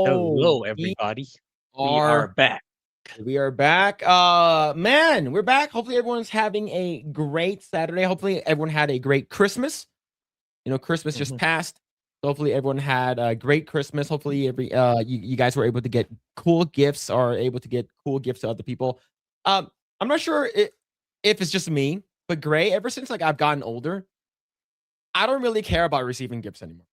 Hello, we everybody. We are are back. we are back. Man, we're back. Hopefully everyone's having a great Saturday. Hopefully everyone had a great Christmas. Christmas just Mhm. passed. So hopefully everyone had a great Christmas. Hopefully you guys were able to get cool gifts or able to get cool gifts to other people. I'm not sure if it's just me, but Grae, ever since like I've gotten older, I don't really care about receiving gifts anymore.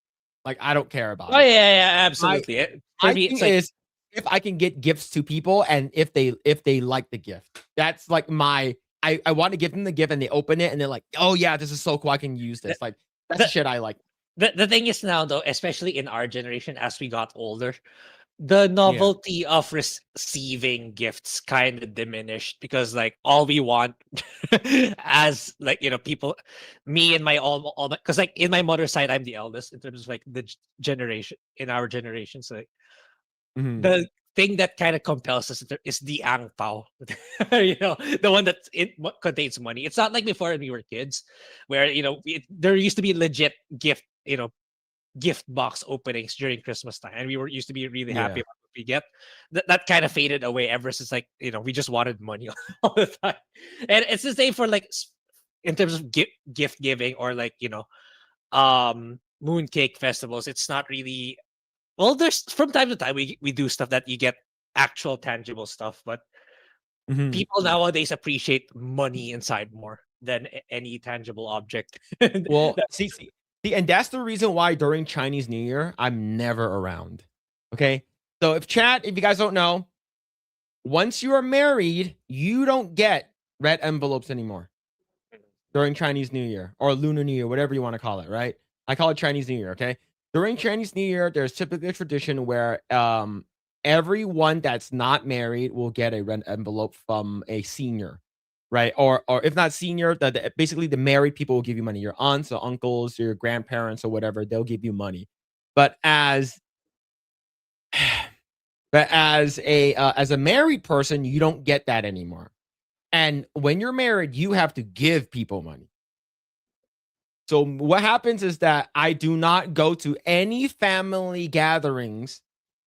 Like I don't care about Oh it. yeah, I absolutely. For My me, thing it's like is if I can get gifts to people and if they like the gift. That's like I want to give them the gift and they open it and they're like, "Oh yeah, this is so cool. I can use the, this." Like that's the the shit I like. the thing is now though, especially in our generation, as we got older, the Yeah. novelty of receiving gifts kind of diminished because like all we want as like people, me and my all my because like in my mother's side, I'm the eldest in terms of like the generation in our generation. So like, Mhm. the thing that kind of compels us is the ang pao, the one that contains money. It's not like before when we were kids, where there used to be legit gift box openings during Christmas time, and we were used to be really happy Yeah. about what we get. That kind of faded away ever since like we just wanted money all the time, and it's the same for like in terms of gift giving or like mooncake festivals. It's not really well, there's from time to time we do stuff that you get actual tangible stuff, but Mhm. people nowadays appreciate money inside more than any tangible object. Well, see, and that's the reason why during Chinese New Year, I'm never around. Okay? So if you guys don't know, once you are married, you don't get red envelopes anymore during Chinese New Year or Lunar New Year, whatever you want to call it, right? I call it Chinese New Year, okay? During Chinese New Year, there's typically a tradition where everyone that's not married will get a red envelope from a senior, right? Or if not senior, basically the married people will give you money. Your aunts or uncles, your grandparents or whatever, they'll give you money. But as a married person, you don't get that anymore. And when you're married, you have to give people money. So what happens is that I do not go to any family gatherings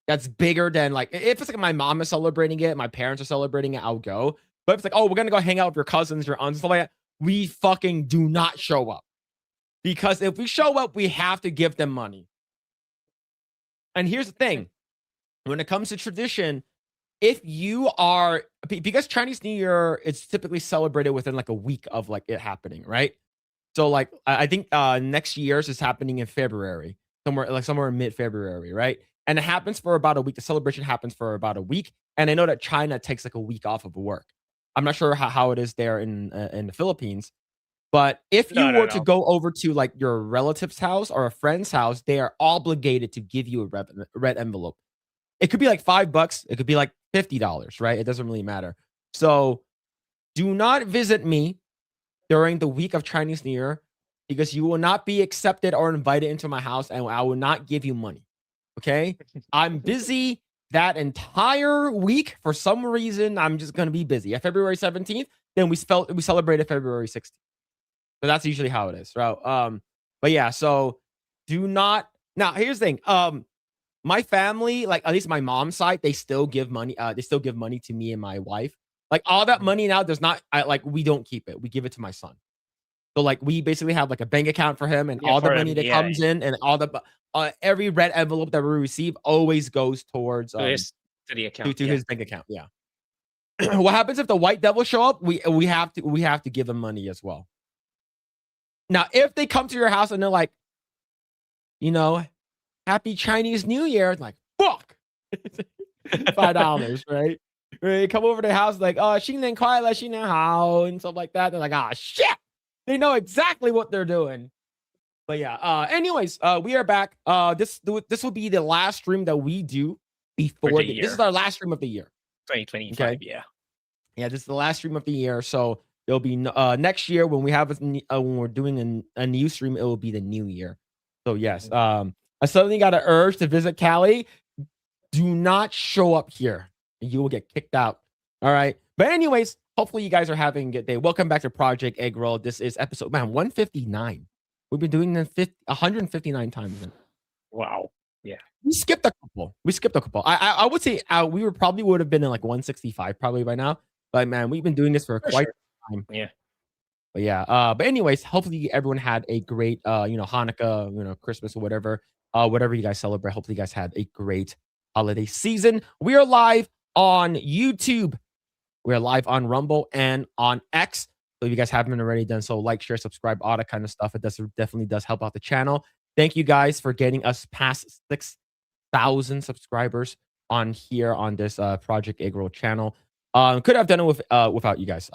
that's bigger than like if it's like my mom is celebrating it, my parents are celebrating it, I'll go. But if it's like, oh, we're gonna go hang out with your cousins, your aunts, and stuff like that, we fucking do not show up. Because if we show up, we have to give them money. And here's the thing: when it comes to tradition, if you are because Chinese New Year, it's typically celebrated within like a week of like it happening, right? So like I think next year's is happening in February, somewhere in mid-February, right? And it happens for about a week. The celebration happens for about a week. And I know that China takes like a week off of work. I'm not sure how it is there in the Philippines, but if you No, no, were to no. go over to like your relative's house or a friend's house, they are obligated to give you a red envelope. It could be like $5, it could be like $50, right? It doesn't really matter. So do not visit me during the week of Chinese New Year because you will not be accepted or invited into my house and I will not give you money. Okay? I'm busy that entire week. For some reason, I'm just going to be busy. At February 17th, then we celebrated February 16th. So that's usually how it is, right? But yeah, so do not now here's the thing. My family, like at least my mom's side, they still give money. They still give money to me and my wife. Like all that Mhm. money now does not like we don't keep it. We give it to my son. So like we basically have like a bank account for him, and Yeah, all the for money that yeah, comes in, and every red envelope that we receive always goes towards to the to account. to Yeah. his bank account. Yeah. What happens if the white devils show up? We have to give them money as well. Now, if they come to your house and they're like, you know, Happy Chinese New Year, it's like fuck, $5, right? Right? Come over to the house like, oh, 新年快乐,新年好, and stuff like that. They're like, ah, shit. They know exactly what they're doing. But yeah, anyways, we are back. This will be the last stream that we do For before the this is year our last stream of the year. 2025. Okay. Yeah. Yeah, this is the last stream of the year. So there'll be next year when we have when we're doing a new stream, it will be the new year. So yes, Mhm. I suddenly got an urge to visit Cali. Do not show up here. You will get kicked out. All right. But anyways, hopefully you guys are having a good day. Welcome back to Project Eggroll. This is episode 159. We've been doing it 159 times. Wow. Yeah. We skipped a couple. I would say we would have been in like 165 probably by now. But man, we've been doing this for For quite sure. some time. Yeah. But yeah, but anyways, hopefully everyone had a great Hanukkah, Christmas or whatever you guys celebrate. Hopefully you guys had a great holiday season. We are live on YouTube. We're live on Rumble and on X. So if you guys haven't already done so, like, share, subscribe, all that kind of stuff. It definitely does help out the channel. Thank you guys for getting us past 6,000 subscribers on here on this Project Eggroll channel. Could have done it without you guys.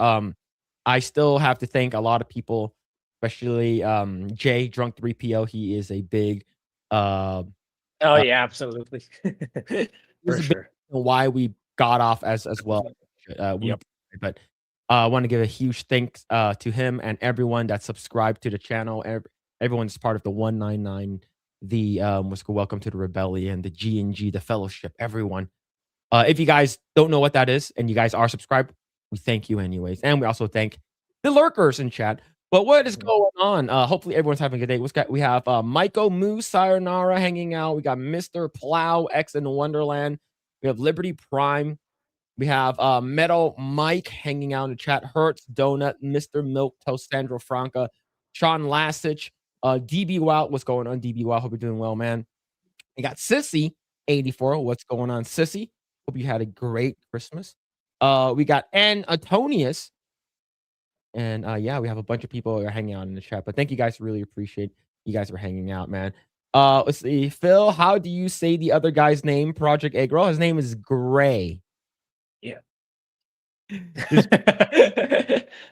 I still have to thank a lot of people, especially Jay Drunk 3PO. He is a big uh, Oh uh yeah, absolutely. he's For a big sure. reason why we got off as well. We Yep. but I want to give a huge thanks to him and everyone that subscribed to the channel. Everyone's part of the 199, the welcome to the rebellion, the G&G, the fellowship, everyone. If you guys don't know what that is and you guys are subscribed, we thank you anyways. And we also thank the lurkers in chat. But what is going on? Hopefully everyone's having a good day. We have Maiko Moose Sayonara hanging out. We got Mr. Plow X in Wonderland. We have Liberty Prime. We have Metal Mike hanging out in the chat. Hertz Donut, Mr. Milk Toast, Sandro Franca, Sean Lasich, DB Wow. What's going on, DB Wow? Hope you're doing well, man. We got Sissy 84. What's going on, Sissy? Hope you had a great Christmas. We got Ann Antonius. And yeah, we have a bunch of people that are hanging out in the chat. But thank you guys. Really appreciate you guys for hanging out, man. Let's see. Phil, how do you say the other guy's name? Project Eggroll. His name is Grae. Yeah.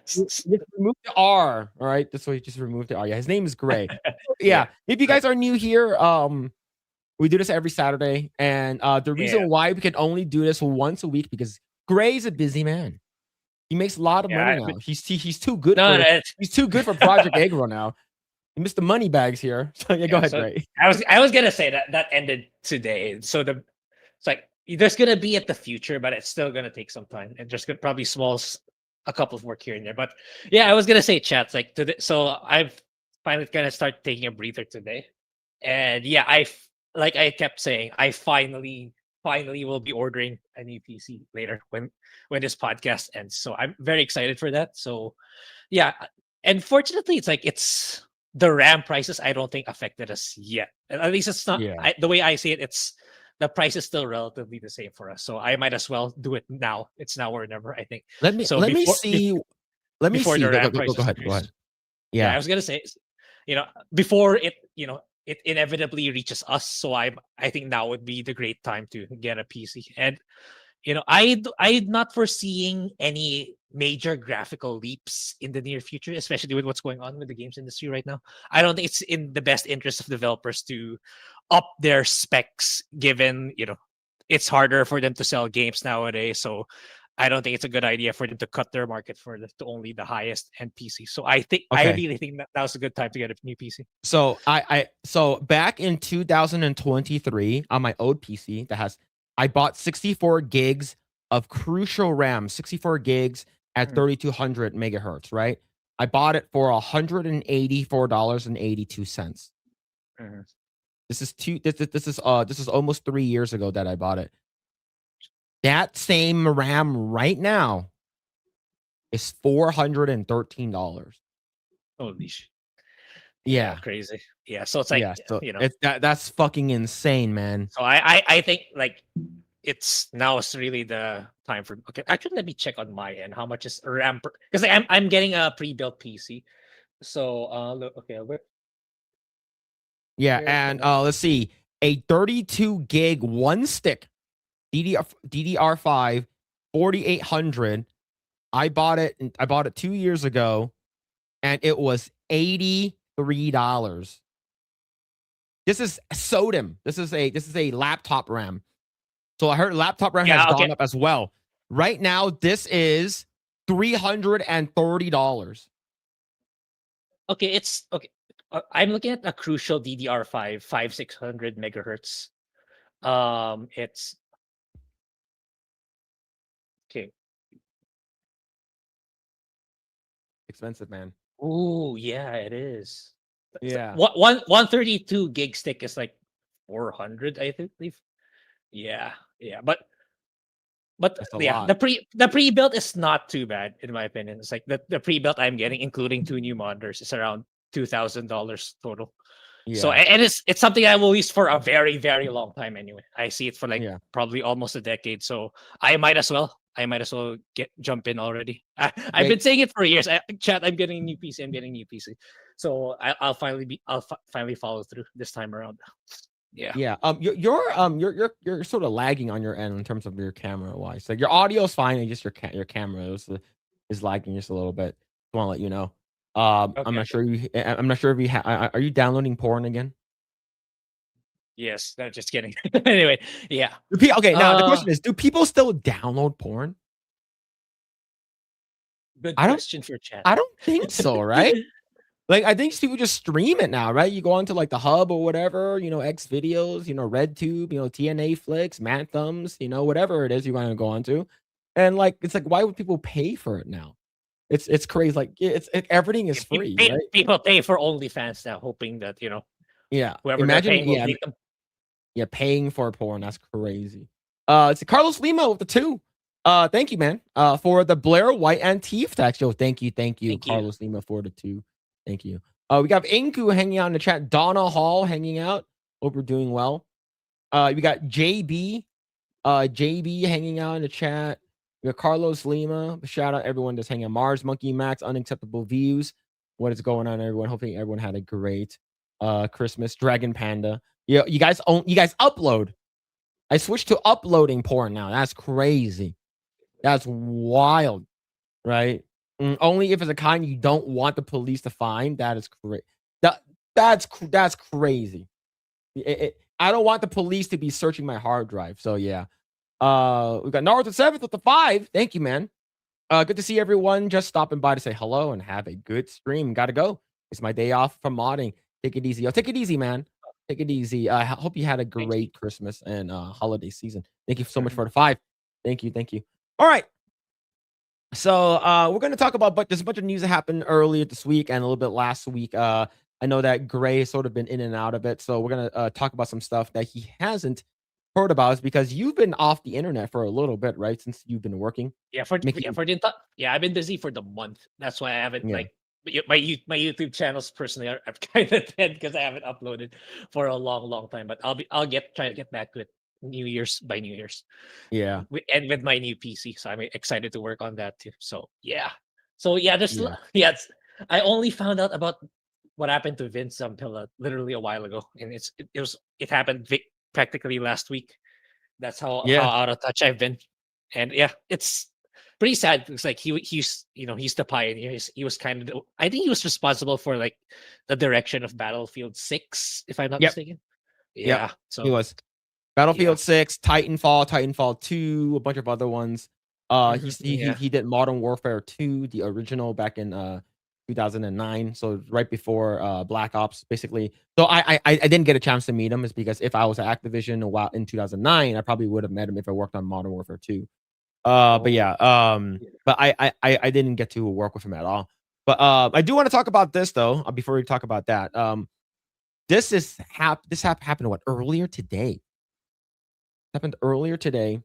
Just remove the R. All right. That's why you just remove the R. Yeah, his name is Grae. Yeah. If you guys are new here, we do this every Saturday. And the reason why we can only do this once a week because Grae's a busy man. He makes a lot of money now. He's too good he's too good for Project Eggroll now. He missed the money bags here. So yeah, go ahead, Grae. I was gonna say that ended today. So it's like there's gonna be at the future, but it's still gonna take some time and just probably a couple of work here and there. But yeah, I was gonna say chats like today. So I've finally gonna start taking a breather today, and yeah, like I kept saying, I finally will be ordering a new PC later when this podcast ends. So I'm very excited for that. So yeah, and fortunately, it's the RAM prices. I don't think affected us yet. At least it's not. The way I see it, it's the price is still relatively the same for us. So I might as well do it now. It's now or never. I think. Let me see. The RAM prices go ahead. Yeah, I was gonna say, before it, it inevitably reaches us. So I think now would be the great time to get a PC. And I'm not foreseeing any major graphical leaps in the near future, especially with what's going on with the games industry right now. I don't think it's in the best interest of developers to up their specs, given it's harder for them to sell games nowadays. So I don't think it's a good idea for them to cut their market to only the highest end PC. So I really think that was a good time to get a new PC. So so back in 2023 on my old PC I bought 64 gigs of crucial RAM, 64 gigs at 3200 megahertz, right? I bought it for $184.82. This is almost 3 years ago that I bought it. That same RAM right now is $413. Holy shit. Yeah. Crazy. Yeah. So it's like, that's fucking insane, man. So I think like it's really the time for, okay, actually let me check on my end how much is RAM because I'm getting a pre-built PC. So look, okay, and let's see, a 32 gig one stick DDR5 4800. I bought it 2 years ago and it was $83. This is SODIMM. This is a laptop RAM. So I heard laptop RAM has gone up as well. Right now, this is $330. Okay, it's okay. I'm looking at a crucial DDR5 5600 megahertz. It's okay. Expensive, man. Oh yeah, it is. Yeah. 132 gig stick is like 400, I think. Yeah, yeah, but That's a yeah, lot. the pre-built is not too bad in my opinion. It's like the pre-built I'm getting, including 2 new monitors, is around $2,000 total. So Yeah. and it's something I will use for a very very long time anyway. I see it for like Yeah. probably almost a decade. So I might as well get jump in already. I've Yeah. been saying it for years. Chat, I'm getting a new PC. I'm getting a new PC. So I'll finally follow through this time around. Yeah. Yeah. You're sort of lagging on your end in terms of your camera wise. Like your audio is fine, and just your camera is lagging just a little bit. Just want to let you know. I'm Okay. not sure you. I'm not sure if you are you downloading porn again? Yes. No, just kidding. Anyway, yeah. Okay, now the Uh, question is, do people still download porn? Good I don't. question for chat. I don't think so, right? Like, I think people just stream it now, right? You go onto like the hub or whatever, X videos, RedTube, TNA Flicks, Mad Thumbs, whatever it is you want to go onto. And like, it's like, why would people pay for it now? It's crazy. Like, everything is free, right? People pay for OnlyFans now, hoping that Yeah. whoever they're Imagine, paying will yeah, take them. yeah, paying for porn. That's crazy. It's Carlos Lima with the 2. Thank you, man. For the Blair White and Teeth text. Yo, thank you, Thank you. Carlos Lima for the 2. Thank you. We got Inku hanging out in the chat. Donna Hall hanging out. Hope we're doing well. We got JB hanging out in the chat. We got Carlos Lima. Shout out everyone that's hanging out. Mars Monkey Max, Unacceptable Views. What is going on, everyone? Hopefully everyone had a great Christmas. Dragon Panda. Yeah, you guys upload. I switched to uploading porn now. That's crazy. That's wild, right? Only if it's a kind you don't want the police to find. That is crazy. That's crazy. I don't want the police to be searching my hard drive. So yeah. We got Naruto 7th with the 5. Thank you, man. Good to see everyone just stopping by to say hello and have a good stream. Gotta go. It's my day off from modding. Take it easy. Take it easy, man. Take it easy. I hope you had a Thank you. great Christmas and holiday season. Thank you so much for the 5. Thank you. All right. So we're going to talk about, but there's a bunch of news that happened earlier this week and a little bit last week. I know that Grae has sort of been in and out of it, so we're going to talk about some stuff that he hasn't heard about. Is because you've been off the internet for a little bit, right? Since you've been working. Yeah, for the I've been busy for the month. That's why I haven't Yeah. like my YouTube channels personally are kind of dead because I haven't uploaded for a long time. But I'll try to get back to it by New Year's. Yeah. And with my new PC, so I'm excited to work on that too. So yeah, Yeah. I only found out about what happened to Vince Zampella literally a while ago, and it happened practically last week. That's how Yeah. out of touch I've been, and yeah, it's pretty sad. It's like he's he's the pioneer. He was kind of I think he was responsible for like the direction of Battlefield 6, if I'm not Yep. mistaken. Yep. Yeah, He so was Battlefield 6, Titanfall 2, a bunch of other ones. He did Modern Warfare 2, the original back in 2009, so right before Black Ops, basically. So I didn't get a chance to meet him, is because if I was at Activision in 2009, I probably would have met him if I worked on Modern Warfare 2. But yeah, but I didn't get to work with him at all. But I do want to talk about this though. Before we talk about that, this happened what earlier today. Happened earlier today.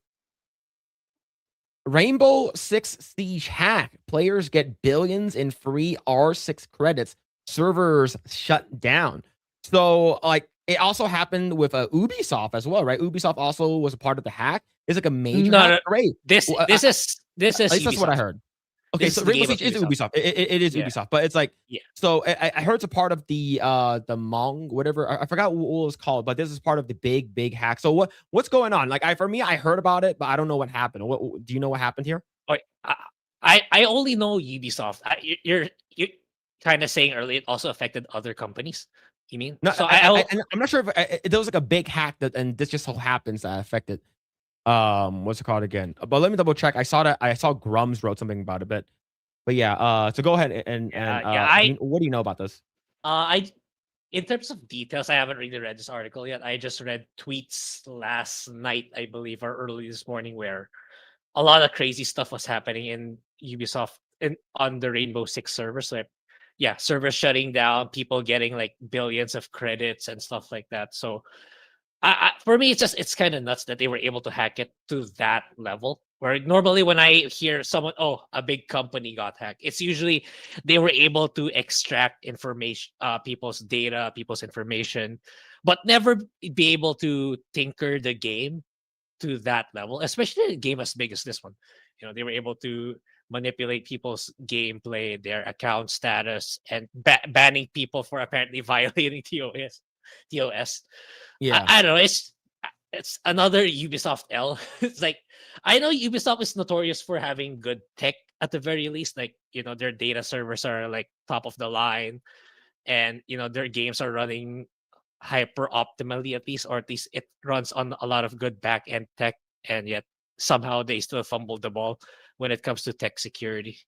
Rainbow Six Siege hack. Players get billions in free R6 credits. Servers shut down. So, like, it also happened with Ubisoft as well, right? Ubisoft also was a part of the hack. It's like a major hack. Great. This Well, is at least that's what I Ubisoft. heard. Okay, This so is the Rainbow game of Siege is Ubisoft. Ubisoft. It is Yeah. Ubisoft, but it's like, Yeah. so I heard it's a part of the Mong, whatever. I forgot what it was called, but this is part of the big hack. So what's going on? Like, for me, I heard about it, but I don't know what happened. What do you know what happened here? Oh, I only know Ubisoft. You're kind of saying earlier it also affected other companies. You mean? No, So I'm not sure if there was like a big hack and this just so happens that affected. What's it called again? But let me double check. I saw Grums wrote something about it, but yeah. So go ahead and what do you know about this? in terms of details, I haven't really read this article yet. I just read tweets last night, I believe, or early this morning, where a lot of crazy stuff was happening in Ubisoft on the Rainbow Six servers. So yeah, servers shutting down, people getting like billions of credits and stuff like that. So For me, it's kind of nuts that they were able to hack it to that level. Where normally when I hear someone, oh, a big company got hacked, it's usually they were able to extract information, people's data, people's information, but never be able to tinker the game to that level, especially a game as big as this one. They were able to manipulate people's gameplay, their account status, and banning people for apparently violating TOS. TOS. Yeah. I don't know. It's another Ubisoft L. It's like I know Ubisoft is notorious for having good tech at the very least. Like their data servers are like top of the line, and their games are running hyper optimally at least it runs on a lot of good back end tech, and yet somehow they still fumble the ball when it comes to tech security.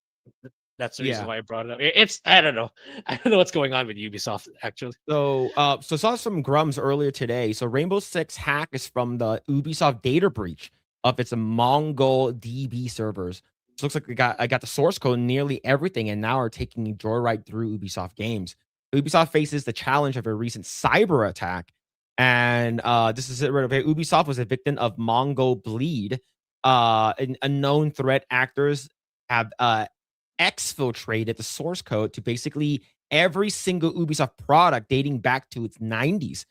That's the reason Yeah. why I brought it up. It's I don't know. I don't know what's going on with Ubisoft actually. So saw some grums earlier today. So Rainbow Six hack is from the Ubisoft data breach of its Mongol DB servers. So looks like I got the source code, nearly everything, and now are taking a joyride through Ubisoft games. Ubisoft faces the challenge of a recent cyber attack, and this is it right over here. Ubisoft was a victim of Mongol Bleed. An unknown threat actors have exfiltrated the source code to basically every single Ubisoft product dating back to its 90s.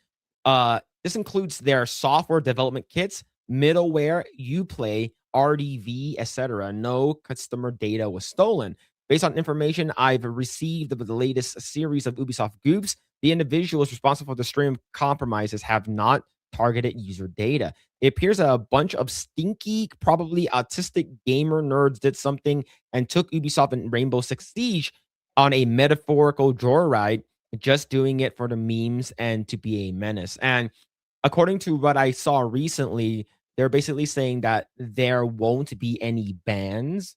This includes their software development kits, middleware, Uplay, RDV, etc. No customer data was stolen. Based on information I've received of the latest series of Ubisoft goofs, the individuals responsible for the stream compromises have not targeted user data. It appears that a bunch of stinky, probably autistic gamer nerds did something and took Ubisoft and Rainbow Six Siege on a metaphorical joyride, just doing it for the memes and to be a menace. And according to what I saw recently, they're basically saying that there won't be any bans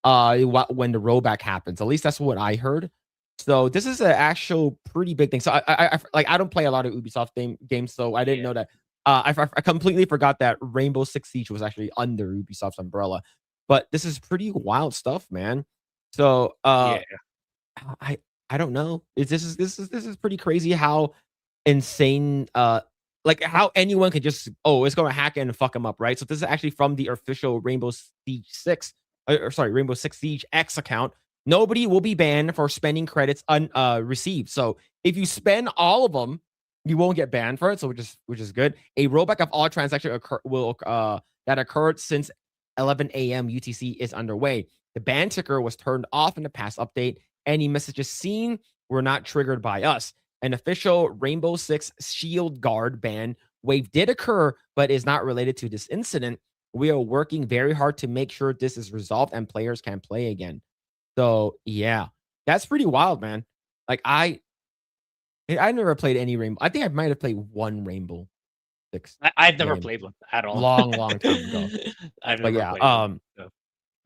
when the rollback happens. At least that's what I heard. So this is an actual pretty big thing. So I don't play a lot of Ubisoft games, so I didn't Yeah. know that. I completely forgot that Rainbow Six Siege was actually under Ubisoft's umbrella. But this is pretty wild stuff, man. So Yeah. I I don't know. This is pretty crazy how insane like how anyone could just it's going to hack in and fuck them up, right? So this is actually from the official Rainbow Siege 6 or sorry, Rainbow Six Siege X account. Nobody will be banned for spending credits received. So if you spend all of them, you won't get banned for it. So which is good. A rollback of all transactions that occurred since 11 a.m. UTC is underway. The ban ticker was turned off in the past update. Any messages seen were not triggered by us. An official Rainbow Six Shield Guard ban wave did occur, but is not related to this incident. We are working very hard to make sure this is resolved and players can play again. So yeah, that's pretty wild, man. Like I never played any Rainbow. I think I might have played one Rainbow Six I've never game played one at all. long time ago. I've But never yeah, played one. So.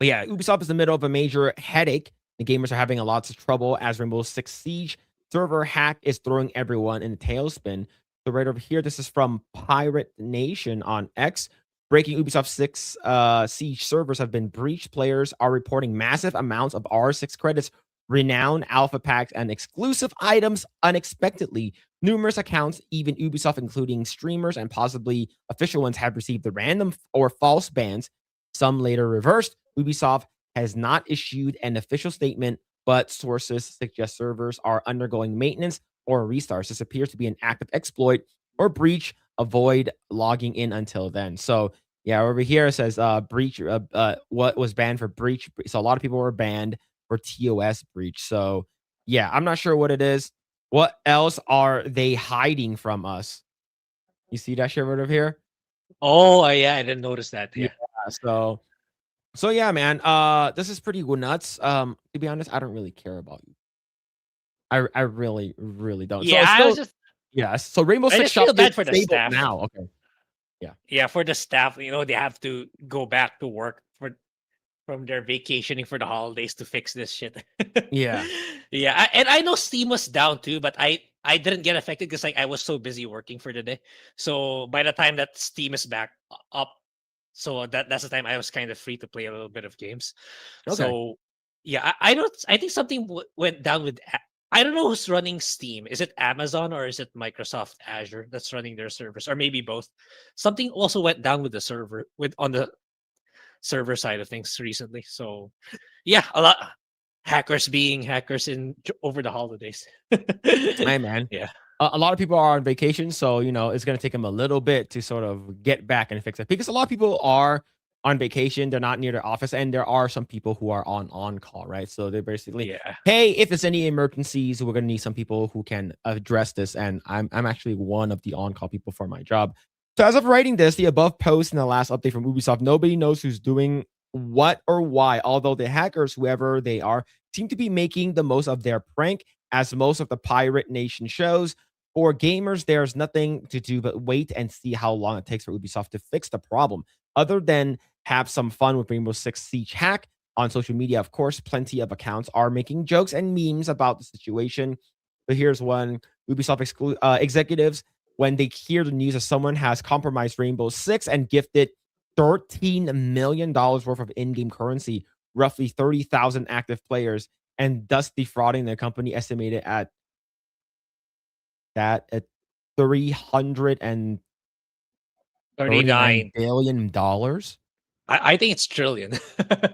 but yeah, Ubisoft is in the middle of a major headache. The gamers are having a lot of trouble as Rainbow Six Siege server hack is throwing everyone in a tailspin. So right over here, this is from Pirate Nation on X. Breaking Ubisoft 6 Siege servers have been breached. Players are reporting massive amounts of R6 credits, renowned alpha packs, and exclusive items unexpectedly. Numerous accounts, even Ubisoft, including streamers and possibly official ones, have received the random or false bans, some later reversed. Ubisoft has not issued an official statement, but sources suggest servers are undergoing maintenance or restarts. This appears to be an active exploit or breach. Avoid logging in until then. So yeah, over here it says breach. What was banned for breach? So a lot of people were banned for TOS breach. So yeah, I'm not sure what it is. What else are they hiding from us? You see that shit right over here? Oh yeah, I didn't notice that. Yeah. Yeah. So yeah, man. This is pretty nuts. To be honest, I don't really care about you. I really don't. So Yeah, it's I was still just yes. So Rainbow I Six just Shop feel is bad for the stable staff. now. Okay. Yeah. Yeah, for the staff, they have to go back to work from their vacationing for the holidays to fix this shit. Yeah. Yeah, and I know Steam was down too, but I didn't get affected because I was so busy working for the day. So by the time that Steam is back up, so that's the time I was kind of free to play a little bit of games. Okay. So yeah, I don't. I think something went down with I don't know who's running Steam. Is it Amazon or is it Microsoft Azure that's running their servers, or maybe both? Something also went down with the server on the server side of things recently. So yeah, a lot hackers being hackers over the holidays. Hey, man. Yeah. A lot of people are on vacation, so it's going to take them a little bit to sort of get back and fix it. Because a lot of people are on vacation, they're not near their office, and there are some people who are on call, right? So they're basically, Yeah. hey, if there's any emergencies, we're going to need some people who can address this. And I'm actually one of the on call people for my job. So as of writing this, the above post in the last update from Ubisoft, nobody knows who's doing what or why. Although the hackers, whoever they are, seem to be making the most of their prank, as most of the Pirate Nation shows. For gamers, there's nothing to do but wait and see how long it takes for Ubisoft to fix the problem. Other than have some fun with Rainbow Six Siege hack on social media, of course, plenty of accounts are making jokes and memes about the situation. But here's one: Ubisoft executives, when they hear the news that someone has compromised Rainbow Six and gifted $13 million worth of in-game currency, roughly 30,000 active players, and thus defrauding the company, estimated at 339 39. billion dollars. I think it's trillion.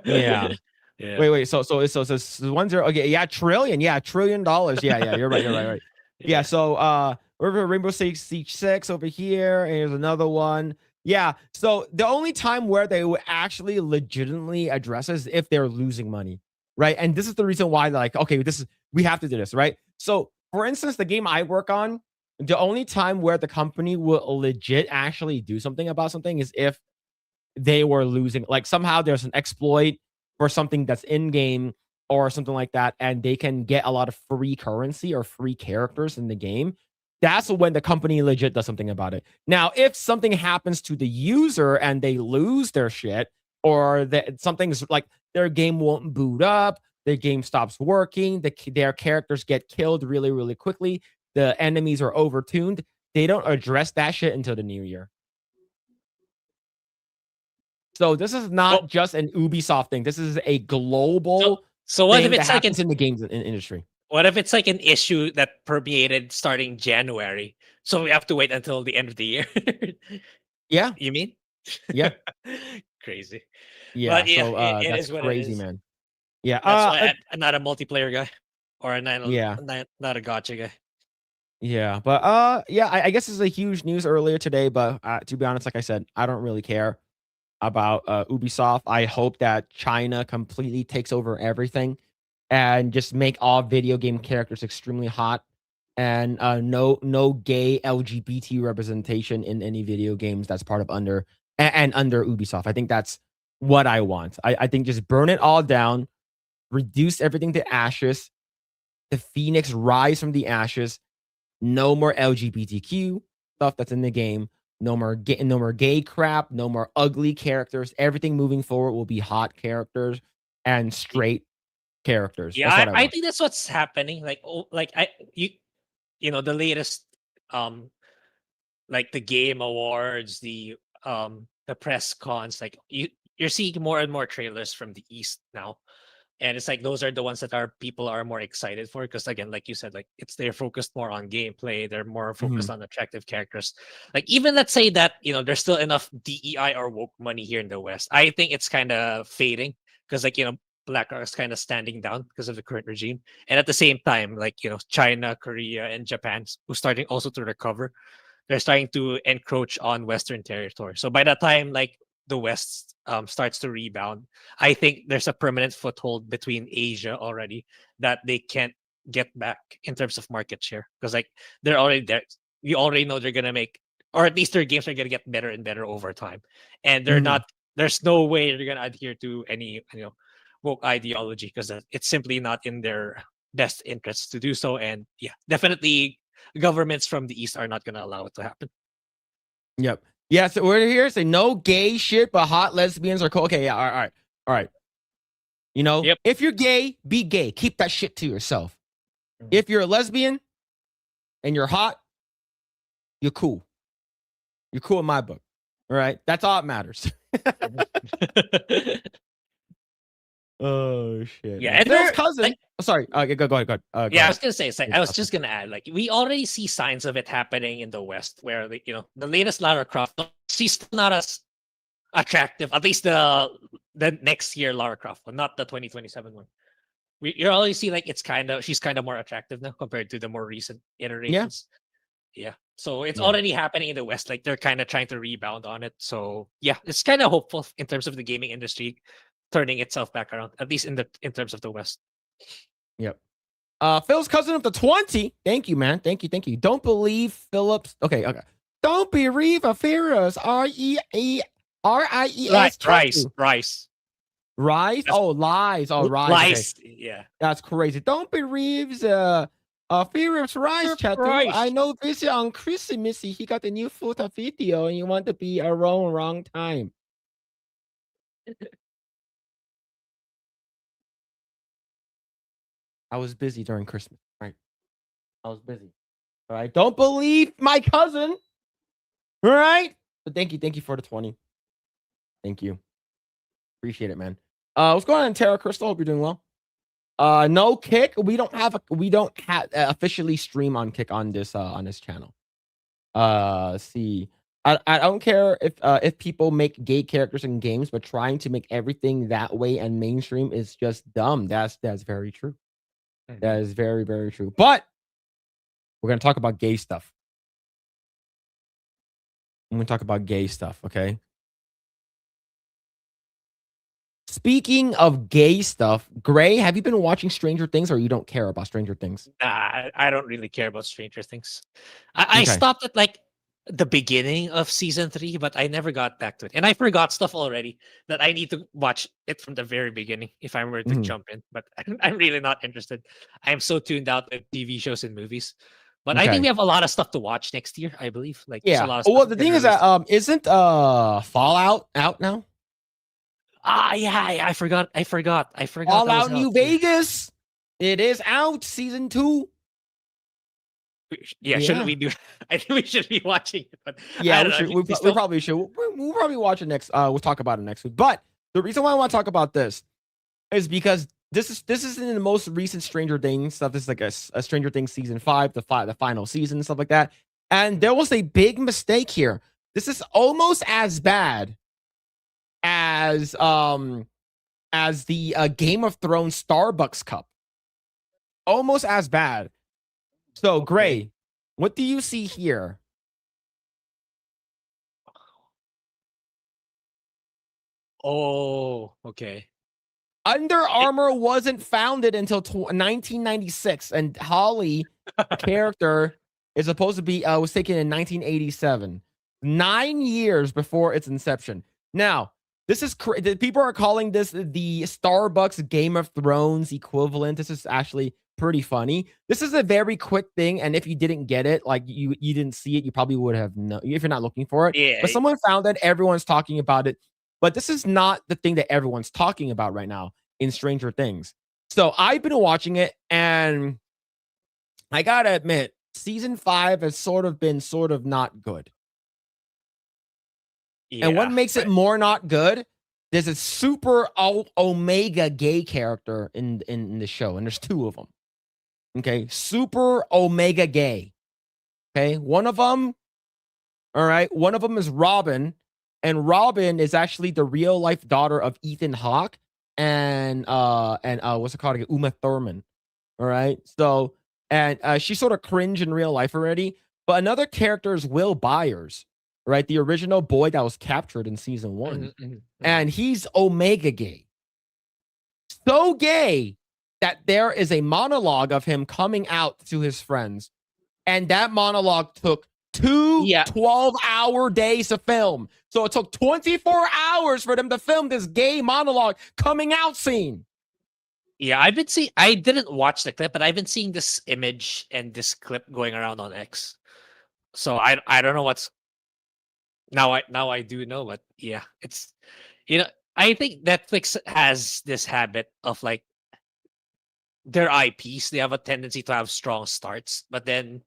Yeah. Yeah. Wait. So it's 10. Okay. Yeah. Trillion. Yeah. $1 trillion. Yeah. You're right. Yeah. So we're Rainbow Six Siege 6 over here, and here's another one. Yeah. So the only time where they would actually legitimately address is if they're losing money, right? And this is the reason why, like, okay, we have to do this, right? So, for instance, the game I work on, the only time where the company will legit actually do something about something is if they were losing, like somehow there's an exploit for something that's in game or something like that, and they can get a lot of free currency or free characters in the game. That's when the company legit does something about it. Now, if something happens to the user and they lose their shit, or that something's like their game won't boot up, their game stops working, their characters get killed really, really quickly, the enemies are overtuned, they don't address that shit until the new year. So this is not Well, just an Ubisoft thing. This is a global so what if thing that it's like happens in the games industry. what if it's like an issue that permeated starting January? So we have to wait until the end of the year. Yeah. You mean? Yeah. Crazy. Yeah. But yeah, So it that's is what it crazy, is. man. Yeah. That's why I'm not a multiplayer guy, or Yeah. not a gotcha guy. Yeah. But yeah, I guess this is a huge news earlier today, but to be honest, like I said, I don't really care about Ubisoft. I hope that China completely takes over everything and just make all video game characters extremely hot, and no gay LGBT representation in any video games that's part of under Ubisoft. I think that's what I want. I think just burn it all down, reduce everything to ashes, the phoenix rise from the ashes, no more LGBTQ stuff that's in the game. No more gay crap. No more ugly characters. Everything moving forward will be hot characters and straight characters. Yeah, That's what I I want. think that's what's happening. Like, like the latest like the game awards, the press cons, like you're seeing more and more trailers from the East now. And it's like those are the ones that people are more excited for, because again, like you said, like they're focused more on gameplay, they're more focused Mhm. on attractive characters. Like, even let's say that there's still enough DEI or woke money here in the West, I think it's kind of fading, because like BlackRock is kind of standing down because of the current regime. And at the same time, like China, Korea, and Japan, who's starting also to recover, they're starting to encroach on Western territory. So by the time like the West starts to rebound, I think there's a permanent foothold between Asia already that they can't get back in terms of market share, because like they're already there. You already know they're gonna make, or at least their games are gonna get better and better over time, and they're Mhm. not. There's no way they're gonna adhere to any woke ideology, because it's simply not in their best interests to do so. And yeah, definitely governments from the East are not gonna allow it to happen. Yep. Yeah. So we're here say no gay shit, but hot lesbians are cool. Okay. Yeah. All right. Yep. If you're gay, be gay. Keep that shit to yourself. Mhm. If you're a lesbian and you're hot, you're cool. You're cool in my book. All right. That's all that matters. Oh shit. Yeah, Man. and Phil's they're cousin. like, Oh, sorry. Go ahead. Go Yeah, I ahead. was gonna say, it's like, I was just gonna add, like, we already see signs of it happening in the West, where, like, the latest Lara Croft, she's still not as attractive. At least the next year Lara Croft one, not the 2027 one. You already see, like, she's kind of more attractive now compared to the more recent iterations. Yeah. So it's Yeah. already happening in the West. Like, they're kind of trying to rebound on it. So yeah, it's kind of hopeful in terms of the gaming industry turning itself back around, at least in terms of the West. Yep. Phil's cousin of the 20. Thank you, man. Thank you. Don't believe Phillips. Okay. Don't believe Afira's RIES. Rice. Rise? Oh, lies. Oh, rise. Lies. Okay. Yeah. That's crazy. Don't believe Philip's rise, chat. I know this on Christmas. He got the new photo video and you want to be around wrong time. I was busy during Christmas, right? I was busy. All right. Don't believe my cousin. All right. But thank you for the 20. Thank you. Appreciate it, man. What's going on, Terra Crystal? Hope you're doing well. No Kick. We don't have officially stream on Kick on this channel. Let's see. I don't care if people make gay characters in games, but trying to make everything that way and mainstream is just dumb. That's very true. That is very, very true. But we're gonna talk about gay stuff. I'm gonna talk about gay stuff, okay? Speaking of gay stuff, Grae, have you been watching Stranger Things or you don't care about Stranger Things? I don't really care about Stranger Things. I Okay. stopped at, like, the beginning of season 3, but I never got back to it. And I forgot stuff already that I need to watch it from the very beginning if I were to jump in. But I'm really not interested. I'm so tuned out with TV shows and movies. But I think we have a lot of stuff to watch next year, I believe. Like, there's a lot of stuff. Well, the thing is that isn't Fallout out now? Yeah, I forgot. Fallout New Vegas. It is out, season 2. Yeah, shouldn't we do? I think we should be watching it. But yeah, we probably should. We'll probably watch it next. We'll talk about it next week. But the reason why I want to talk about this is because this is in the most recent Stranger Things stuff. This is like a Stranger Things season 5, the final season and stuff like that. And there was a big mistake here. This is almost as bad as the Game of Thrones Starbucks cup. Almost as bad. So, Grae, what do you see here? Oh, okay. Under Armour wasn't founded until 1996, and Holly character is supposed to be was taken in 1987, 9 years before its inception. Now, this is people are calling this the Starbucks Game of Thrones equivalent. This is actually pretty funny. This is a very quick thing, and if you didn't get it, like you didn't see it, you probably would have known if you're not looking for it. Yeah. But someone found it. Everyone's talking about it. But this is not the thing that everyone's talking about right now in Stranger Things. So I've been watching it, and I gotta admit, season 5 has sort of not good. Yeah, and what makes it more not good? There's a super omega gay character in the show, and there's 2 of them. Okay, super omega gay. Okay, one of them. All right, one of them is Robin. And Robin is actually the real life daughter of Ethan Hawke and what's it called again? Uma Thurman. All right. So she's sort of cringe in real life already. But another character is Will Byers, right? The original boy that was captured in season 1. And he's omega gay. So gay that there is a monologue of him coming out to his friends. And that monologue took 2 12-hour days to film. So it took 24 hours for them to film this gay monologue coming out scene. Yeah, I didn't watch the clip, but I've been seeing this image and this clip going around on X. So I don't know what's now I do know, but yeah, it's I think Netflix has this habit of, like, their IPs, they have a tendency to have strong starts, but then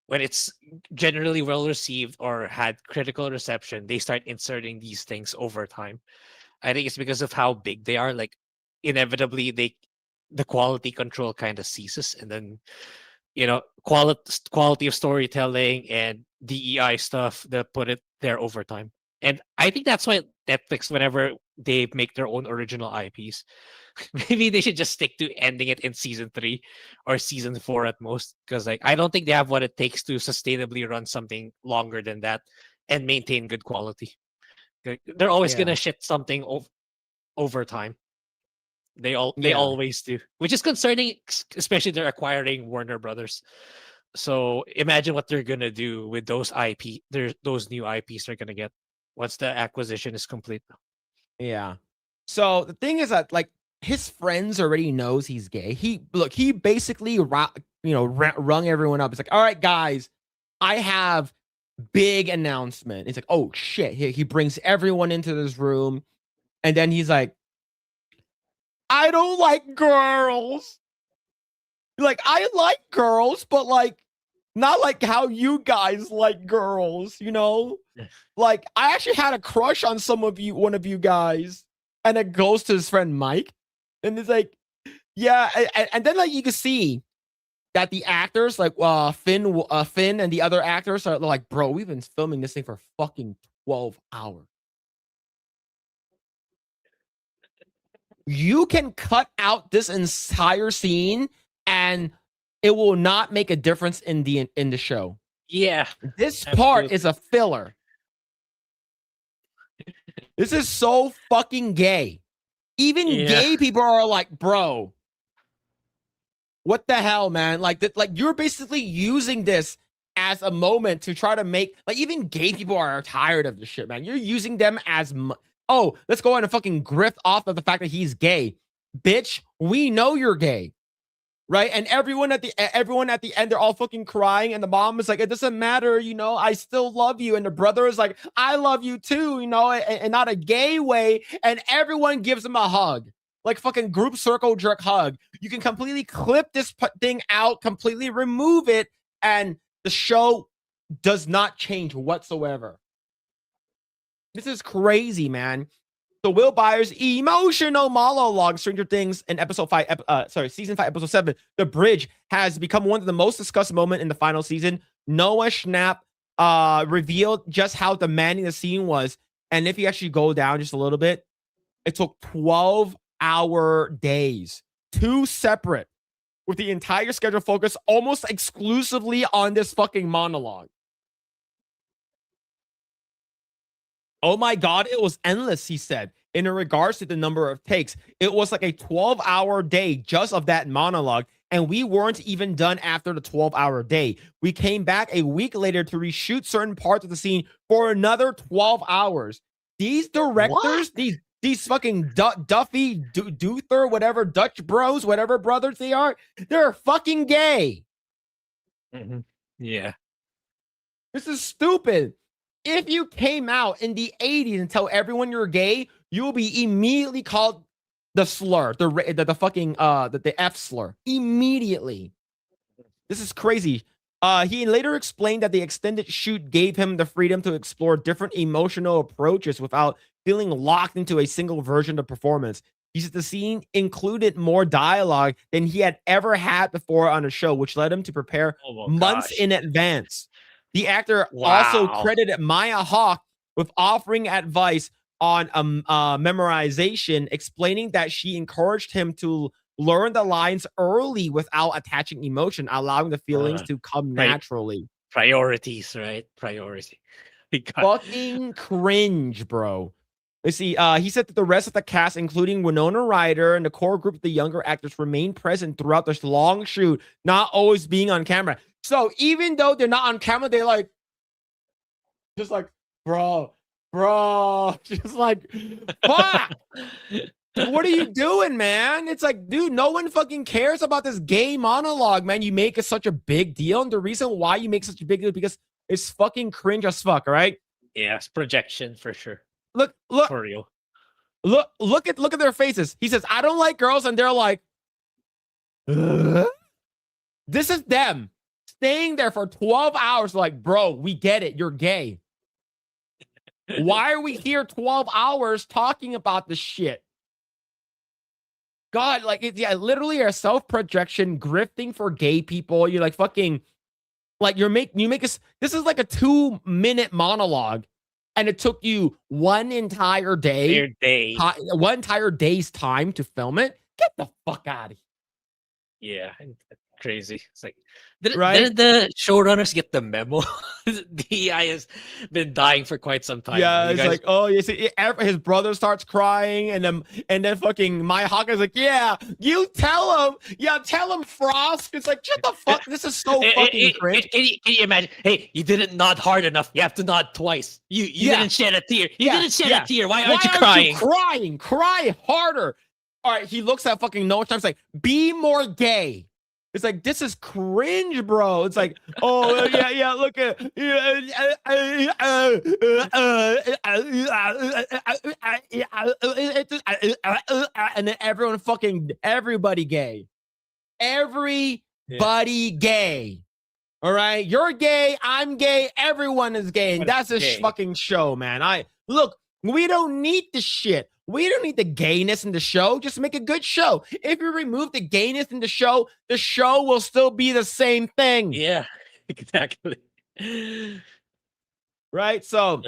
when it's generally well received or had critical reception, they start inserting these things over time. I think it's because of how big they are. Like, inevitably, the quality control kind of ceases, and then quality of storytelling and DEI stuff that put it there over time. And I think that's why Netflix, whenever they make their own original IPs, maybe they should just stick to ending it in season 3 or season 4 at most. Because like I don't think they have what it takes to sustainably run something longer than that and maintain good quality. They're always Yeah. gonna shit something over time. They Yeah. always do, which is concerning, especially they're acquiring Warner Brothers. So imagine what they're gonna do with those those new IPs they're gonna get once the acquisition is complete. Yeah. So the thing is that like his friends already knows he's gay. He basically rung everyone up. It's like, all right, guys, I have big announcement. It's like, oh shit. He brings everyone into this room, and then he's like, I don't like girls. Like, I like girls, but like not like how you guys like girls, you know? Like, I actually had a crush on one of you guys. And it goes to his friend Mike. And it's like, yeah, and then like you can see that the actors, like Finn and the other actors are like, bro, we've been filming this thing for fucking 12 hours. You can cut out this entire scene and it will not make a difference in the show. Yeah, this part is a filler. This is so fucking gay. Even gay people are like, bro, what the hell, man? Like you're basically using this as a moment to try to make, like, even gay people are tired of this shit, man. You're using them as oh, let's go on and fucking grift off of the fact that he's gay. Bitch, we know you're gay. Right? And everyone at the end, they're all fucking crying, and the mom is like, it doesn't matter, I still love you. And the brother is like, I love you too, and not a gay way. And everyone gives him a hug. Like fucking group circle jerk hug. You can completely clip this thing out, completely remove it, and the show does not change whatsoever. This is crazy, man. So Will Byers' emotional monologue, Stranger Things, in season 5, episode 7, The Bridge, has become one of the most discussed moments in the final season. Noah Schnapp revealed just how demanding the scene was. And if you actually go down just a little bit, it took 12-hour days, 2 separate, with the entire schedule focused almost exclusively on this fucking monologue. Oh my God, it was endless, he said. In regards to the number of takes, it was like a 12-hour day just of that monologue, and we weren't even done after the 12-hour day. We came back a week later to reshoot certain parts of the scene for another 12 hours. These directors, these fucking Duffy, Duther, whatever, Dutch bros, whatever brothers they are, they're fucking gay. Mm-hmm. Yeah. This is stupid. If you came out in the 80s and tell everyone you're gay, you will be immediately called the slur, the fucking the F slur immediately. This is crazy. He later explained that the extended shoot gave him the freedom to explore different emotional approaches without feeling locked into a single version of performance. He said the scene included more dialogue than he had ever had before on a show, which led him to prepare months in advance. The actor also credited Maya Hawke with offering advice on memorization, explaining that she encouraged him to learn the lines early without attaching emotion, allowing the feelings to come naturally. Priorities, right? Priority. Fucking cringe, bro. Let's see. He said that the rest of the cast, including Winona Ryder and the core group of the younger actors, remained present throughout this long shoot, not always being on camera. So even though they're not on camera, they're like, just like, bro, just like, fuck. What are you doing, man? It's like, dude, no one fucking cares about this gay monologue, man. You make it such a big deal. And the reason why you make such a big deal is because it's fucking cringe as fuck, all right? Yeah, it's projection for sure. Look, for real. Look at their faces. He says, I don't like girls, and they're like, this is them staying there for 12 hours, like, bro, we get it, you're gay. Why are we here 12 hours talking about this shit? God, like it's literally a self-projection, grifting for gay people. You're like fucking like you make us. This is like a 2-minute monologue, and it took you one entire day, Their day. one entire day's time to film it. Get the fuck out of Yeah, crazy. It's like, here, right? didn't the showrunners get the memo? DEI has been dying for quite some time. Yeah, You it's guys, like, oh, you see, his brother starts crying, and then fucking Maya Hawkeye's like, yeah, you tell him, Frost. It's like, shut the fuck, this is so fucking cringe. can you imagine? Hey, you didn't nod hard enough. You have to nod twice. You didn't shed a tear. You didn't shed a tear. Why aren't you crying? Cry harder. All right, he looks at fucking Noah Times like, be more gay. It's like, this is cringe, bro. It's like, oh, yeah, look at, and then everybody gay. Everybody gay. All right, you're gay, I'm gay, everyone is gay, and that's a fucking show, man. Look, we don't need the shit. We don't need the gayness in the show. Just make a good show. If you remove the gayness in the show will still be the same thing. Yeah, exactly. Right? So,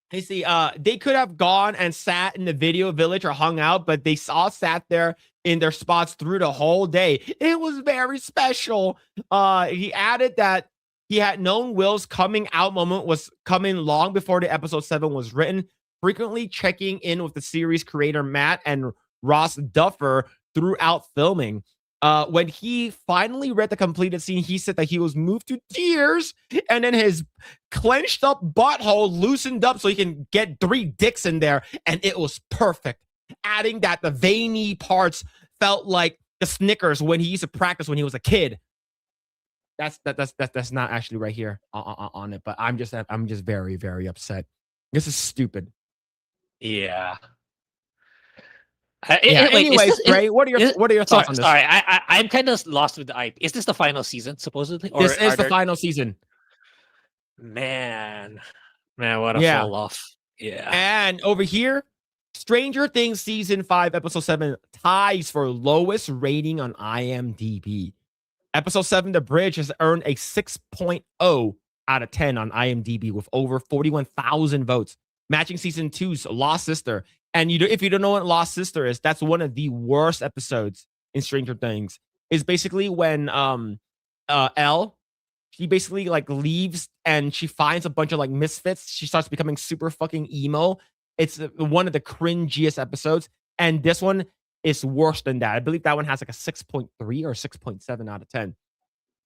you see, they could have gone and sat in the video village or hung out, but they all sat there in their spots through the whole day. It was very special. He added that he had known Will's coming out moment was coming long before the episode 7 was written, frequently checking in with the series creator Matt and Ross Duffer throughout filming. When he finally read the completed scene, he said that he was moved to tears, and then his clenched up butthole loosened up so he can get 3 dicks in there, and it was perfect. Adding that the veiny parts felt like the Snickers when he used to practice when he was a kid. That's not actually right here on it, but I'm just very, very upset. This is stupid. Yeah. Anyways, Grae, what are your thoughts on this? Sorry, I'm kind of lost with the IP. Is this the final season, supposedly? Or this is the final season. Man, what a fall off. Yeah. And over here, Stranger Things season 5, episode 7 ties for lowest rating on IMDb. Episode 7, The Bridge, has earned a 6.0 out of 10 on IMDb with over 41,000 votes, matching season 2's Lost Sister. And if you don't know what Lost Sister is, that's one of the worst episodes in Stranger Things. Is basically when Elle, she basically like leaves and she finds a bunch of like misfits. She starts becoming super fucking emo. It's one of the cringiest episodes, and this one is worse than that. I believe that one has like a 6.3 or 6.7 out of 10.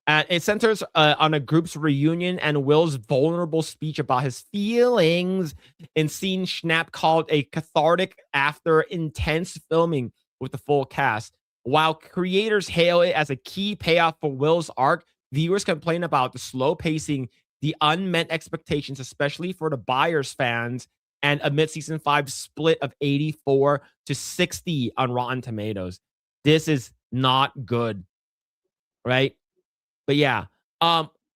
And it centers on a group's reunion and Will's vulnerable speech about his feelings in scene Schnapp called a cathartic after intense filming with the full cast. While creators hail it as a key payoff for Will's arc, viewers complain about the slow pacing, the unmet expectations, especially for the Byers fans, and amid season 5 split of 84 to 60 on Rotten Tomatoes. This is not good, right? But yeah,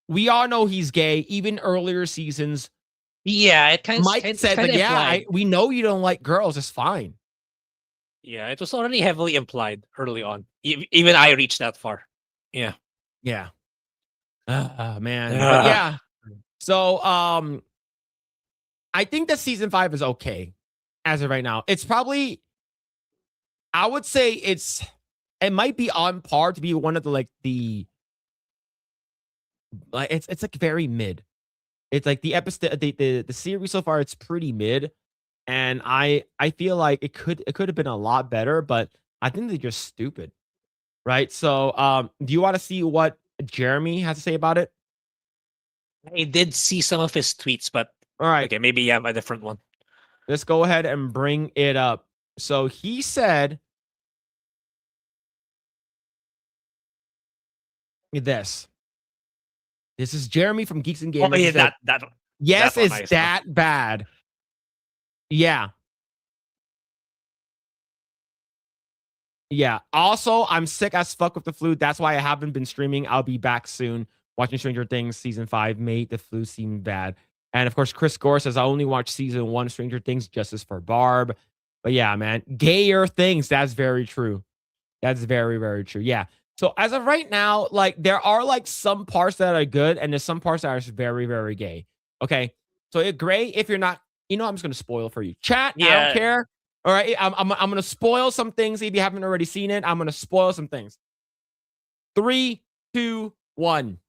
we all know he's gay. Even earlier seasons, it kind of Mike said that. We know you don't like girls. It's fine. Yeah, it was already heavily implied early on. Even I reached that far. Yeah. Man. But yeah. So, I think that season 5 is okay as of right now. It's probably, I would say it might be on par to be one of it's like very mid. It's like the episode, the series so far, it's pretty mid, and I feel like it could have been a lot better, but I think they're just stupid, right? So, do you want to see what Jeremy has to say about it? I did see some of his tweets, but all right, okay, maybe you have a different one. Let's go ahead and bring it up. So he said this. This is Jeremy from Geeks and Gamers. Oh, yeah, that yes, it's nice, that bad. Yeah. Yeah. Also, I'm sick as fuck with the flu. That's why I haven't been streaming. I'll be back soon. Watching Stranger Things season 5 made the flu seem bad. And of course, Chris Gore says, I only watched season 1 Stranger Things, Justice for Barb. But yeah, man, gayer things. That's very true. That's very, very true. Yeah. So as of right now, like there are like some parts that are good, and there's some parts that are very, very gay. Okay. So Grae, if you're not, I'm just gonna spoil for you. Chat, I don't Yeah. care. All right. I'm gonna spoil some things if you haven't already seen it. I'm gonna spoil some things. 3, 2, 1.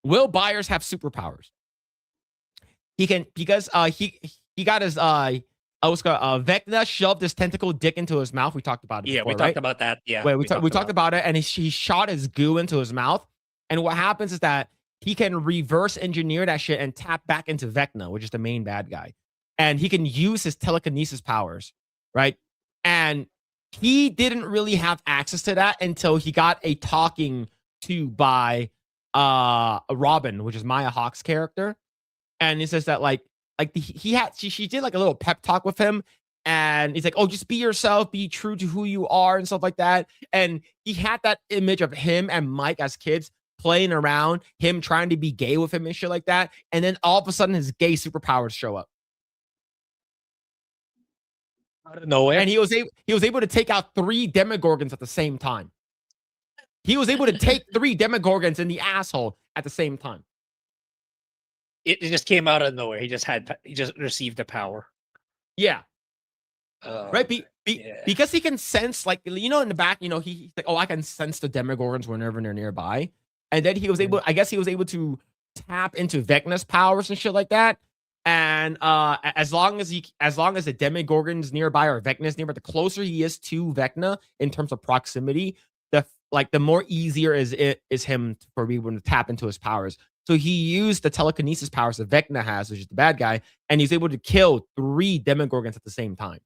Will Byers have superpowers? He can because he got his Vecna shoved his tentacle dick into his mouth. We talked about it Yeah, we before, talked right? about that. Yeah, Wait, we talked about it, and he shot his goo into his mouth. And what happens is that he can reverse engineer that shit and tap back into Vecna, which is the main bad guy. And he can use his telekinesis powers, right? And he didn't really have access to that until he got a talking to by Robin, which is Maya Hawke's character. And he says that she did like a little pep talk with him, and he's like, oh, just be yourself, be true to who you are and stuff like that. And he had that image of him and Mike as kids playing around, him trying to be gay with him and shit like that. And then all of a sudden his gay superpowers show up. Out of nowhere. And he was able to take out 3 demogorgons at the same time. He was able to take 3 demogorgons in the asshole at the same time. It just came out of nowhere. He just received the power. Yeah. Right? Because he can sense, like, in the back, he's like, oh, I can sense the demogorgons whenever they're nearby. And then he was able, I guess he was able to tap into Vecna's powers and shit like that. And as long as the demogorgons nearby or Vecna's nearby, the closer he is to Vecna in terms of proximity, the more easier is him for me to tap into his powers. So he used the telekinesis powers that Vecna has, which is the bad guy, and he's able to kill 3 demogorgons at the same time.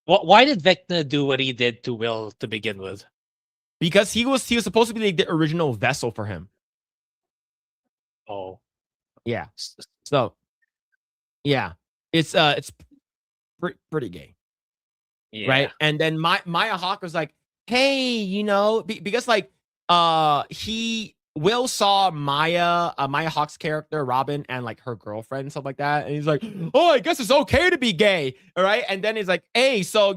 Why did Vecna do what he did to Will to begin with? Because he was supposed to be like the original vessel for him. Oh, yeah. So, yeah, it's pretty gay, right? And then Maya Hawke was like, hey, because Will saw Maya Hawke's character, Robin, and like her girlfriend, stuff like that. And he's like, oh, I guess it's okay to be gay. All right. And then he's like, hey, so,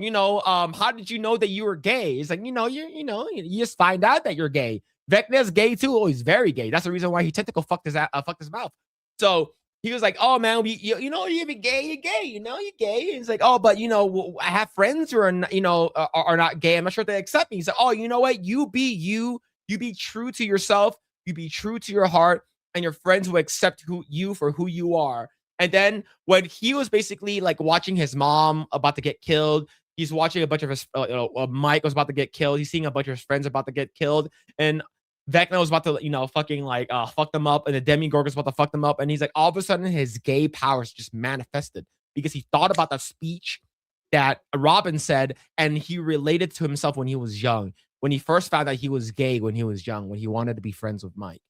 how did you know that you were gay? He's like, you just find out that you're gay. Vecna's gay too. Oh, he's very gay. That's the reason why he tentacle fucked his mouth. So he was like, oh man, you're gay, you're gay, you're gay. And he's like, oh, but I have friends who are, are not gay. I'm not sure if they accept me. He's like, oh, you know what? You be you. You be true to yourself. You be true to your heart, and your friends will accept you for who you are. And then when he was basically like watching his mom about to get killed, he's watching a bunch of his, Mike was about to get killed. He's seeing a bunch of his friends about to get killed, and Vecna was about to, fucking like fuck them up, and the Demigorgon was about to fuck them up. And he's like, all of a sudden, his gay powers just manifested because he thought about that speech that Robin said, and he related to himself when he was young. When he first found out he was gay when he was young, when he wanted to be friends with Mike.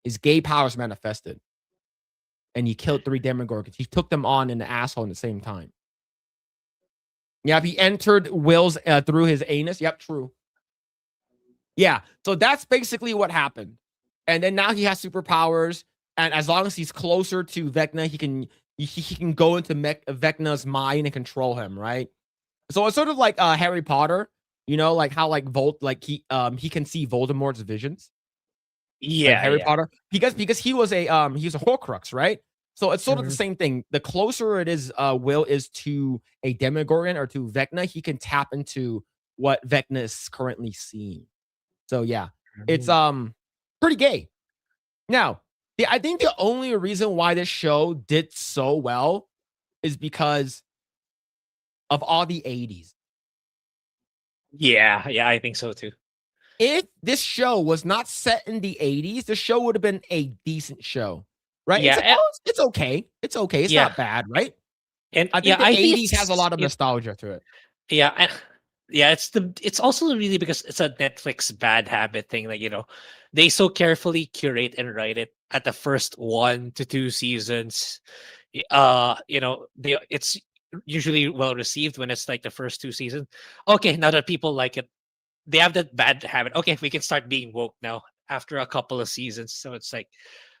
His gay powers manifested. And he killed 3 demogorgons. He took them on in the asshole at the same time. Yeah, he entered Will's through his anus. Yep, true. Yeah, so that's basically what happened. And then now he has superpowers. And as long as he's closer to Vecna, he can go into Vecna's mind and control him, right? So it's sort of like Harry Potter. Like how he can see Voldemort's visions. Yeah, like Harry Potter. Because he was a Horcrux, right? So it's sort of the same thing. The closer it is, Will is to a Demogorgon or to Vecna, he can tap into what Vecna is currently seeing. So yeah, it's pretty gay. Now, I think the only reason why this show did so well is because of all the 80s. Yeah, I think so too. If this show was not set in the 80s, the show would have been a decent show, right? Yeah, it's okay. It's okay. It's not bad, right? And I think the 80s has a lot of nostalgia to it. Yeah, it's also really because it's a Netflix bad habit thing. Like, they so carefully curate and write it at the first 1 to 2 seasons. It's usually well received when it's like the first 2 seasons. Okay, now that people like it, they have that bad habit. Okay, we can start being woke now after a couple of seasons. So it's like,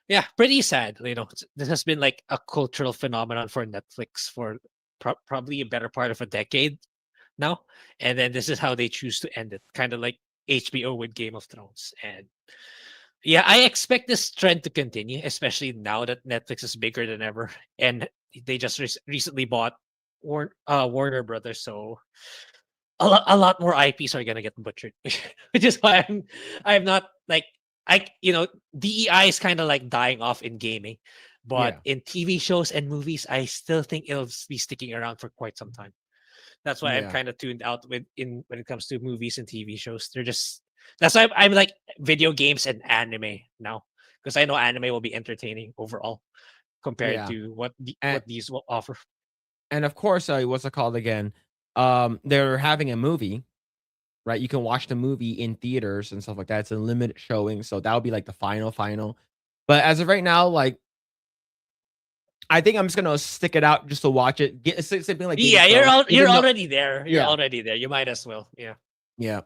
yeah, pretty sad. This has been like a cultural phenomenon for Netflix for probably a better part of a decade now, and then this is how they choose to end it, kind of like HBO with Game of Thrones. And yeah, I expect this trend to continue, especially now that Netflix is bigger than ever, and they just recently bought Warner Brothers, so a lot more IPs are gonna get butchered, which is why I'm not like DEI is kind of like dying off in gaming, but Yeah. in TV shows and movies, I still think it'll be sticking around for quite some time. That's why I'm Yeah. kind of tuned out when it comes to movies and TV shows. They're just that's why I'm like video games and anime now, because I know anime will be entertaining overall compared Yeah. to what And what these will offer. and of course, what's it called again? They're having a movie, right? You can watch the movie in theaters and stuff like that. It's a limited showing, so that'll be like the final. But as of right now, like I think I'm just gonna stick it out just to watch it. Get something like Game of Yeah, Thrones, you're even though already there. You're yeah, already there. You might as well. Yeah. yeah.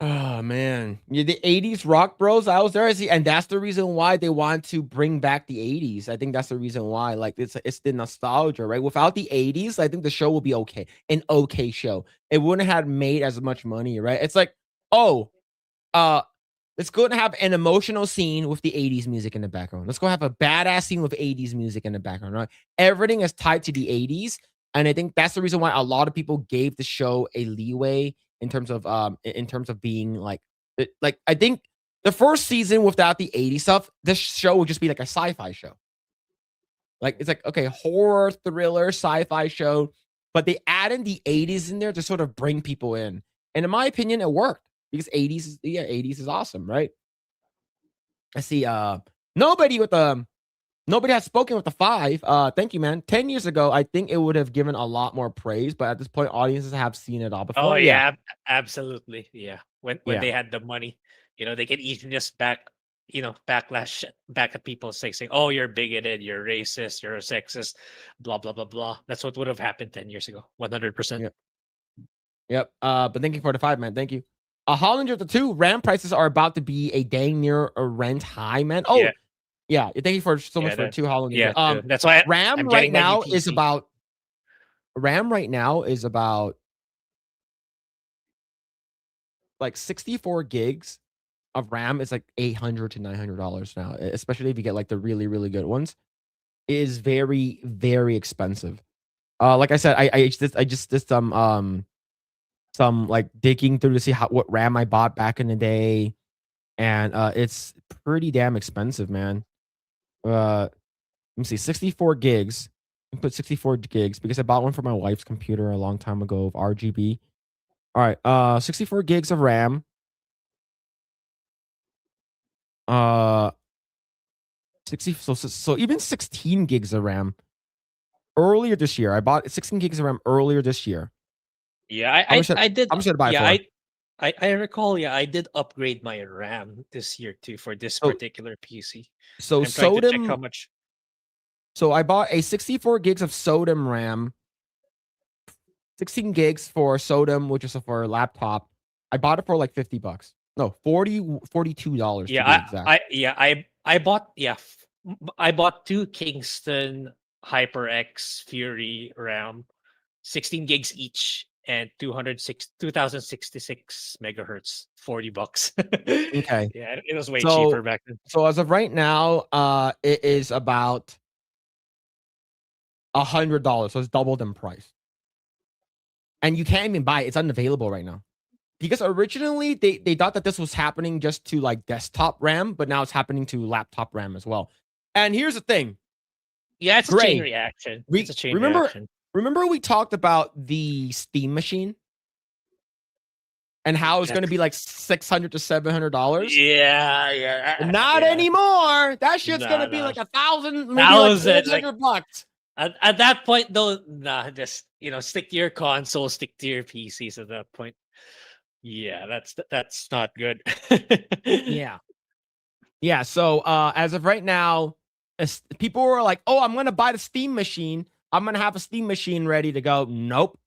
Oh man, yeah, the '80s rock bros. I was there, and that's the reason why they want to bring back the '80s. I think that's the reason why. Like it's the nostalgia, right? Without the '80s, I think the show will be okay, an okay show. It wouldn't have made as much money, right? It's like, oh, uh, let's go and have an emotional scene with the '80s music in the background. Let's go have a badass scene with '80s music in the background, right? Everything is tied to the '80s, and I think that's the reason why a lot of people gave the show a leeway in terms of being like I think the first season without the '80s stuff, this show would just be like a sci-fi show. Like it's like okay, horror thriller sci-fi show, but they add in the '80s in there to sort of bring people in. And in my opinion, it worked because '80s is awesome, right? I see. Nobody with the nobody has spoken with the five. Thank you, man. 10 years ago, I think it would have given a lot more praise, but at this point, audiences have seen it all Oh before. Yeah, yeah, absolutely. Yeah. When yeah, they had the money, they can easily just backlash back at people saying, "Oh, you're bigoted, you're racist, you're a sexist, blah blah blah blah." That's what would have happened 10 years ago. 100%. yep, yep. But thank you for the five, man. Thank you. A Hollinger the two RAM prices are about to be a dang near a rent high, man. Oh, Yeah, yeah. Thank you for so much yeah, for the two Hollingers. yeah. That's why RAM I'm right getting my new now is PC. about RAM right now is about like 64 gigs of RAM is like $800 to $900 now, especially if you get like the really, really good ones. It is very, very expensive. Like I said, I just did some like digging through to see what RAM I bought back in the day, and it's pretty damn expensive, man. Let me see, 64 gigs. I put 64 gigs because I bought one for my wife's computer a long time ago of RGB. All right, 64 gigs of RAM. Uh, 60 so even 16 gigs of RAM earlier this year. I bought 16 gigs of RAM earlier this year. Yeah, How much I did. how much did I buy it Yeah, for? I recall. Yeah, I did upgrade my RAM this year too for this So particular PC. so I'm trying to check how SODIM much. so I bought a 64 gigs of SODIM RAM, 16 gigs for SODIM, which is for a laptop. I bought it for like $50. No, $42 to Yeah, be exact. I bought I bought two Kingston HyperX Fury RAM, 16 gigs each, and 2066 megahertz, $40. Okay. Yeah, it was way cheaper So back then. so as of right now, it is about $100. So it's doubled in price. And you can't even buy it. It's unavailable right now. Because originally they thought that this was happening just to like desktop RAM, but now it's happening to laptop RAM as well. And here's the thing, Yeah, it's a chain Grae, reaction. It's we a chain remember reaction. remember we talked about the Steam machine and how it's going to That's be like $600 to $700. yeah, yeah, Not yeah. anymore. That shit's going Nah, to be nah. like 1,000, maybe like Thousand, like $1,200. at that point though, nah, just stick to your console, stick to your PCs at that point. Yeah, that's not good. Yeah. Yeah. So as of right now, people were like, "Oh, I'm going to buy the Steam machine. I'm going to have a Steam machine ready to go." Nope.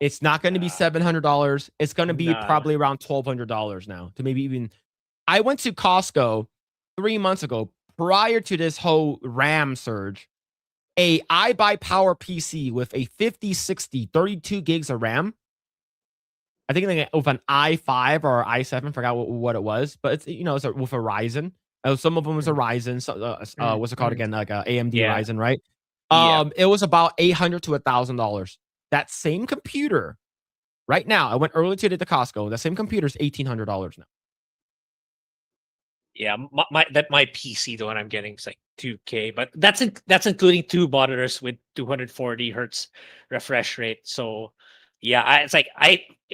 It's not going to be $700. It's going to be Nah. probably around $1,200 now, to maybe even. I went to Costco 3 months ago prior to this whole RAM surge, a iBuy Power PC with a 5060 32 gigs of RAM. I think like with an i5 or i7, forgot what it was, but it's it's with a Ryzen. Some of them was a Mm, Ryzen. So, mm, what's it called mm. again? Like a AMD Yeah. Ryzen, right? Yeah. It was about $800 to $1,000. That same computer right now, I went early today to Costco. The same computer is $1,800 now. Yeah, my PC, the one I'm getting, is like 2K, but that's including two monitors with 240 hertz refresh rate. So yeah, it's like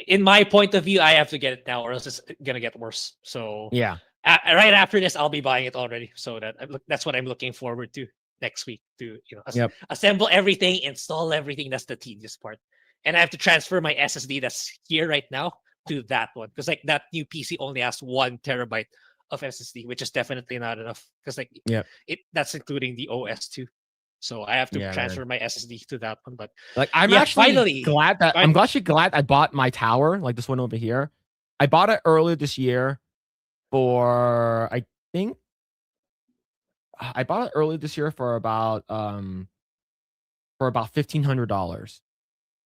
in my point of view, I have to get it now, or else it's gonna get worse. So Yeah. right after this, I'll be buying it already. So that's what I'm looking forward to next week, to Yep. assemble everything, install everything. That's the tedious part, and I have to transfer my SSD that's here right now to that one, because like that new PC only has 1 terabyte of SSD, which is definitely not enough, because like Yep. that's including the OS too. So I have to Yeah, man. transfer my SSD to that one. But Like I'm yeah, actually finally, glad that I'm I'm actually glad I bought my tower, like this one over here. I bought it earlier this year for I think I bought it early this year for about $1,500.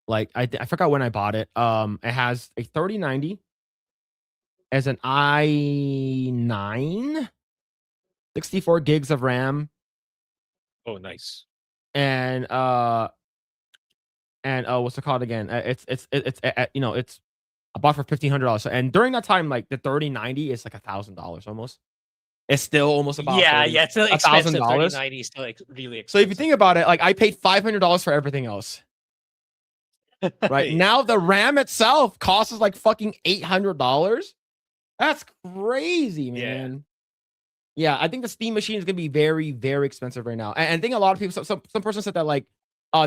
Like I forgot when I bought it. It has a 3090 as an i9, 64 gigs of RAM, oh nice. and what's it called again? It's it's I bought for $1,500. So, and during that time, like the 3090 is like $1,000 almost. It's still almost about Yeah, yeah, it's still a thousand expensive. dollars. 3090 is still like really So if you expensive. think about it, like I paid $500 for everything else. Right Yeah, now, the RAM itself costs us like fucking $800. That's crazy, yeah, man. Yeah, I think the Steam machine is gonna be very, very expensive right now. And I think a lot of people, some person said that like,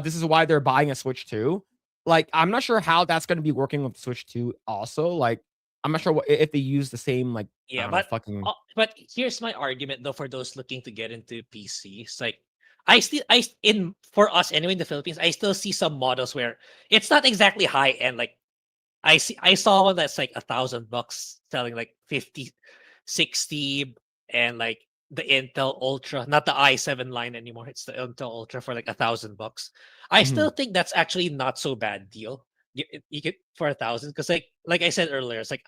this is why they're buying a Switch 2. Like, I'm not sure how that's gonna be working with Switch 2. Also, like, I'm not sure if they use the same like I yeah. don't know, fucking But here's my argument though, for those looking to get into PCs. Like, in for us anyway in the Philippines, I still see some models where it's not exactly high end. Like I saw one that's like $1,000 selling like 50, 60, and like the Intel Ultra, not the i7 line anymore. It's the Intel Ultra for like $1,000. I mhm, still think that's actually not so bad deal. You get for 1,000, because like I said earlier, it's like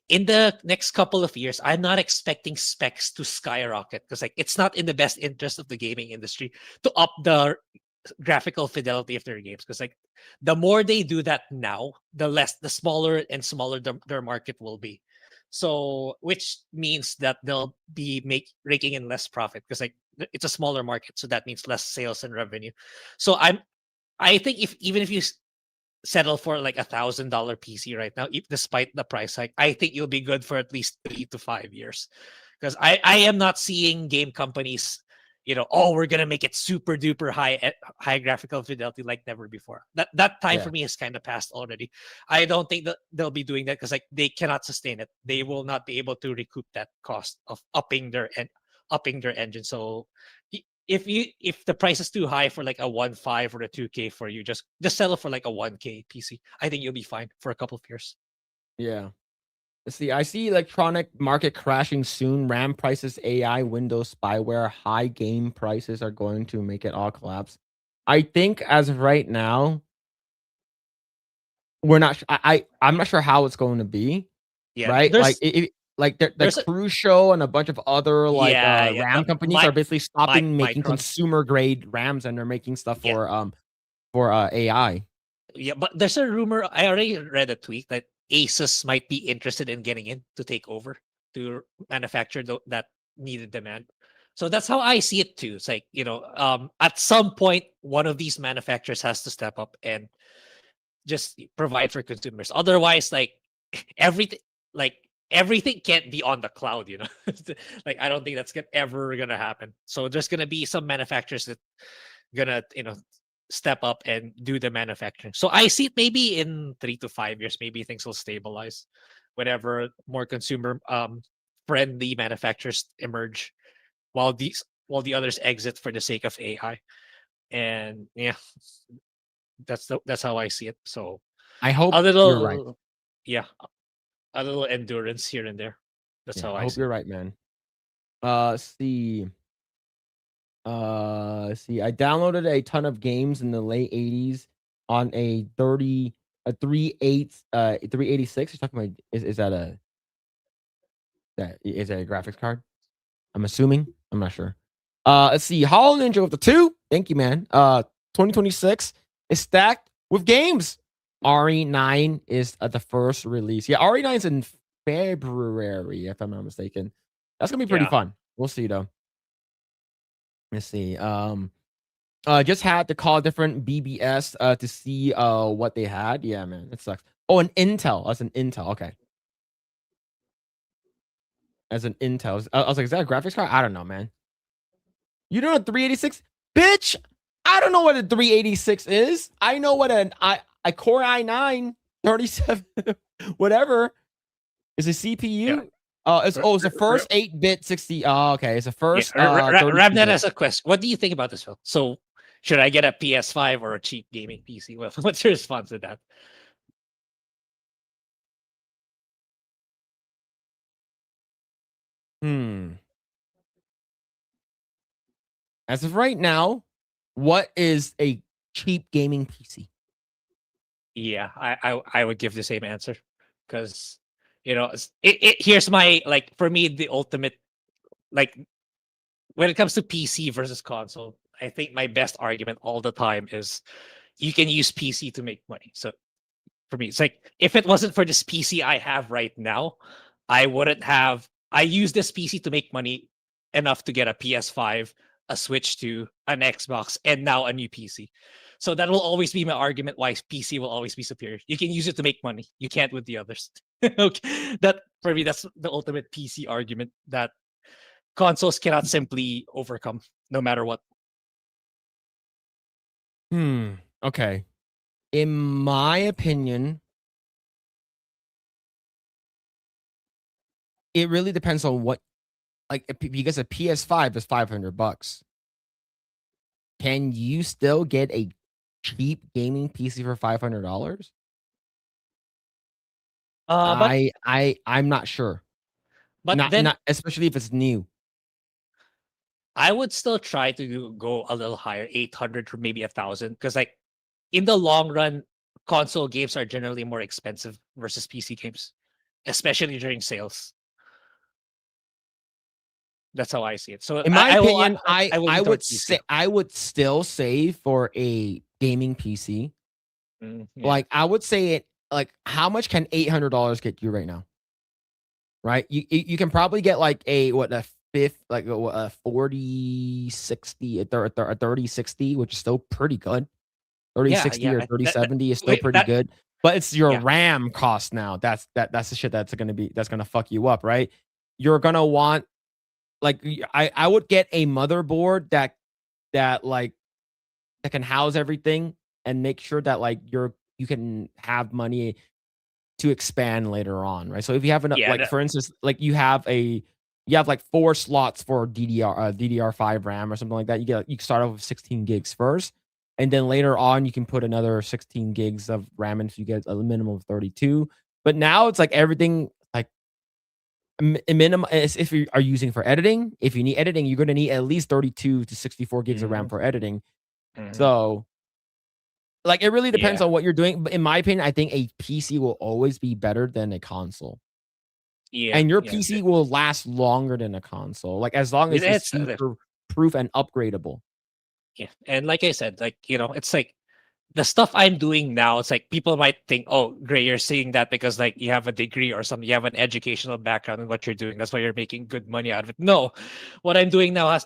in the next couple of years, I'm not expecting specs to skyrocket, because like it's not in the best interest of the gaming industry to up the graphical fidelity of their games, because like the more they do that now, the smaller and smaller their market will be. So which means that they'll be raking in less profit, because like it's a smaller market, so that means less sales and revenue. So I think if even if you settle for like $1,000 PC right now, despite the price hike, I think you'll be good for at least 3 to 5 years. Because I am not seeing game companies, oh, we're gonna make it super duper high graphical fidelity like never before. That time yeah, for me has kind of passed already. I don't think that they'll be doing that, because like they cannot sustain it. They will not be able to recoup that cost of upping their engine. So if the price is too high for like a 1.5 or a 2K for you, just settle for like a 1K PC. I think you'll be fine for a couple of years. yeah. See, I see electronic market crashing soon. RAM prices, AI, Windows spyware, high game prices are going to make it all collapse. I think as of right now, we're not. I'm not sure how it's going to be. Yeah, Right? Like like the there's a Cruise Show and a bunch of other like yeah, RAM companies are basically stopping making Micron. consumer grade RAMs and they're making stuff Yeah, for AI. yeah, but there's a rumor. I already read a tweet that Asus might be interested in getting in to take over to manufacture that needed demand. So that's how I see it too. It's like, at some point, one of these manufacturers has to step up and just provide for consumers. Otherwise, like everything, like everything can't be on the cloud. Like I don't think that's ever gonna happen. So there's gonna be some manufacturers that gonna step up and do the manufacturing. So I see it maybe in 3 to 5 years, maybe things will stabilize whenever more consumer friendly manufacturers emerge, while the others exit for the sake of AI. And yeah, that's how I see it. So I a hope you're right. little, yeah, a little endurance here and there. That's Yeah, how I I hope see it. you're right, man. See. Let's see. I downloaded a ton of games in the late 80s on a 386. You're talking about is that a graphics card? I'm assuming. I'm not sure. Let's see. Hollow Ninja with the 2. Thank you, man. 2026 is stacked with games. RE9 is the first release. Yeah, RE9 is in February, if I'm not mistaken. That's gonna be pretty Yeah. fun. We'll see though. Let's see. Just had to call different BBS to see what they had. Yeah, man, it sucks. Oh, an Intel. That's an Intel. Okay. As an Intel. I was like, is that a graphics card? I don't know, man. You know what 386? Bitch, I don't know what a 386 is. I know what a Core i9 37 whatever is a CPU. Yeah. It's the first 8-bit 60. Oh, okay. It's the first Ramnet has a question. What do you think about this film? So should I get a PS5 or a cheap gaming PC? Well, what's your response to that? As of right now, what is a cheap gaming PC? Yeah, I would give the same answer because here's my, like, for me, the ultimate, like, when it comes to PC versus console, I think my best argument all the time is you can use PC to make money. So for me, it's like, if it wasn't for this PC I have right now, I wouldn't have. I use this PC to make money enough to get a PS5, a Switch 2, an Xbox, and now a new PC. So that will always be my argument why PC will always be superior. You can use it to make money. You can't with the others. Okay. That, for me, that's the ultimate PC argument that consoles cannot simply overcome, no matter what. Okay. In my opinion, it really depends on what, like, because a PS5 is $500. Can you still get a cheap gaming PC for $500? I'm not sure. But then Not especially if it's new. I would still try to go a little higher, 800 or maybe 1,000, because, like, in the long run, console games are generally more expensive versus PC games, especially during sales. That's how I see it. So In my opinion, I will lean towards PC. I would still say for a gaming PC, Yeah. like I would say it, like, how much can $800 get you right now? Right? You can probably get like a 4060, a 3060, which is still pretty good. 3060 or 3070 is still pretty good. But it's your RAM cost now. That's the shit that's gonna fuck you up, right? You're gonna want, like, I would get a motherboard that can house everything and make sure that, like, you can have money to expand later on, right? So if you have for instance, like, you have like 4 slots for DDR5 RAM or something like that. You can start off with 16 gigs first, and then later on you can put another 16 gigs of RAM in if you get a minimum of 32. But now it's like everything, like, minimum is if you are using for editing. If you need editing, you're gonna need at least 32 to 64 gigs of RAM for editing. So, like, it really depends on what you're doing. But in my opinion, I think a PC will always be better than a console. And your PC will last longer than a console, like, as long as it's future-proof and upgradable. Yeah, and like I said, like, it's like the stuff I'm doing now. It's like people might think, "Oh, Grae, you're saying that because, like, you have a degree or something. You have an educational background in what you're doing. That's why you're making good money out of it." No, what I'm doing now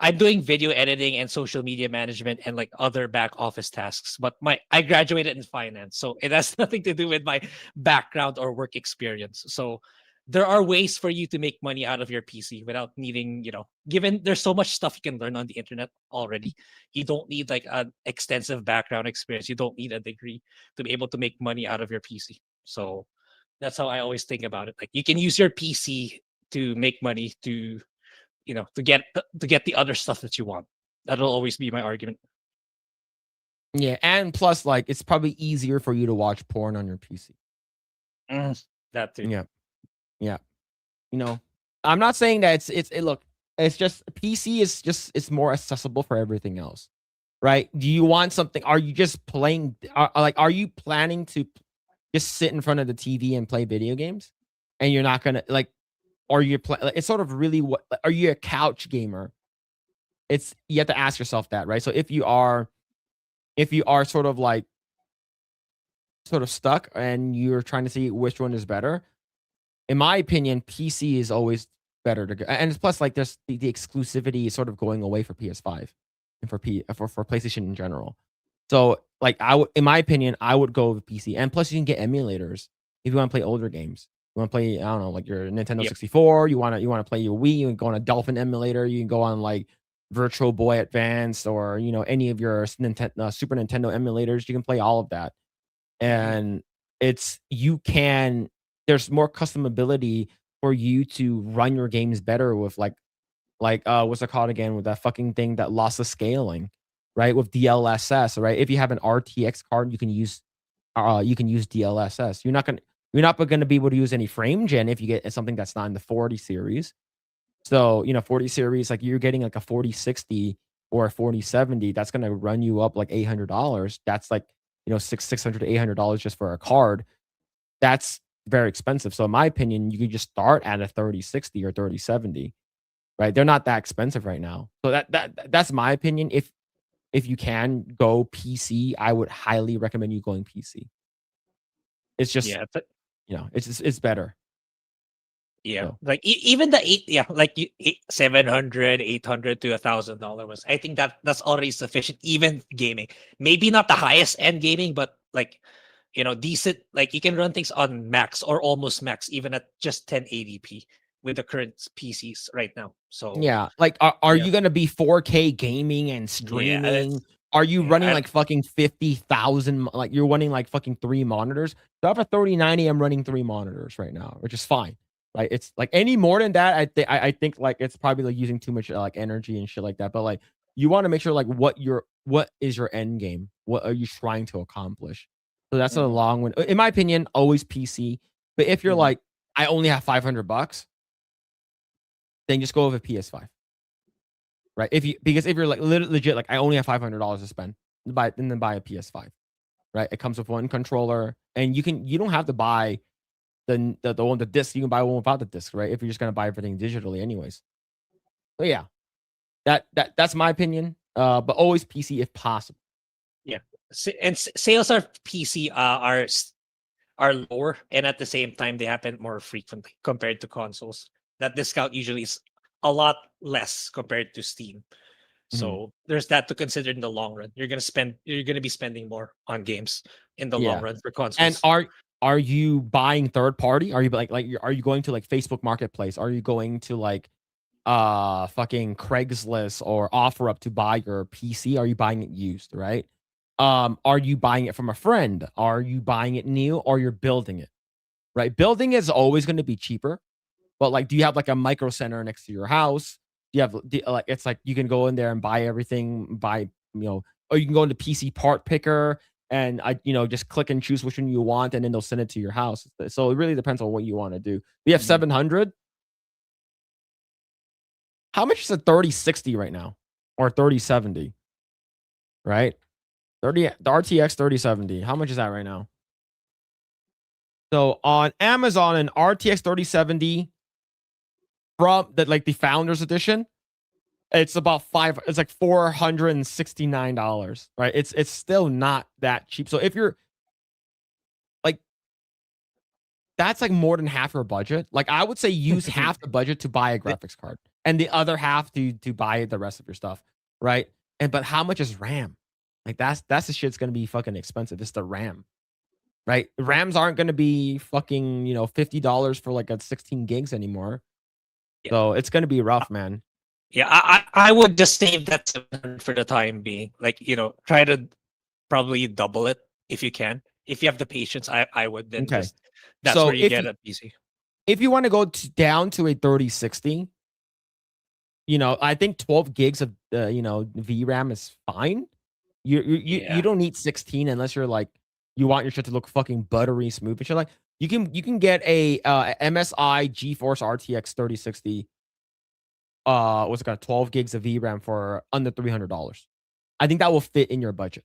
I'm doing video editing and social media management and, like, other back office tasks. But I graduated in finance, so it has nothing to do with my background or work experience. So there are ways for you to make money out of your PC without needing, given there's so much stuff you can learn on the internet already. You don't need, like, an extensive background experience. You don't need a degree to be able to make money out of your PC. So that's how I always think about it. Like, you can use your PC to make money to get the other stuff that you want. That'll always be my argument. Yeah, and plus, like, it's probably easier for you to watch porn on your PC. That too. Yeah. I'm not saying that it's look, It's just PC is just it's more accessible for everything else, right? Do you want something? Are you just playing? Are you planning to just sit in front of the TV and play video games, and you're not gonna like? Or you play? Like, it's sort of really what? Are you a couch gamer? It's you have to ask yourself that, right? So if you are sort of like sort of stuck and you're trying to see which one is better, in my opinion, PC is always better to go. And it's plus like there's the exclusivity is sort of going away for PS5 and for PlayStation in general. So like I would, in my opinion, I would go with PC. And plus you can get emulators if you want to play older games. You want to play, I don't know, like your Nintendo Yep. 64. You want to play your Wii. You can go on a Dolphin emulator. You can go on like Virtual Boy Advance or any of your Super Nintendo emulators. You can play all of that, Mhm. and it's you can there's more customability for you to run your games better with what's it called again with that fucking thing that lost the scaling, right? With DLSS, right? If you have an RTX card, you can use DLSS. You're not gonna be able to use any frame gen if you get something that's not in the 40 series. So, 40 series, like you're getting like a 4060 or a 4070, that's gonna run you up like $800. That's like, $600 to $800 just for a card. That's very expensive. So in my opinion, you could just start at a 3060 or 3070, right? They're not that expensive right now. So that's my opinion. If you can go PC, I would highly recommend you going PC. It's just, Yeah, it's better. yeah, So like even the like 700, 800 to $1,000 was. I think that's already sufficient. Even gaming, maybe not the highest end gaming, but like decent. Like you can run things on max or almost max, even at just 1080p with the current PCs right now. So yeah, like, are yeah, you gonna be 4K gaming and yeah, streaming? Are you yeah, running, like, fucking 50,000 like, you're running, like, fucking 3 monitors? So I have a 3090, I'm running 3 monitors right now, which is fine, right? It's like, any more than that, I think, like, it's probably, like, using too much, like, energy and shit like that, but, like, you wanna make sure, like, what is your end game? What are you trying to accomplish? So that's a mhm, long one in my opinion, always PC, but if you're mhm, like, "I only have $500," then just go with a PS5. Right? Because if you're like legit, like I only have $500 to spend, then buy a PS5. Right? It comes with one controller, and you don't have to buy the disc. You can buy one without the disc, right? If you're just gonna buy everything digitally, anyways. But yeah, that's my opinion. But always PC if possible. yeah. And sales of PC are lower, and at the same time they happen more frequently compared to consoles. That discount usually is a lot less compared to Steam. Mhm. So there's that to consider in the long run. You're gonna be spending more on games in the long Yeah. run for And consoles. are you buying third party? Are you are you going to like Facebook Marketplace? Are you going to like fucking Craigslist or OfferUp to buy your PC? Are you buying it used, right? Are you buying it from a friend? Are you buying it new or you're building it? Right? Building is always going to be cheaper, but like do you have like a micro center next to your house? Do you have like it's like you can go in there and buy everything, or you can go into PC part picker and just click and choose which one you want and then they'll send it to your house. So it really depends on what you want to do. We have Mhm. 700. How much is a 3060 right now? Or 3070, right? 30 the RTX 3070. How much is that right now? So on Amazon, an RTX 3070 from the founders edition, it's like $469, right? It's still not that cheap. So if you're like that's like more than half your budget. Like I would say use half the budget to buy a The- graphics card and the other half to buy the rest of your stuff, right? But how much is RAM? Like that's the shit's gonna be fucking expensive. It's the RAM, right? RAMs aren't gonna be fucking $50 for like a 16 gigs anymore. yeah. So it's gonna be Uh, rough, man. Yeah, I would just save that 700 for the time being. Like, try to probably double it if you can. If you have the patience, I would then Okay, just that's where so you get a PC. if you want to go down to a 3060, I think 12 gigs of VRAM is fine. You Yeah. don't need 16 unless you're like you want your shit to look fucking buttery smooth. But you're like you can get a MSI GeForce RTX 3060 what's it called, 12 gigs of VRAM for under $300. I think that will fit in your budget,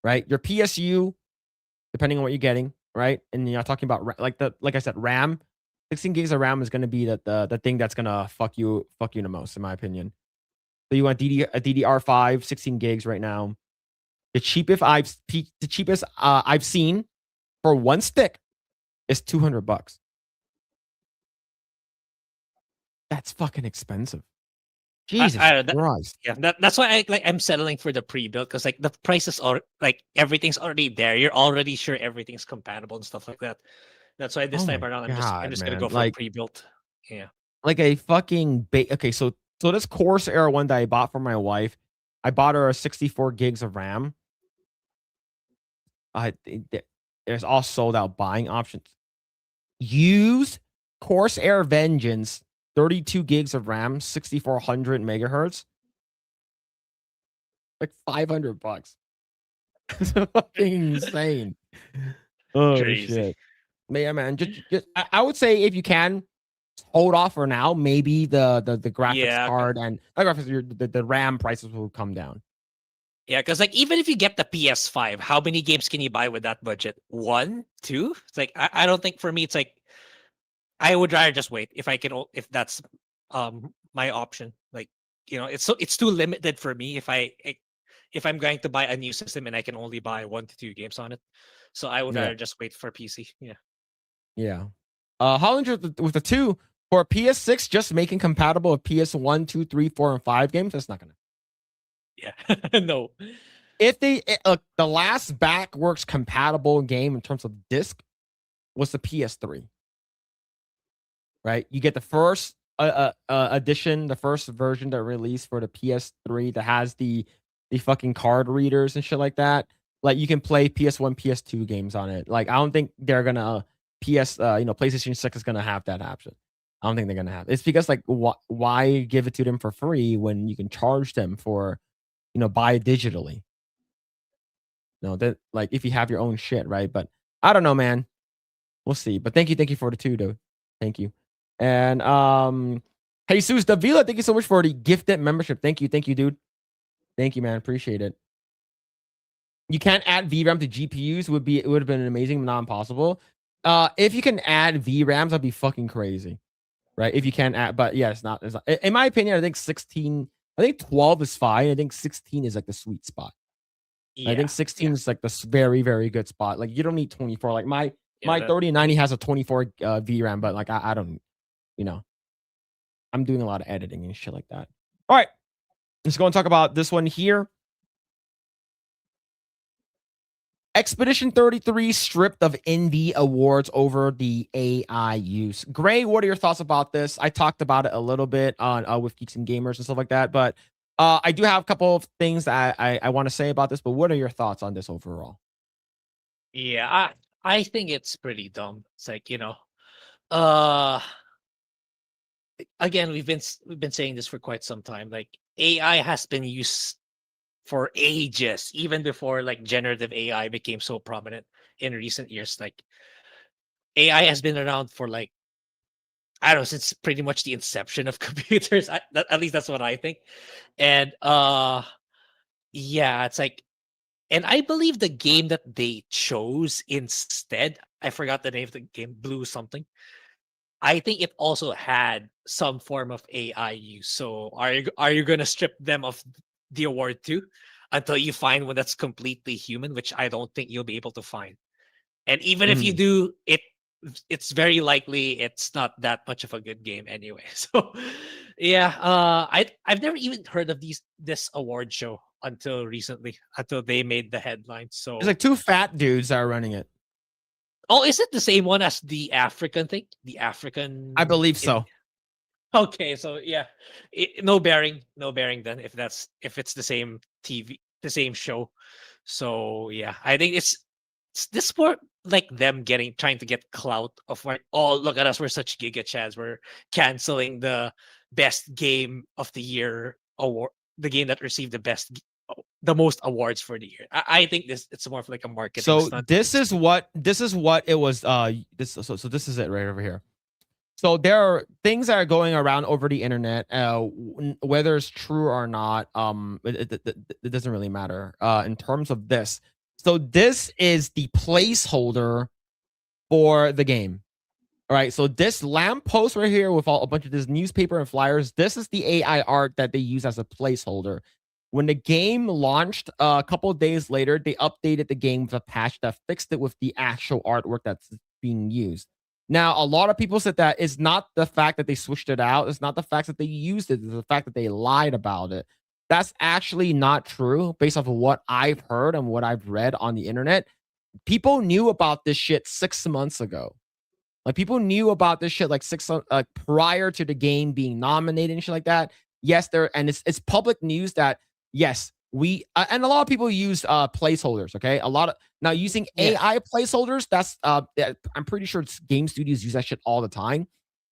right? Your PSU, depending on what you're getting, right? And you're talking about like I said, RAM. 16 gigs of RAM is going to be the thing that's gonna fuck you the most, in my opinion. So you want a DDR5, 16 gigs right now. The cheapest I've seen for one stick is $200. That's fucking expensive. Jesus Christ. Yeah, that's why I'm settling for the pre-built, because like the prices are like everything's already there. You're already sure everything's compatible and stuff like that. That's why this Oh time my around I'm God, just gonna man. go for pre-built. Yeah. Like a fucking okay, so this Corsair one that I bought for my wife, I bought her a 64 gigs of RAM. There's all sold out buying options. Use Corsair Vengeance, 32 gigs of RAM, 6400 megahertz, like $500. It's fucking insane. Oh Crazy. shit. Man, just I would say if you can hold off for now, maybe the graphics card and the RAM prices will come down. Yeah, because like even if you get the PS5, how many games can you buy with that budget? 1, 2? It's like I don't think, for me it's like I would rather just wait if I can, if that's my option. Like, it's too limited for me if I'm going to buy a new system and I can only buy 1 to 2 games on it. So I would rather just wait for PC. Yeah. Yeah. Hollinger with the 2 for PS6, just making compatible with PS1, 2, 3, 4, and 5 games. That's not gonna. Yeah. No. If the last backworks compatible game in terms of disc was the PS3, right? You get the first edition, the first version that released for the PS3 that has the fucking card readers and shit like that. Like you can play PS1, PS2 games on it. Like I don't think they're gonna PlayStation 6 is gonna have that option. I don't think they're gonna have it. It's because like why give it to them for free when you can charge them for buy it digitally. No, that like if you have your own shit, right? But I don't know, man. We'll see. But thank you for the 2, dude. Thank you. And Jesus Davila, thank you so much for the gifted membership. Thank you, dude. Thank you, man. Appreciate it. You can't add VRAM to GPUs. It would have been amazing, but not impossible. If you can add VRAMs, that'd be fucking crazy, right? If you can add, but yeah, it's not. In my opinion, I think 16. I think 12 is fine. I think 16 is like the sweet spot. I think 16 is like this very, very good spot. Like you don't need 24. Like my 3090 has a 24 VRAM, but like I don't, I'm doing a lot of editing and shit like that. All right, let's go and talk about this one here. Expedition 33 stripped of Envy awards over the AI use. Grae, what are your thoughts about this? I talked about it a little bit on with Geeks and Gamers and stuff like that, but I do have a couple of things that I want to say about this. But what are your thoughts on this overall? Yeah, I think it's pretty dumb. It's like again, we've been saying this for quite some time. Like AI has been used for ages, even before like generative AI became so prominent in recent years. Like AI has been around for like, I don't know, since pretty much the inception of computers. At least that's what I think. And yeah, it's like, and I believe the game that they chose instead, I forgot the name of the game, Blue something. I think it also had some form of AI use. So are you gonna strip them of the award too, until you find one that's completely human, which I don't think you'll be able to find. And even if you do, it's very likely it's not that much of a good game anyway. So yeah, I've never even heard of this award show until recently, until they made the headlines. So it's like 2 fat dudes that are running it. Oh, is it the same one as the African thing? The African, I believe so. Okay, so yeah, no bearing then if it's the same the same show. So yeah, I think it's this more like them trying to get clout of like, oh, look at us, we're such giga chads, we're canceling the best game of the year award, the game that received the most awards for the year. I think it's more of like a marketing So stunt. this is what it was. This is it right over here. So there are things that are going around over the internet, whether it's true or not. It doesn't really matter. In terms of this, so this is the placeholder for the game. All right, so this lamppost right here with a bunch of this newspaper and flyers, this is the AI art that they use as a placeholder. When the game launched a couple of days later, they updated the game with a patch that fixed it with the actual artwork that's being used. Now, a lot of people said that it's not the fact that they switched it out, it's not the fact that they used it, it's the fact that they lied about it. That's actually not true based off of what I've heard and what I've read on the internet. People knew about this shit 6 months ago. Like people knew about this shit like prior to the game being nominated and shit like that. Yes, it's public news that yes, we and a lot of people use placeholders. Okay, a lot of now using AI placeholders. That's I'm pretty sure game studios use that shit all the time.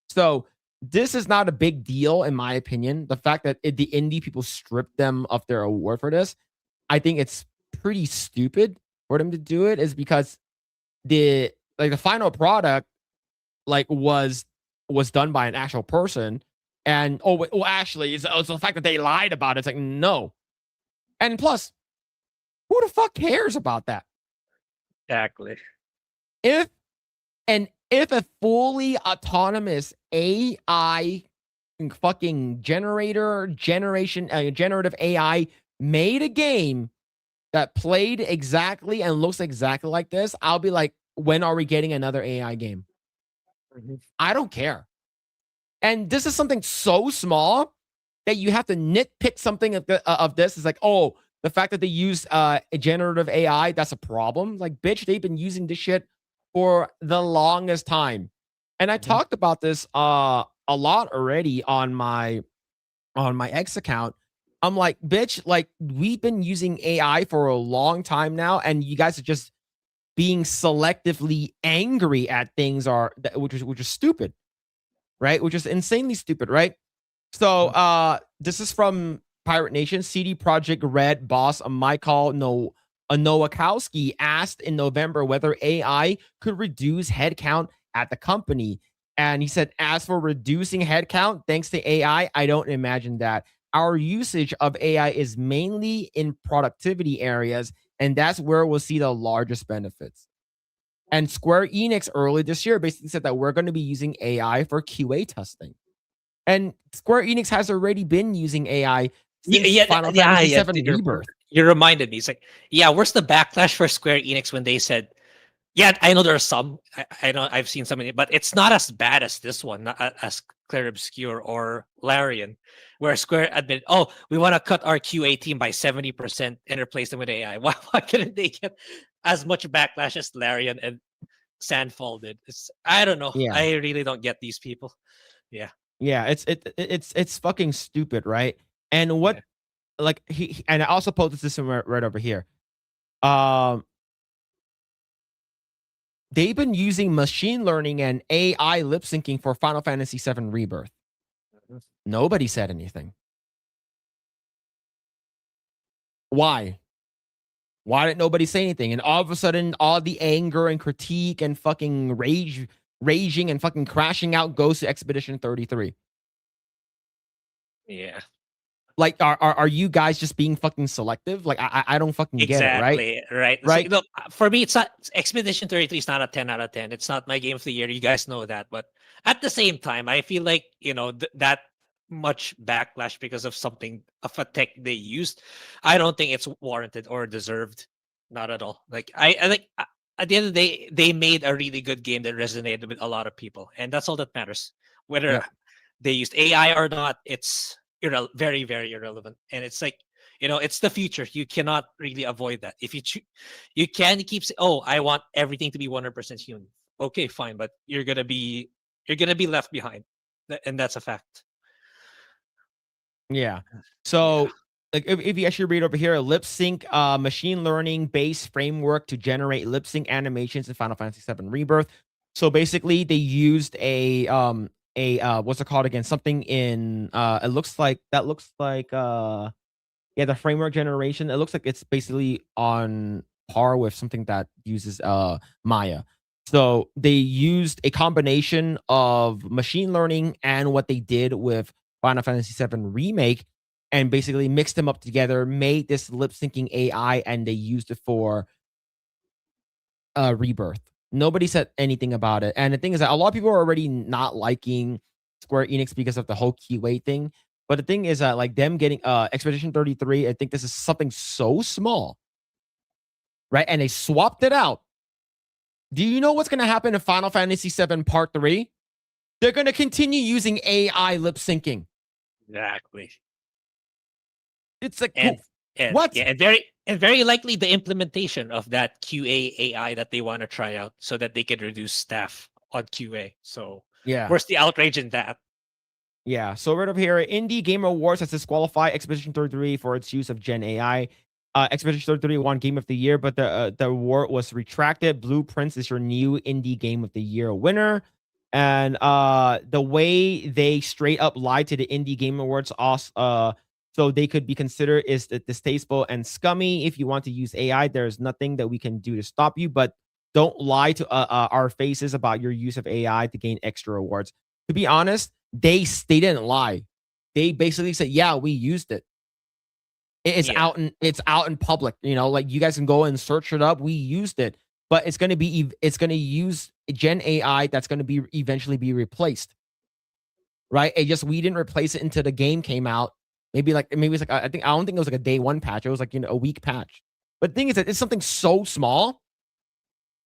So this is not a big deal in my opinion. The fact that the indie people stripped them of their award for this, I think it's pretty stupid for them to do it. Is because the final product was done by an actual person. And well, actually, it's the fact that they lied about it. It's like, no. And plus, who the fuck cares about that? Exactly. If a fully autonomous AI fucking generative AI made a game that played exactly and looks exactly like this, I'll be like, when are we getting another AI game? I don't care. And this is something so small that you have to nitpick something of this. It's like, oh, the fact that they use a generative AI, that's a problem. Like, bitch, they've been using this shit for the longest time. And I talked about this a lot already on my X account. I'm like, bitch, like we've been using AI for a long time now, and you guys are just being selectively angry at things which is stupid, right? Which is insanely stupid, right? So this is from Pirate Nation. CD Projekt Red boss Michael Nowakowski asked in November whether AI could reduce headcount at the company. And he said, as for reducing headcount thanks to AI, I don't imagine that. Our usage of AI is mainly in productivity areas, and that's where we'll see the largest benefits. And Square Enix early this year basically said that we're going to be using AI for QA testing. And Square Enix has already been using AI since Final Fantasy VII Rebirth. You reminded me. It's like, yeah, where's the backlash for Square Enix when they said, yeah, I know there are some. I know I've seen some, but it's not as bad as this one, not as Clair Obscure or Larian, where Square admitted, oh, we want to cut our QA team by 70% and replace them with AI. Why couldn't they get as much backlash as Larian and Sandfall did? I don't know. Yeah. I really don't get these people. Yeah. Yeah, it's fucking stupid, right? And what like he and I also posted this right over here. They've been using machine learning and AI lip syncing for Final Fantasy VII Rebirth. Nobody said anything. Why? Why didn't nobody say anything? And all of a sudden, all the anger and critique and fucking raging and fucking crashing out goes to Expedition 33. Yeah. Like, are you guys just being fucking selective? Like, I don't fucking get it, right? Right. Right. So, look, for me, it's not Expedition 33 is not a 10 out of 10. It's not my game of the year. You guys know that. But at the same time, I feel like, that much backlash because of something of a tech they used, I don't think it's warranted or deserved. Not at all. Like I think at the end of the day, they made a really good game that resonated with a lot of people, and that's all that matters. Whether they used AI or not, it's very, very irrelevant. And it's like, it's the future. You cannot really avoid that. If you can keep saying, oh, I want everything to be 100% human. Okay, fine, but you're gonna be left behind, and that's a fact. Yeah. So, like, if you actually read over here, a lip sync machine learning based framework to generate lip sync animations in Final Fantasy VII Rebirth. So basically, they used a what's it called again? Something in it looks like the framework generation. It looks like it's basically on par with something that uses Maya. So they used a combination of machine learning and what they did with Final Fantasy VII Remake, and basically mixed them up together, made this lip syncing AI, and they used it for Rebirth. Nobody said anything about it. And the thing is that a lot of people are already not liking Square Enix because of the whole keyway thing. But the thing is that like them getting Expedition 33, I think this is something so small, right? And they swapped it out. Do you know what's going to happen in Final Fantasy VII Part 3? They're going to continue using AI lip syncing. Exactly. It's like, And what? Yeah, and very likely the implementation of that QA AI that they want to try out so that they can reduce staff on QA. So Yeah. where's the outrage in that? Yeah. So right over here, Indie Game Awards has disqualified Expedition 33 for its use of Gen AI. Expedition 33 won Game of the Year, but the award was retracted. Blueprints is your new Indie Game of the Year winner. And the way they straight up lied to the Indie Game Awards, so they could be considered is distasteful and scummy. If you want to use AI, there's nothing that we can do to stop you, but don't lie to our faces about your use of AI to gain extra awards. To be honest, they didn't lie. They basically said, yeah, we used it. It's out in public. You know, like you guys can go and search it up. We used it, but it's going to use Gen AI that's going to be eventually be replaced. Right? We didn't replace it until the game came out. Maybe it's like I don't think it was like a day one patch. It was like, a week patch. But the thing is that it's something so small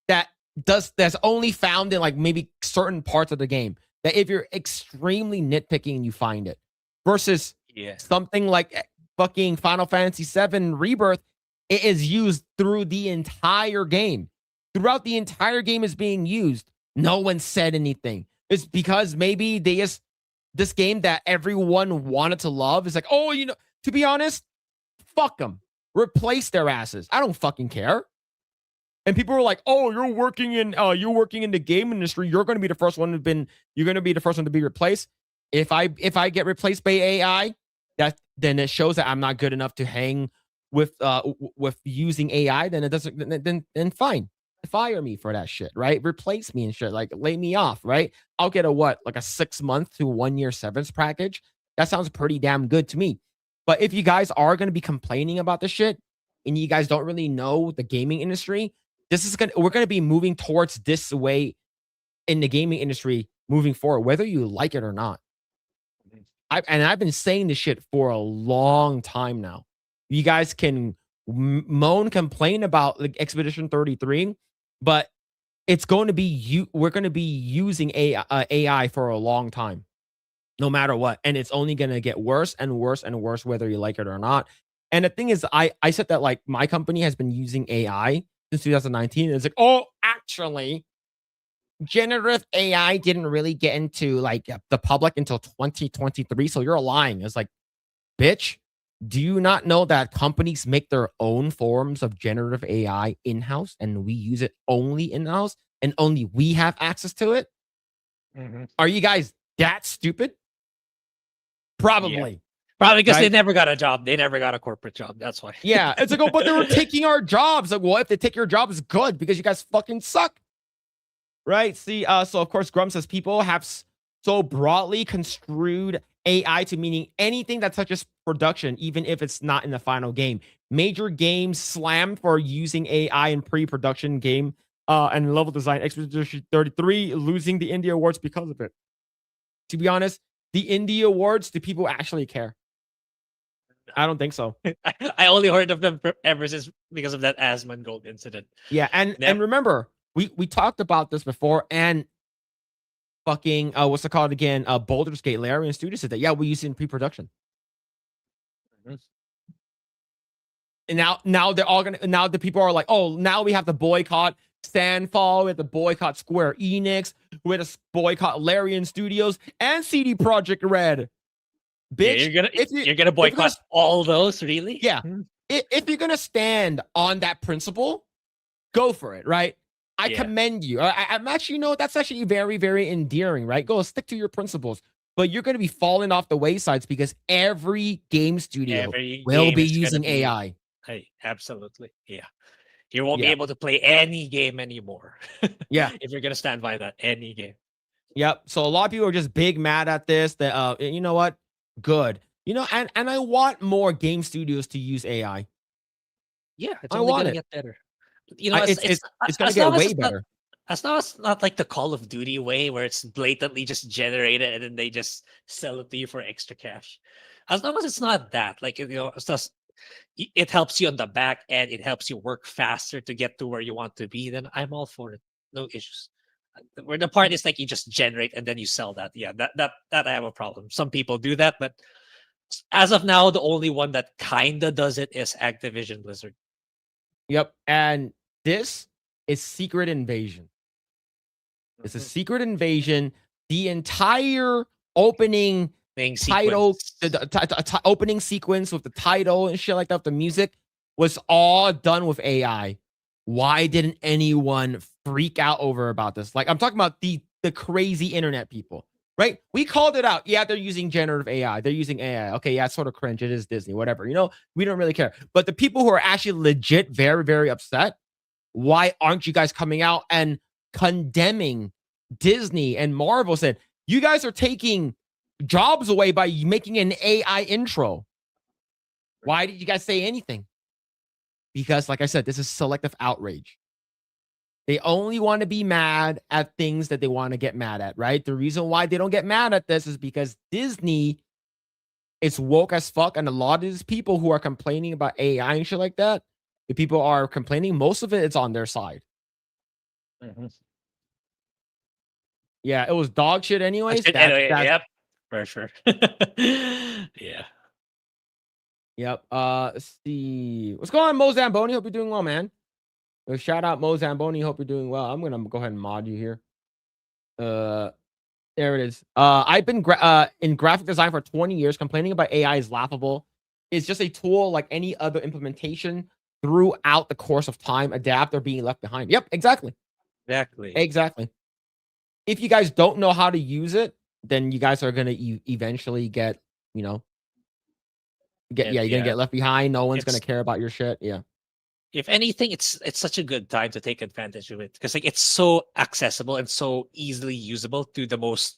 that's only found in like maybe certain parts of the game, that if you're extremely nitpicking, you find it. Versus something like fucking Final Fantasy VII Rebirth, it is used through the entire game. Throughout the entire game is being used. No one said anything. It's because maybe this game that everyone wanted to love is like, oh, to be honest, fuck them. Replace their asses. I don't fucking care. And people were like, "Oh, you're working in the game industry. You're going to be the first one to be replaced. If I get replaced by AI, then it shows that I'm not good enough to hang with using AI. Then it doesn't. Then fine, fire me for that shit, right? Replace me and shit, like lay me off, right? I'll get like a 6-month to 1 year severance package. That sounds pretty damn good to me. But if you guys are going to be complaining about this shit and you guys don't really know the gaming industry, we're going to be moving towards this way in the gaming industry moving forward, whether you like it or not. I've been saying this shit for a long time now. You guys can complain about like Expedition 33, but it's going to be we're going to be using AI for a long time, no matter what, and it's only going to get worse and worse and worse, whether you like it or not. And the thing is, I said that like my company has been using AI since 2019. And it's like, oh, actually, generative AI didn't really get into like the public until 2023. So you're lying. It's like, bitch, do you not know that companies make their own forms of generative AI in-house and we use it only in-house and only we have access to it? Are you guys that stupid? Probably. Probably because they never got a job. They never got a corporate job. That's why. Yeah. It's like, oh, but they were taking our jobs. Like, well, if they take your job, it's good because you guys fucking suck. Right? See, so of course, Grum says people have so broadly construed AI to meaning anything that touches production, even if it's not in the final game. Major games slammed for using AI in pre-production game and level design. Expedition 33 losing the Indie Awards because of it. To be honest, the Indie Awards, do people actually care? I don't think so. I only heard of them ever since because of that Asmongold incident. Yeah, and remember, we talked about this before, and fucking what's it called again? Baldur's Gate, Larian Studios said that. Yeah, we use it in pre-production. And now they're all gonna. Now the people are like, oh, now we have to boycott Sandfall, we have to boycott Square Enix, we have to boycott Larian Studios and CD Projekt Red. Bitch, yeah, you're gonna boycott all those, really? Yeah. If you're gonna stand on that principle, go for it, right? I commend you. I'm actually, that's actually very, very endearing, right? Go stick to your principles. But you're going to be falling off the waysides because every game studio will be using AI. Hey, absolutely. Yeah. You won't be Yeah. able to play any game anymore. Yeah. If you're gonna stand by that, any game. Yep. So a lot of people are just big mad at this. That you know what? Good. You know, and I want more game studios to use AI. Yeah, it's I only want gonna it. get better. You know, It's gonna as get long as way it's not better. as long as it's not like the Call of Duty way where it's blatantly just generated and then they just sell it to you for extra cash. As long as it's not that, like it's just it helps you on the back end, it helps you work faster to get to where you want to be, then I'm all for it. No issues. Where the part is like you just generate and then you sell that. Yeah, that I have a problem. Some people do that, but as of now, the only one that kinda does it is Activision Blizzard. Yep. And this is Secret Invasion. It's a Mhm. secret invasion. The entire opening Main title, sequence. the opening sequence with the title and shit like that, the music was all done with AI. Why didn't anyone freak out over about this? Like I'm talking about the crazy internet people, right? We called it out. Yeah, they're using generative AI. They're using AI. Okay, yeah, it's sort of cringe. It is Disney, whatever. You know, we don't really care. But the people who are actually legit very, very upset, why aren't you guys coming out and condemning Disney and Marvel? Said, you guys are taking jobs away by making an AI intro. Why did you guys say anything? Because, like I said, this is selective outrage. They only want to be mad at things that they want to get mad at, right? The reason why they don't get mad at this is because Disney is woke as fuck. And a lot of these people who are complaining about AI and shit like that, the people are complaining, most of it's on their side. Mhm. Yeah, it was dog shit anyways. Anyway, That's yep, for sure. Yeah. Yep. Let's see. What's going on, Mo Zamboni? Hope you're doing well, man. Shout out Mo Zamboni. Hope you're doing well. I'm gonna go ahead and mod you here. Uh, there it is. I've been in graphic design for 20 years. Complaining about AI is laughable. It's just a tool like any other implementation throughout the course of time. Adapt or being left behind. Yep, exactly. Exactly. Exactly. If you guys don't know how to use it, then you guys are gonna eventually get, you know, you're gonna Yeah. get left behind. No one's gonna It's care about your shit. Yeah. if anything, it's such a good time to take advantage of it because like it's so accessible and so easily usable to the most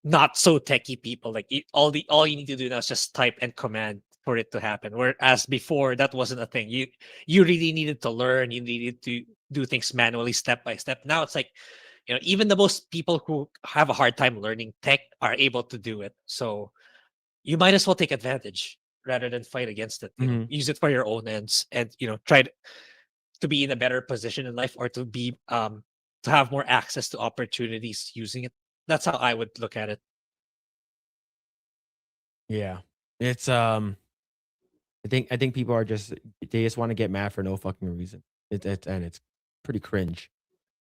not so techie people. Like all you need to do now is just type and command for it to happen. Whereas before that wasn't a thing. You really needed to learn. You needed to do things manually, step by step. Now it's like even the most people who have a hard time learning tech are able to do it. So you might as well take advantage rather than fight against it. Mhm. Use it for your own ends, and try to be in a better position in life, or to have more access to opportunities using it. That's how I would look at it. Yeah. It's I think people are just they just want to get mad for no fucking reason. And it's pretty cringe.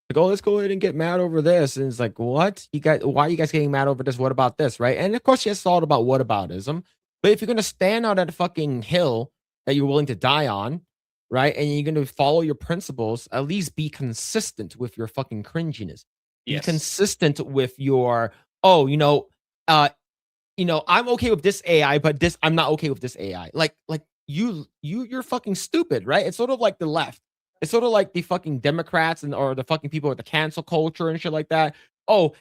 Like, oh, let's go ahead and get mad over this. And it's like, what? You guys why are you guys getting mad over this? What about this? Right. And of course, yes, it's all about whataboutism. But if you're gonna stand on that fucking hill that you're willing to die on, right? And you're gonna follow your principles, at least be consistent with your fucking cringiness. Be Yes. consistent with your, oh, uh, I'm okay with this AI, but this I'm not okay with this AI. Like you're fucking stupid, right? It's sort of like the left. It's sort of like the fucking Democrats or the fucking people with the cancel culture and shit like that. Oh,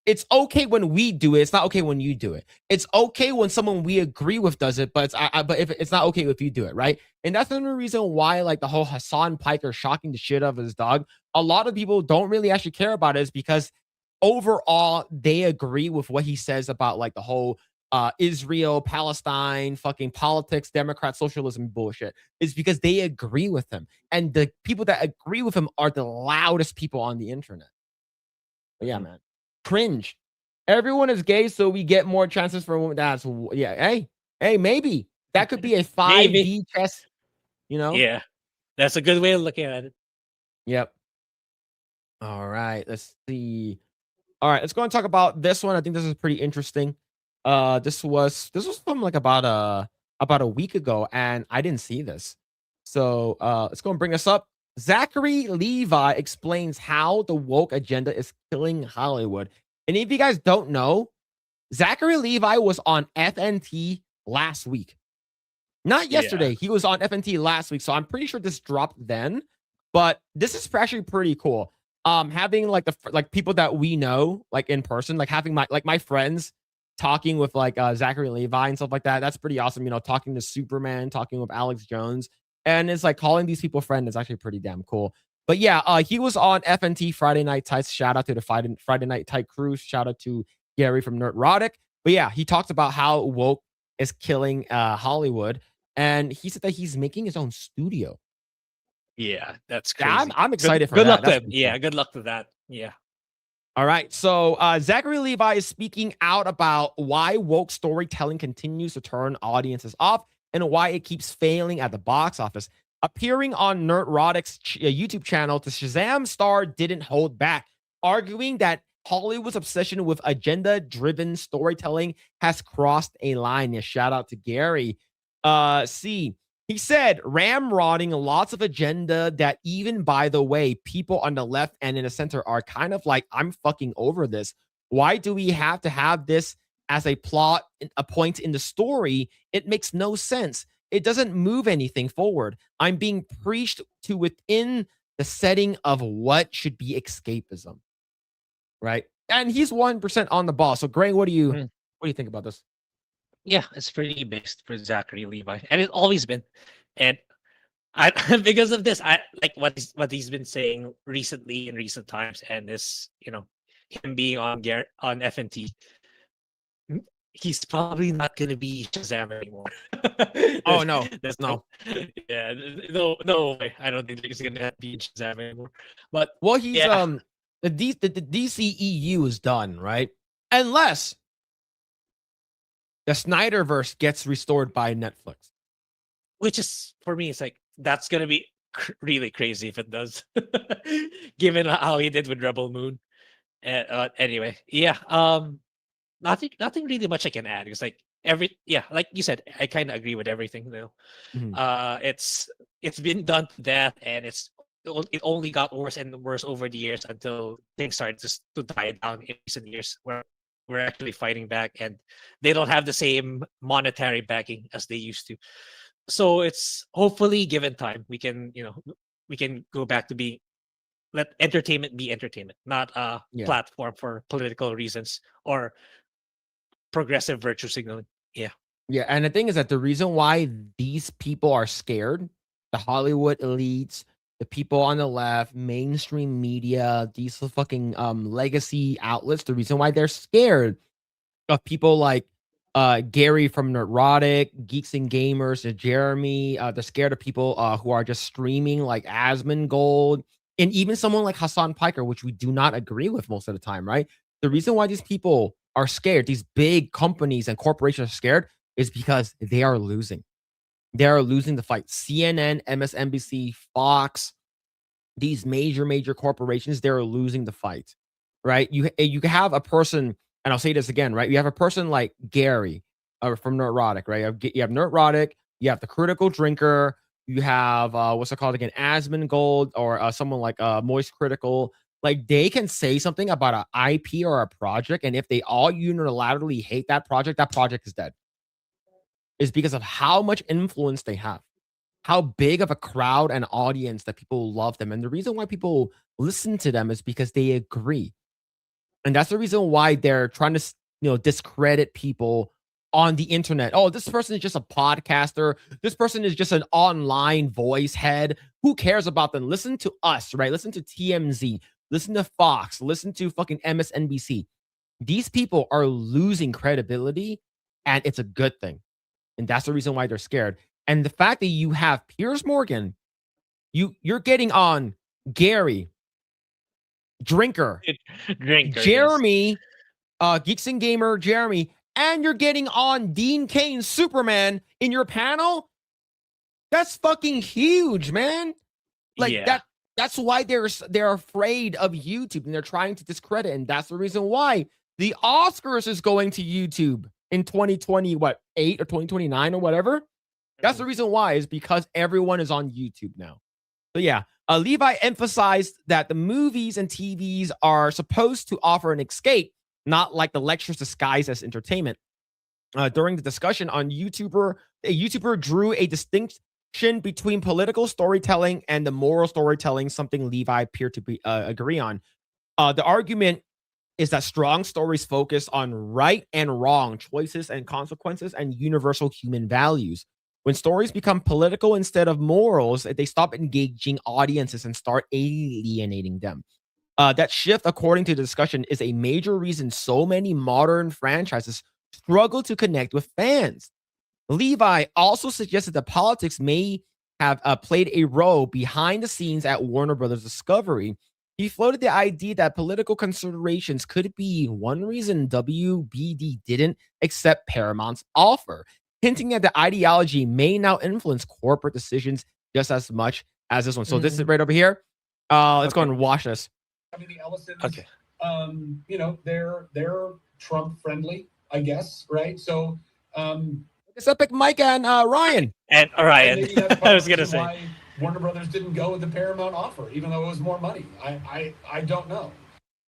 it's okay when we do it. It's not okay when you do it. It's okay when someone we agree with does it, but but if it's not okay if you do it, right? And that's another reason why like the whole Hassan Piker shocking the shit out of his dog. A lot of people don't really actually care about it is because overall they agree with what he says about like the whole Israel, Palestine, fucking politics, Democrat socialism bullshit is because they agree with him. And the people that agree with him are the loudest people on the internet. But yeah, Mhm. man. Cringe. Everyone is gay, so we get more chances for women. Yeah. Hey, maybe that could be a Maybe. 5D chess, you know? Yeah. That's a good way of looking at it. Yep. All right. Let's see. All right, let's go and talk about this one. I think this is pretty interesting. This was from like about a week ago, and I didn't see this. So let's go and bring this up. Zachary Levi explains how the woke agenda is killing Hollywood. And if you guys don't know, Zachary Levi was on FNT last week. Not Yeah. yesterday. He was on FNT last week. So I'm pretty sure this dropped then. But this is actually pretty cool. Having like like people that we know like in person, like having my friends talking with like Zachary Levi and stuff like that. That's pretty awesome. You know, talking to Superman, talking with Alex Jones, and it's like calling these people friend is actually pretty damn cool. But yeah, he was on FNT Friday Night Tights. Shout out to the Friday Night Tight crew. Shout out to Gary from Nerdrotic. But yeah, he talked about how woke is killing Hollywood, and he said that he's making his own studio. Yeah, that's Yeah, crazy. I'm Good excited for good that. luck to That's him. pretty Yeah, cool. good luck to that. Yeah. All right. So Zachary Levi is speaking out about why woke storytelling continues to turn audiences off and why it keeps failing at the box office. Appearing on Nerdrotic's YouTube channel, the Shazam star didn't hold back, arguing that Hollywood's obsession with agenda-driven storytelling has crossed a line. Yeah, shout out to Gary. See, he said, ramrodding lots of agenda that, even by the way, people on the left and in the center are kind of like, I'm fucking over this. Why do we have to have this as a plot, a point in the story? It makes no sense. It doesn't move anything forward. I'm being preached to within the setting of what should be escapism, right? And he's 1% on the ball. So, Grae, Mhm. what do you think about this? Yeah, it's pretty based for Zachary Levi, and it's always been. And I because of this, I like what he's been saying recently in recent times, and this, him being on FNT. He's probably not gonna be Shazam anymore. Oh there's, no, there's no, no. yeah, no way. I don't think he's gonna be in Shazam anymore. But Well, he's yeah, the DCEU is done, right? Unless the Snyderverse gets restored by Netflix. which is for me, it's like that's gonna be really crazy if it does, given how he did with Rebel Moon. Anyway, yeah. Nothing really much I can add. It's like like you said, I kind of agree with everything though. Mhm. It's been done to death, and it only got worse and worse over the years until things started to die down in recent years, where we're actually fighting back, and they don't have the same monetary backing as they used to. So it's hopefully, given time, we can go back to being, let entertainment be entertainment, not a Yeah. platform for political reasons or progressive virtue signaling. Yeah. Yeah, and the thing is that the reason why these people are scared, the Hollywood elites, the people on the left, mainstream media, these fucking legacy outlets, the reason why they're scared of people like Gary from Neurotic, Geeks and Gamers, Jeremy, they're scared of people who are just streaming like Asmongold, and even someone like Hassan Piker, which we do not agree with most of the time, right? The reason why these people are scared, these big companies and corporations are scared, is because they are losing. They are losing the fight. CNN, MSNBC, Fox, these major corporations, they're losing the fight, right? You have a person, and I'll say this again, right? You have a person like Gary from Neurotic, right? You have Neurotic, you have the Critical Drinker, you have what's it called again, Asmongold, or someone like Moist Critical. Like, they can say something about an IP or a project, and if they all unilaterally hate that project is dead. Is because of how much influence they have, how big of a crowd and audience that people love them. And the reason why people listen to them is because they agree. And that's the reason why they're trying to, discredit people on the internet. Oh, this person is just a podcaster. This person is just an online voice head. Who cares about them? Listen to us, right? Listen to TMZ. Listen to Fox. Listen to fucking MSNBC. These people are losing credibility, and it's a good thing. And that's the reason why they're scared. And the fact that you have Piers Morgan, you're getting on Gary, Drinker, Drinker, yes. Jeremy, Geeks and Gamer, Jeremy, and you're getting on Dean Cain, Superman in your panel. That's fucking huge, man. Like Yeah. that's why they're afraid of YouTube, and they're trying to discredit. And that's the reason why the Oscars is going to YouTube in 2020, what, 8 or 2029 or whatever. That's the Mhm. reason why, is because everyone is on YouTube now. So yeah, Levi emphasized that the movies and TVs are supposed to offer an escape, not like the lectures disguised as entertainment. During the discussion on a YouTuber drew a distinct between political storytelling and the moral storytelling, something Levi appear to be agree on. The argument is that strong stories focus on right and wrong choices and consequences and universal human values. When stories become political instead of morals, they stop engaging audiences and start alienating them. That shift, according to the discussion, is a major reason so many modern franchises struggle to connect with fans. Levi also suggested that politics may have played a role behind the scenes at Warner Brothers Discovery. He floated the idea that political considerations could be one reason WBD didn't accept Paramount's offer, hinting that the ideology may now influence corporate decisions just as much as this one. So this is right over here. Let's go and watch this. I mean, the Ellisons, you know, they're Trump friendly, I guess, right? So it's Epic Mike and Ryan. And Ryan. I was gonna say why Warner Brothers didn't go with the Paramount offer, even though it was more money. I don't know.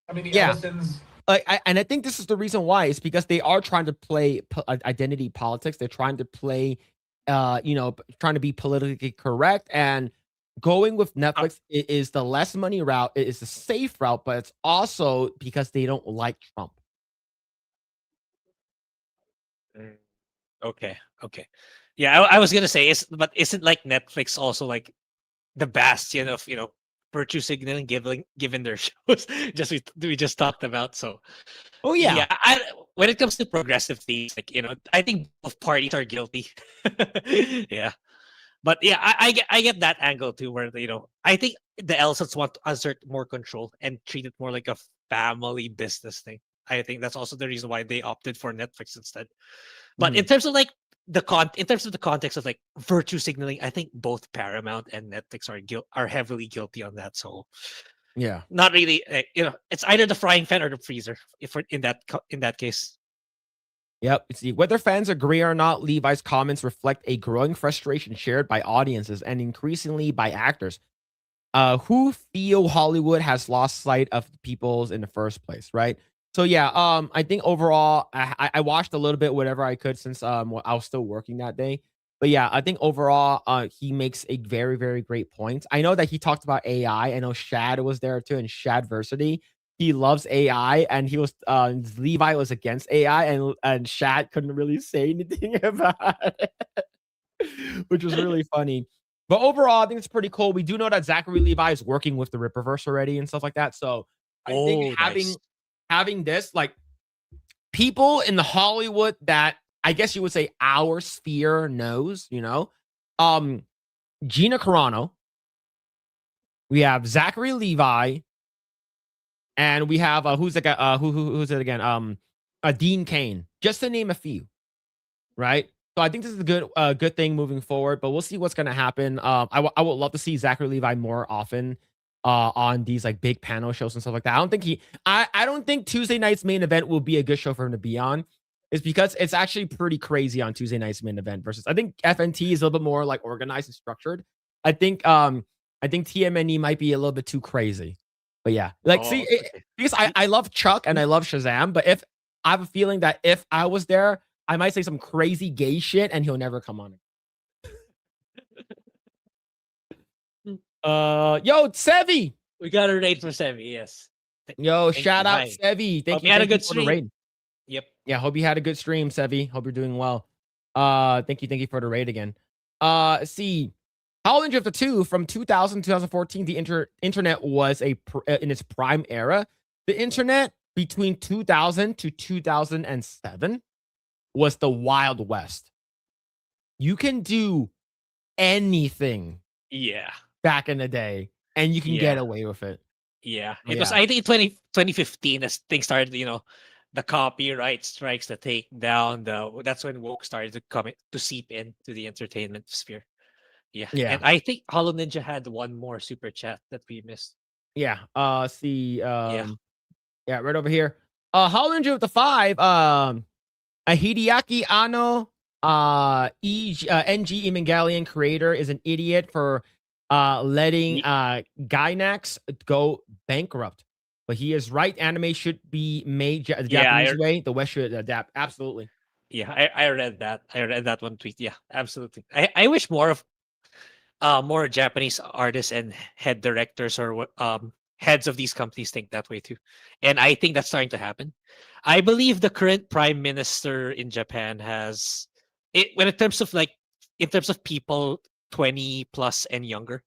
I mean, the Ellisons. And I think this is the reason why. It's because they are trying to play identity politics. They're trying to play, you know, trying to be politically correct. And going with Netflix is the less money route. It is the safe route, but it's also because they don't like Trump. Okay. Yeah, I was gonna say, but isn't like Netflix also like the bastion of, you know, virtue signaling given their shows we just talked about? So yeah, when it comes to progressive themes, like, you know, I think both parties are guilty. Yeah, but yeah, I get that angle too, where, you know, I think the Elsons want to assert more control and treat it more like a family business thing. I think that's also the reason why they opted for Netflix instead. But in terms of like in terms of the context of like virtue signaling, I think both Paramount and Netflix are heavily guilty on that. So yeah, not really. You know, it's either the frying pan or the freezer. If we're in that case. Yep. See, whether fans agree or not, Levi's comments reflect a growing frustration shared by audiences and increasingly by actors, who feel Hollywood has lost sight of people's in the first place, right? So yeah, I think overall, I watched a little bit whatever I could since I was still working that day. But yeah, I think overall, he makes a very, very great point. I know that he talked about AI. I know Shad was there too, and Shadversity. He loves AI, and he was Levi was against AI, and Shad couldn't really say anything about it, which was really funny. But overall, I think it's pretty cool. We do know that Zachary Levi is working with the Rippaverse already and stuff like that. So I think having this, like, people in the Hollywood that I guess you would say our sphere knows, you know, Gina Carano, we have Zachary Levi, and we have who's it again? Dean Cain, just to name a few, right? So I think this is a good thing moving forward, but we'll see what's gonna happen. I would love to see Zachary Levi more often on these like big panel shows and stuff like that. I don't think Tuesday night's main event will be a good show for him to be on. It's because it's actually pretty crazy on Tuesday night's main event versus I think FNT is a little bit more like organized and structured. I think TMNE might be a little bit too crazy. But yeah, like because I love Chuck and I love Shazam, but if I have a feeling that if I was there, I might say some crazy gay shit and he'll never come on. Yo, Sevi. We got a raid for Sevi, yes. Yo, shout out Sevi. Thank you. Had a good stream. Raid. Yep. Yeah, hope you had a good stream, Sevi. Hope you're doing well. Thank you for the raid again. See, Howling Drifter 2 from 2000 to 2014, the internet was in its prime era. The internet between 2000 to 2007 was the Wild West. You can do anything. Yeah. Back in the day, and you can get away with it. Yeah. It was, I think, 2015 as things started, you know, the copyright strikes, the takedown, that's when woke started to seep into the entertainment sphere. Yeah. And I think Hollow Ninja had one more super chat that we missed. Yeah. Yeah, right over here. Hollow Ninja with the 5. A Hideaki Anno, NG Evangelion creator is an idiot for letting Gainax go bankrupt. But he is right. Anime should be made the Japanese way. The West should adapt. Absolutely. Yeah, I read that. I read that one tweet. Yeah, absolutely. I wish more of more Japanese artists and head directors or heads of these companies think that way too, and I think that's starting to happen. I believe the current prime minister in Japan has it when in terms of in terms of people 20 plus and younger,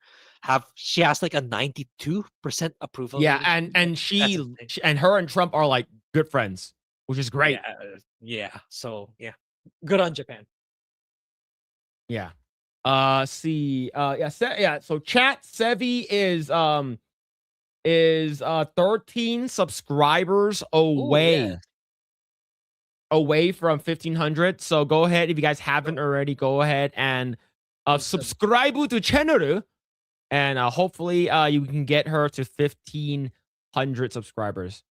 she has like a 92% approval Yeah, rating. and That's she insane. and her and Trump are like good friends, which is great. Yeah. So yeah, good on Japan. Yeah. See. Yeah. So chat Sevi is 13 subscribers Oh away yeah. from 1500. So go ahead if you guys haven't already. Go ahead and subscribe to channel, and hopefully you can get her to 1500 subscribers.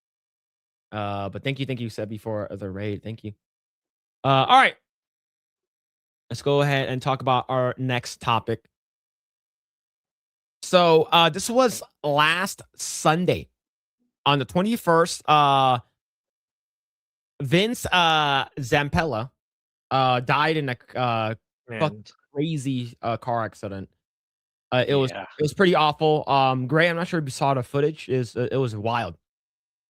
But thank you, Sebi, for the raid. Thank you. All right. Let's go ahead and talk about our next topic. So this was last Sunday on the 21st. Vince Zampella died in a crazy car accident. It was pretty awful. Grae, I'm not sure if you saw the footage. It was wild.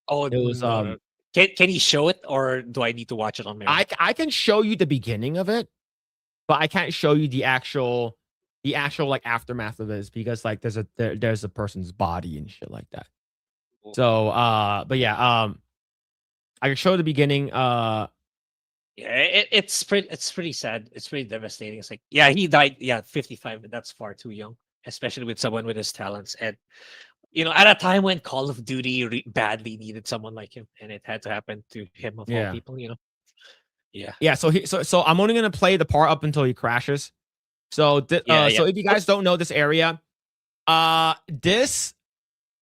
Oh, It was no. Can you show it, or do I need to watch it on my? I can show you the beginning of it, but I can't show you the actual like aftermath of this because like there's a person's body and shit like that. So but yeah, I can show the beginning. Yeah, it's pretty sad. It's pretty devastating. It's like, yeah, he died. Yeah, 55. But that's far too young, especially with someone with his talents. And at a time when Call of Duty badly needed someone like him, and it had to happen to him of all people. Yeah. Yeah. So I'm only gonna play the part up until he crashes. So so if you guys don't know this area, this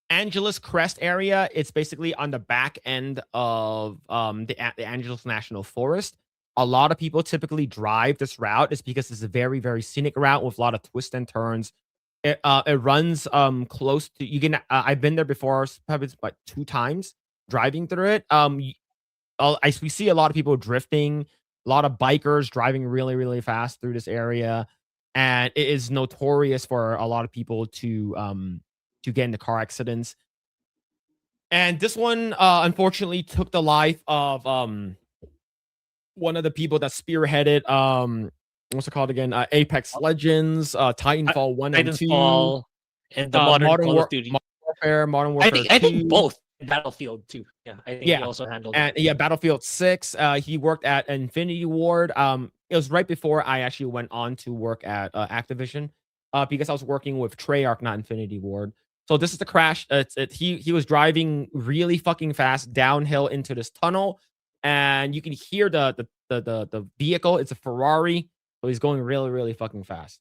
Angeles Crest area, it's basically on the back end of the Angeles National Forest. A lot of people typically drive this route. It's because it's a very, very scenic route with a lot of twists and turns. It runs close to you can I've been there before, probably like 2 times driving through it. We see a lot of people drifting, a lot of bikers driving really, really fast through this area, and it is notorious for a lot of people to get into car accidents. And this one, unfortunately, took the life of one of the people that spearheaded what's it called again? Apex Legends, Titanfall 1 and 2, and the modern Call of Duty. Modern Warfare. I think both. Battlefield 2. Yeah, I think he also handled and Battlefield 6. He worked at Infinity Ward. It was right before I actually went on to work at Activision, because I was working with Treyarch, not Infinity Ward. So this is the crash. He was driving really fucking fast downhill into this tunnel, and you can hear the vehicle. It's a Ferrari, so he's going really, really fucking fast.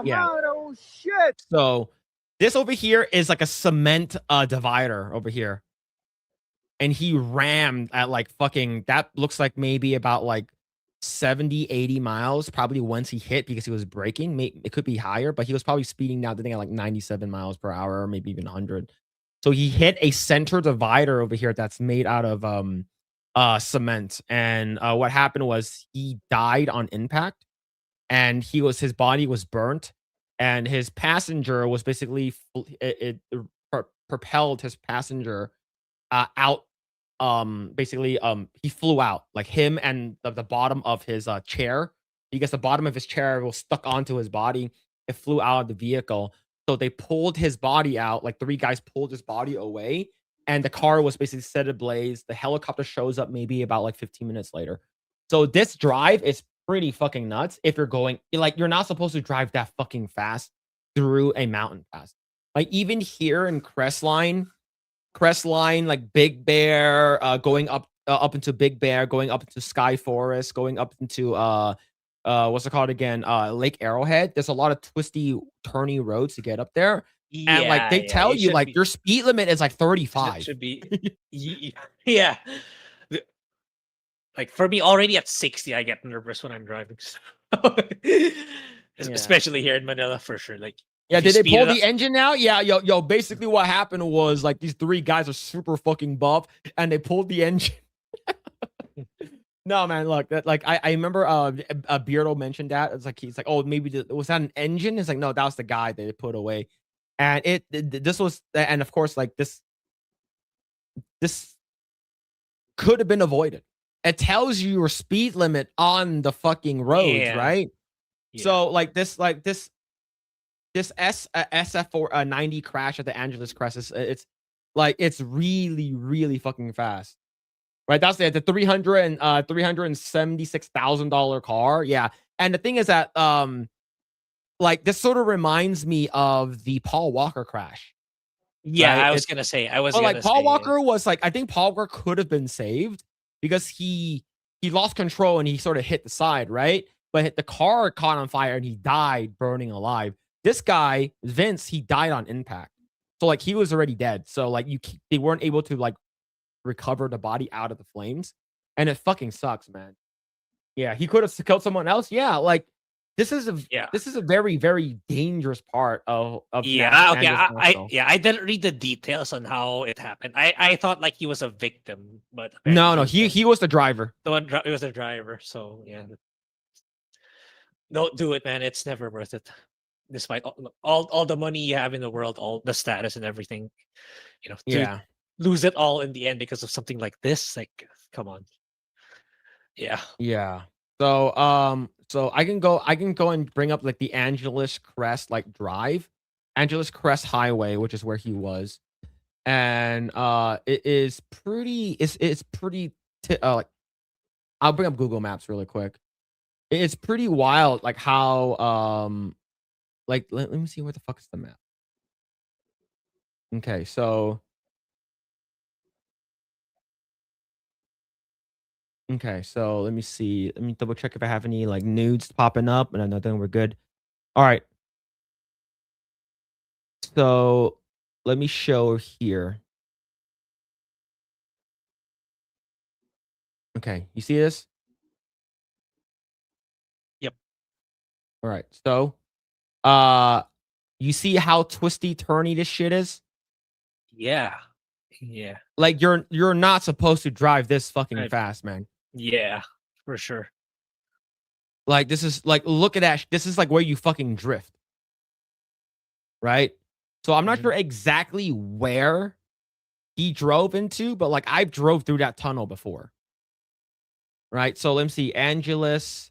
Yeah. Oh shit. So this over here is like a cement divider over here. And he rammed at like fucking, that looks like maybe about like 70, 80 miles, probably once he hit because he was braking. It could be higher, but he was probably speeding down, I think, at like 97 miles per hour or maybe even 100. So he hit a center divider over here that's made out of cement. And what happened was he died on impact. And his body was burnt, and his passenger was basically propelled his passenger out. He flew out, like him and the bottom of his chair, because the bottom of his chair was stuck onto his body. It flew out of the vehicle, so they pulled his body out. Like 3 guys pulled his body away, and the car was basically set ablaze. The helicopter shows up maybe about like 15 minutes later. So this drive is pretty fucking nuts. If you're going, like, you're not supposed to drive that fucking fast through a mountain pass. Like even here in Crestline, like Big Bear, going up into Big Bear, going up into Sky Forest, going up into what's it called again? Lake Arrowhead. There's a lot of twisty, turny roads to get up there. Yeah, and like they tell you, like your speed limit is like 35. Should be. Yeah. Like for me, already at 60, I get nervous when I'm driving. Especially here in Manila, for sure. Like, yeah, did they pull the engine out? Yeah, yo. Basically, what happened was like these 3 guys are super fucking buff, and they pulled the engine. No, man, look, like I remember Beardo mentioned that. It's like he's like, oh, maybe was that an engine? It's like, no, that was the guy that they put away. And this was, and of course, like this could have been avoided. It tells you your speed limit on the fucking roads, Yeah. right? Yeah. So this SF 90 crash at the Angeles Crest it's like it's really fucking fast. Right? That's the $376,000 car. Yeah. And the thing is that like this sort of reminds me of the Paul Walker crash. Yeah, Right? I was gonna say. But like Paul Walker was like, I think Paul Walker could have been saved because he lost control and he sort of hit the side, right? But the car caught on fire and he died burning alive. This guy, Vince, he died on impact. So like he was already dead. So like they weren't able to like recover the body out of the flames. And it fucking sucks, man. Yeah, he could have killed someone else. Yeah, like this is a very, very dangerous part of Yeah, okay. Nashville. I didn't read the details on how it happened. I thought like he was a victim, but No, he was the driver. The one he was the driver. So yeah, don't do it, man. It's never worth it. Despite all the money you have in the world, all the status and everything, to Yeah. lose it all in the end because of something like this. Like, come on. Yeah. Yeah. So so I can go and bring up like the Angeles Crest like drive. Angeles Crest Highway, which is where he was. And it is pretty it's pretty like I'll bring up Google Maps really quick. It's pretty wild like how like let me see where the fuck is the map. Okay, so let me see. Let me double check if I have any like nudes popping up, and I think we're good. All right. So let me show here. Okay, you see this? Yep. All right. So, you see how twisty turny this shit is? Yeah. Yeah. Like you're not supposed to drive this fucking fast, man. Yeah, for sure. Like this is like look at that. This is like where you fucking drift. Right? So I'm not sure exactly where he drove into, but like I've drove through that tunnel before. Right? So let me see. Angeles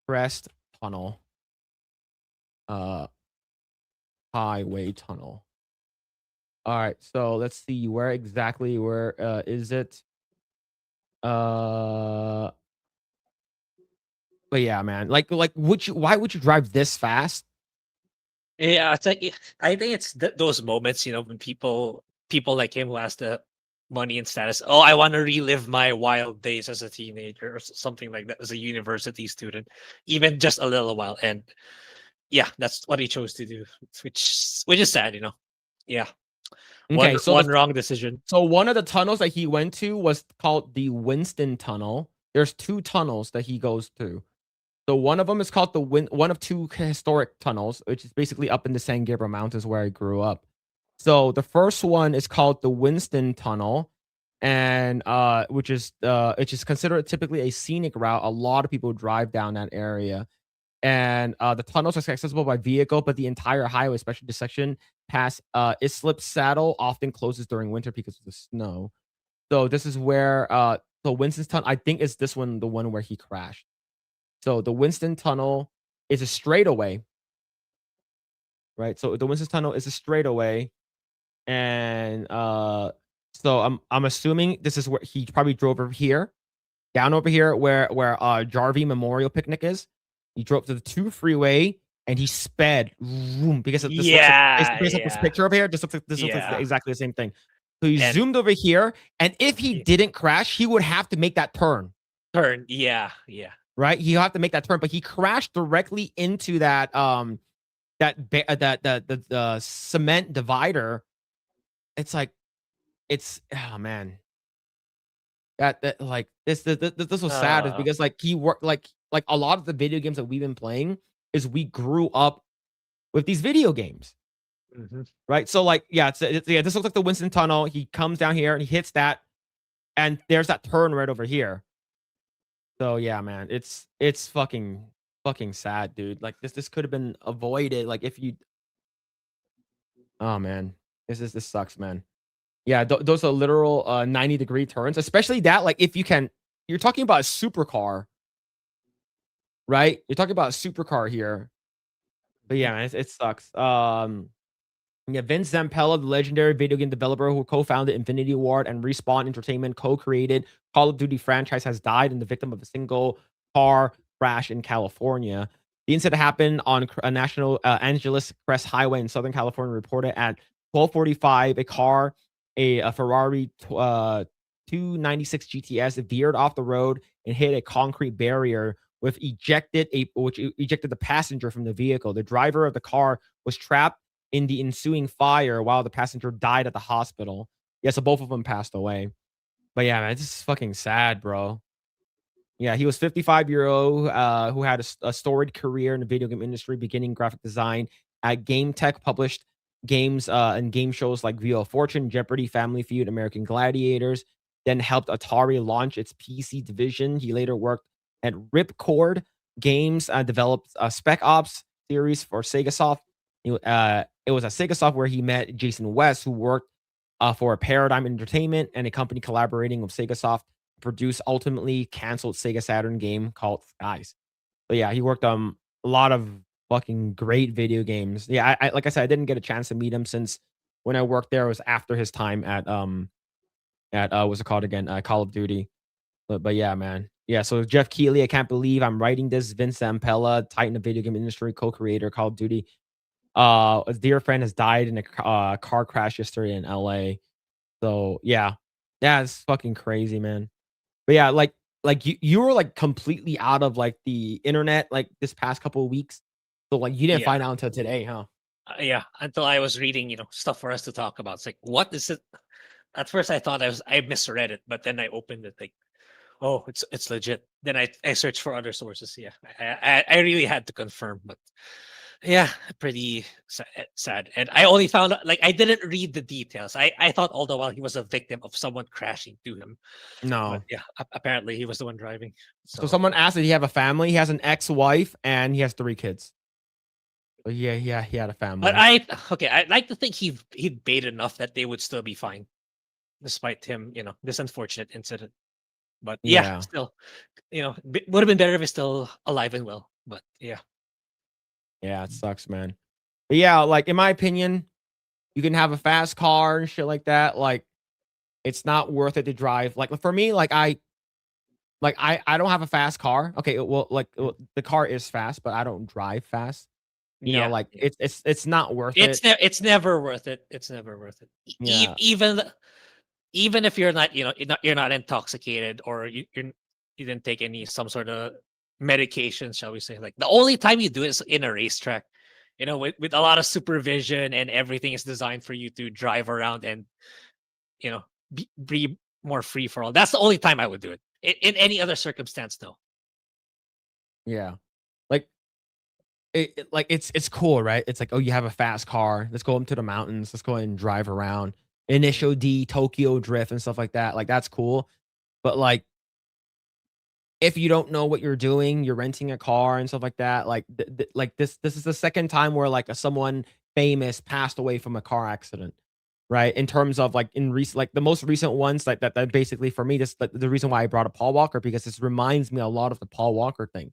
Crest Tunnel. Highway tunnel. All right, so let's see where is it? But yeah, man. Like why would you drive this fast? Yeah, it's like I think it's those moments, when people like him who has the money and status. Oh, I want to relive my wild days as a teenager or something like that as a university student, even just a little while. And yeah, that's what he chose to do, which is sad, Yeah. Okay, one wrong decision. So one of the tunnels that he went to was called the Winston Tunnel. There's two tunnels that he goes to. So one of them is called one of two historic tunnels, which is basically up in the San Gabriel Mountains where I grew up. So the first one is called the Winston Tunnel, and which is considered typically a scenic route. A lot of people drive down that area. And the tunnels are accessible by vehicle, but the entire highway, especially the section past Islip Saddle, often closes during winter because of the snow. So this is where the Winston Tunnel, I think is this one, the one where he crashed. So the Winston Tunnel is a straightaway, right? So the Winston Tunnel is a straightaway, and so I'm assuming this is where he probably drove over here, down over here where Jarvie Memorial Picnic is. He drove to the 2 freeway and he sped because of this. Based on this picture over here, this looks like exactly the same thing. So he zoomed over here, and if he didn't crash, he would have to make that turn. Yeah. Right, you have to make that turn, but he crashed directly into that the cement divider. It's like, oh man, that like this was sad is because like he worked like a lot of the video games that we've been playing is we grew up with these video games. Right, so like this looks like the Winston Tunnel. He comes down here and he hits that, and there's that turn right over here. So yeah, man, it's fucking sad, dude. Like this could have been avoided. Like if you, oh man, this sucks, man. Yeah, those are literal 90-degree turns, especially that. Like if you can, you're talking about a supercar, right? You're talking about a supercar here. But Mhm. yeah, man, it sucks. Yeah, Vince Zampella, the legendary video game developer who co-founded Infinity Ward and Respawn Entertainment, co-created Call of Duty franchise, has died in the victim of a single car crash in California. The incident happened on a national Angeles Crest Highway in Southern California. Reported at 12:45, a car, a Ferrari 296 GTS, veered off the road and hit a concrete barrier, which ejected the passenger from the vehicle. The driver of the car was trapped in the ensuing fire while the passenger died at the hospital. Yeah, so both of them passed away. But yeah, man, this is fucking sad, bro. Yeah, he was 55-year-old who had a storied career in the video game industry, beginning graphic design at Game Tech, published games and game shows like Wheel of Fortune, Jeopardy, Family Feud, American Gladiators. Then helped Atari launch its PC division. He later worked at Ripcord Games, developed a Spec Ops series for Sega Soft. It was at Sega Soft where he met Jason West, who worked for Paradigm Entertainment and a company collaborating with Sega Soft produce ultimately canceled Sega Saturn game called Gheys. But yeah, he worked on a lot of fucking great video games. Yeah, I like I said, I didn't get a chance to meet him since when I worked there. It was after his time at what's it called again? Call of Duty. But yeah, man. Yeah, so Jeff Keighley, I can't believe I'm writing this. Vince Zampella, Titan of video game industry, co-creator, Call of Duty. A dear friend has died in a car crash yesterday in LA. So yeah. Yeah, it's fucking crazy, man. But yeah, like you were like completely out of like the internet like this past couple of weeks. So like you didn't Yeah. find out until today, huh? Yeah, until I was reading, stuff for us to talk about. It's like, what is it? At first, I thought I misread it, but then I opened it like, oh, it's legit. Then I searched for other sources. Yeah, I really had to confirm, but yeah, pretty sad. And I only found out, like, I didn't read the details. I thought all the while he was a victim of someone crashing to him, but No. yeah, apparently he was the one driving. So So someone asked, did he have a family? He has an ex-wife and he has 3 kids. So yeah, he had a But family. I'd like to think he'd bait enough that they would still be fine, despite him, this unfortunate incident. But yeah, Yeah. still, would have been better if he's still alive and well. But yeah, Yeah, it sucks, man. But yeah, like in my opinion, you can have a fast car and shit like that. Like it's not worth it to drive. Like for me, I don't have a fast car. Okay, well, the car is fast, but I don't drive fast. yeah, Like yeah. it's not worth it. It's never worth it. It's never worth it. Yeah. Even if you're not, you're not intoxicated, or you didn't take some sort of medication, shall we say. Like, the only time you do it is in a racetrack, with a lot of supervision, and everything is designed for you to drive around and, you know, be more free for all. That's the only time I would do it. In any other circumstance, though. Yeah. Like it's cool, right? It's like, oh, you have a fast car. Let's go up to the mountains. Let's go and drive around. Mm. Initial D, Tokyo Drift, and stuff like that. Like that's cool. But like if you don't know what you're doing, you're renting a car and stuff like that. Like like this is the second time where like someone famous passed away from a car accident. Right? In terms of like in recent, like the most recent ones, like that basically for me, this like the reason why I brought up Paul Walker, because this reminds me a lot of the Paul Walker thing.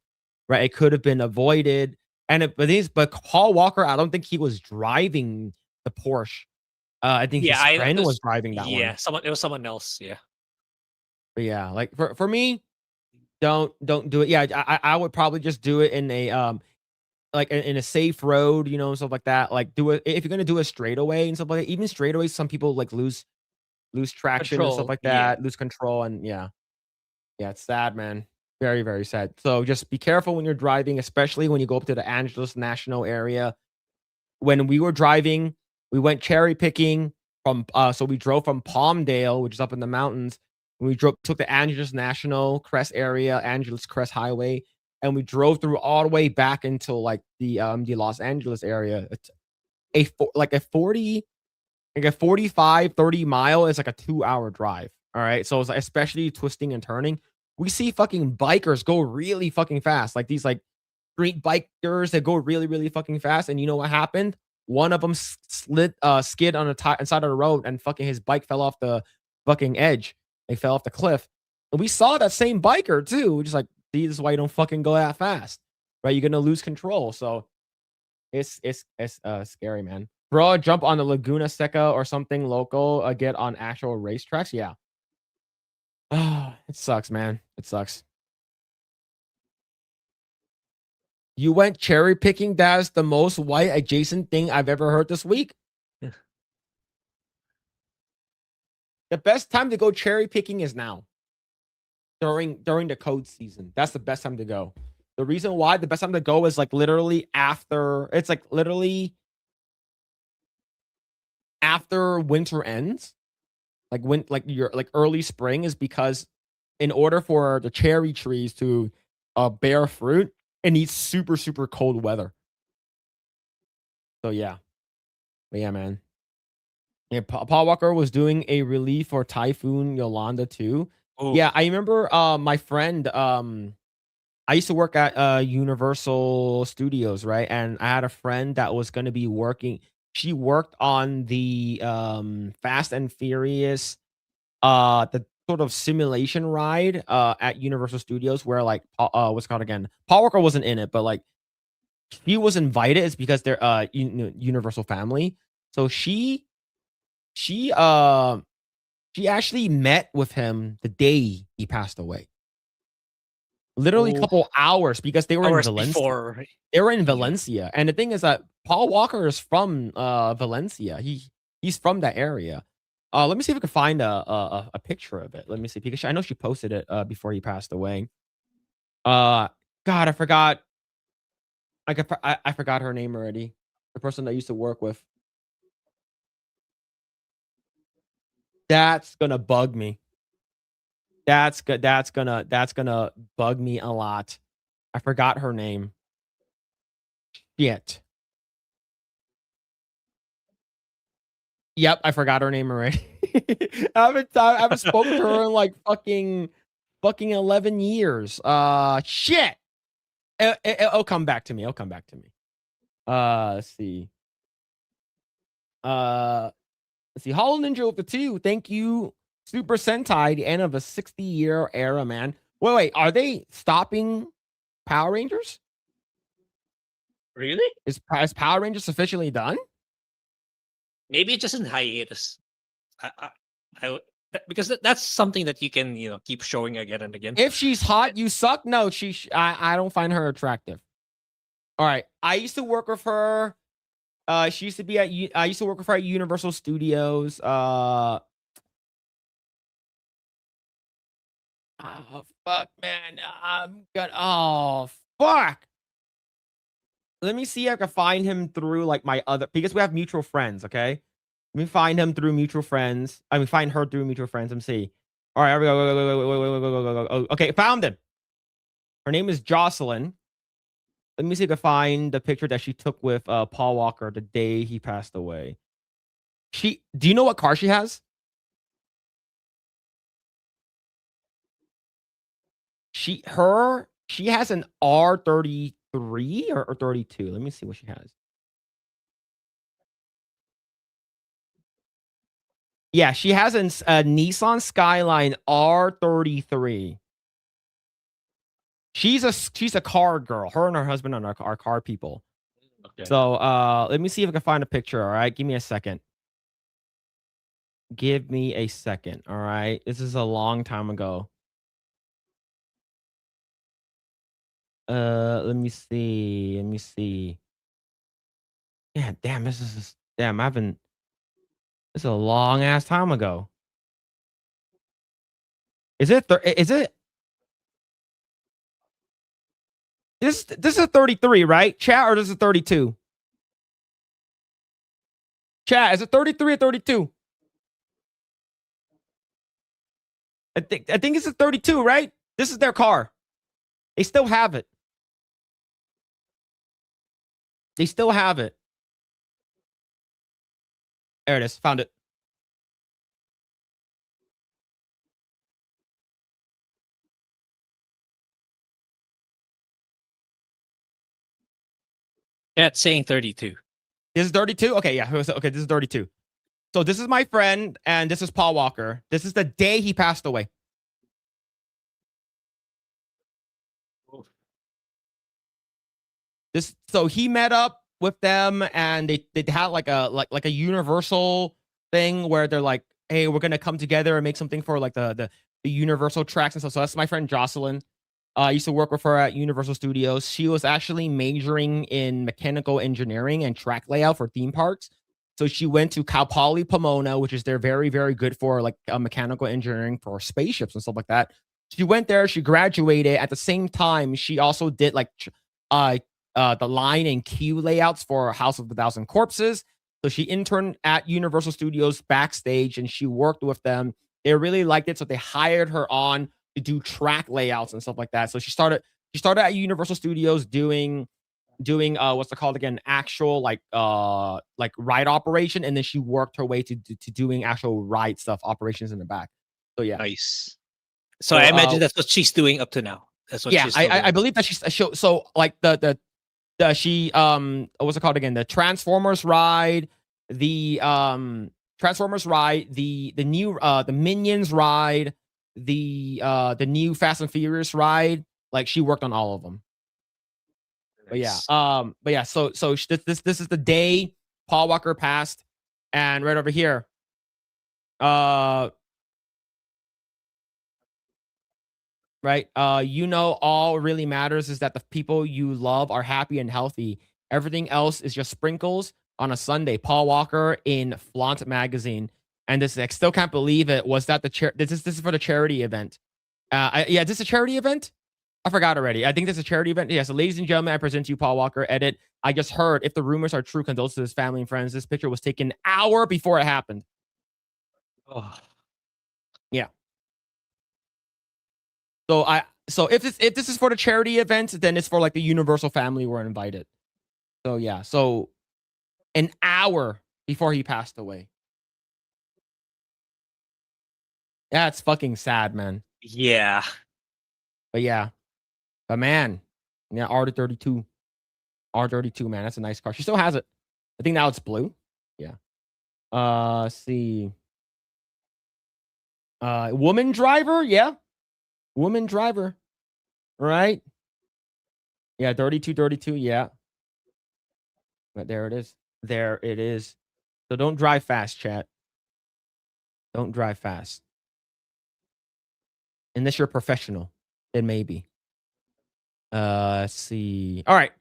Right? It could have been avoided. But Paul Walker, I don't think he was driving the Porsche. I think Yeah, his I friend was this driving that one. yeah, it was someone else. Yeah. But yeah, like for me, don't do it. Yeah, I would probably just do it in a like in a safe road, stuff like that. Like do it if you're gonna do a straightaway and stuff like that. Even straightaways, some people like lose traction and stuff Control. like Yeah. that, lose control, and yeah. Yeah, it's sad, man. Very, very sad. So just be careful when you're driving, especially when you go up to the Angeles National area. When we were driving, we went cherry picking so we drove from Palmdale, which is up in the mountains. We took the Angeles National Crest area, Angeles Crest Highway, and we drove through all the way back until like the Los Angeles area. It's like a 40, like a 45, 30 mile is like a 2-hour drive. All right. So it's like, especially twisting and turning. we see fucking bikers go really fucking fast. Like these like street bikers that go really, really fucking fast. And you know what happened? One of them skid on the inside of the road, and fucking his bike fell off the fucking edge. They fell off the cliff. And we saw that same biker too. We're just like, see, this is why you don't fucking go that fast, right? You're gonna lose control. So it's scary, man. Bro, jump on the Laguna Seca or something local. Get on actual racetracks. Yeah. It sucks, man. It sucks. You went cherry picking. That's the most white adjacent thing I've ever heard this week. Yeah. The best time to go cherry picking is now. During the code season. That's the best time to go. The reason why the best time to go is like literally after, it's like literally after winter ends. Like when your like early spring, is because in order for the cherry trees to bear fruit, it needs super, super cold weather. So yeah. But yeah, man. Yeah, Paul Walker was doing a relief for Typhoon Yolanda too. Oh, Yeah, I remember my friend I used to work at Universal Studios, right? And I had a friend that was going to be working. She worked on the Fast and Furious the sort of simulation ride at Universal Studios, where like what's it called again? Paul Walker wasn't in it, but like he was invited. It's because they're Universal family. So she actually met with him the day he passed away. Literally a oh, couple hours, because they were in hours Valencia. before. They were in Valencia. And the thing is that Paul Walker is from Valencia. He's from that area. Let me see if I can find a picture of it. Let me see, because I know she posted it before he passed away. God, I forgot. I forgot her name already. The person that I used to work with. That's gonna bug me. That's gonna bug me a lot. I forgot her name. Shit. Yep, I forgot her name already. I haven't spoken to her in like fucking 11 years. Shit. It'll come back to me. It'll come back to me. Let's see. Let's see. Hollow Ninja with the 2. Thank you. Super Sentai, the end of a 60-year era, man. Wait, are they stopping Power Rangers? Really? Is Power Rangers officially done? Maybe it's just in hiatus. Because that's something that you can keep showing again and again. If she's hot, you suck. No, I don't find her attractive. All right, I used to work with her. She used to be I used to work with her at Universal Studios. Oh fuck, man. Oh fuck. Let me see if I can find him through like my other, because we have mutual friends. Okay, let me find him through mutual friends. I mean, find her through mutual friends. Let me see. All right, here we go. Wait. Okay, found him. Her name is Jocelyn. Let me see if I can find the picture that she took with Paul Walker the day he passed away. Do you know what car she has? She has an R33 or 32. Let me see what she has. Yeah, she has a Nissan Skyline R33. She's a car girl. Her and her husband are car people. Okay. So let me see if I can find a picture. All right, give me a second. Give me a second. All right, this is a long time ago. Let me see. Yeah, damn, this is damn. This is a long ass time ago. Is it? This is a 33, right? Chat, or this is 32? Chat, is it 33 or 32? I think it's a 32, right? This is their car. They still have it. They still have it. There it is. Found it. Chat saying 32. This is 32? Okay, yeah. Okay, this is 32. So this is my friend, and this is Paul Walker. This is the day he passed away. So he met up with them, and they had like a universal thing where they're like, hey, we're gonna come together and make something for like the universal tracks and stuff. So that's my friend Jocelyn. I used to work with her at Universal Studios. She was actually majoring in mechanical engineering and track layout for theme parks. So she went to Cal Poly Pomona, which is they're very, very good for like mechanical engineering for spaceships and stuff like that. She went there, she graduated. At the same time, she also did like the line and queue layouts for House of the Thousand Corpses. So she interned at Universal Studios backstage and she worked with them. They really liked it, so they hired her on to do track layouts and stuff like that. So she started at Universal Studios doing what's it called again, actual like ride operation, and then she worked her way to doing actual ride stuff, operations in the back. So yeah, Nice. So I imagine that's what she's doing up to now. That's what she's I believe that she's so like the she what's it called again, the Transformers ride, the new the Minions ride, the new Fast and Furious ride. Like she worked on all of them. Nice. But yeah, so this is the day Paul Walker passed, and right over here, right, all really matters is that the people you love are happy and healthy. Everything else is just sprinkles on a Sunday. Paul Walker in Flaunt magazine, and this I still can't believe it. Was that this is for the charity event? Is this a charity event? I forgot already. I think this is a charity event. Yeah, so ladies and gentlemen, I present to you Paul Walker. Edit. I just heard, if the rumors are true, condolences to his family and friends. This picture was taken an hour before it happened. Oh. Yeah. So if this is for the charity event, then it's for like the Universal family were invited. So yeah, so an hour before he passed away. Yeah, it's fucking sad, man. Yeah. But yeah. But man, yeah, R32. R32, man. That's a nice car. She still has it. I think now it's blue. Yeah. Let's see. Woman driver, yeah. Woman driver. Right? Yeah, 32, yeah. But there it is. There it is. So don't drive fast, chat. Don't drive fast. Unless you're a professional, then maybe. Let's see. All right.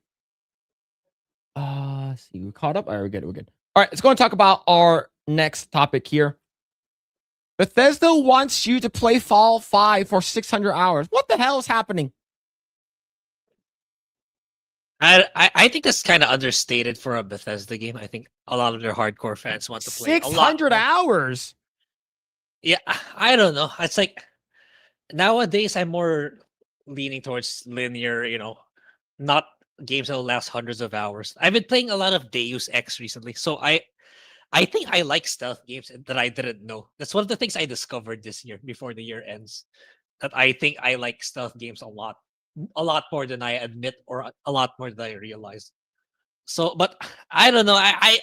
Let's see. We caught up. All right, we're good. All right, let's go and talk about our next topic here. Bethesda wants you to play Fallout 5 for 600 hours. What the hell is happening? I think that's kind of understated for a Bethesda game. I think a lot of their hardcore fans want to play 600 hours. Yeah, I don't know. It's like nowadays I'm more leaning towards linear, not games that will last hundreds of hours. I've been playing a lot of Deus Ex recently, so I think I like stealth games that I didn't know. That's one of the things I discovered this year before the year ends. That I think I like stealth games a lot more than I admit, or a lot more than I realize. So, but I don't know. I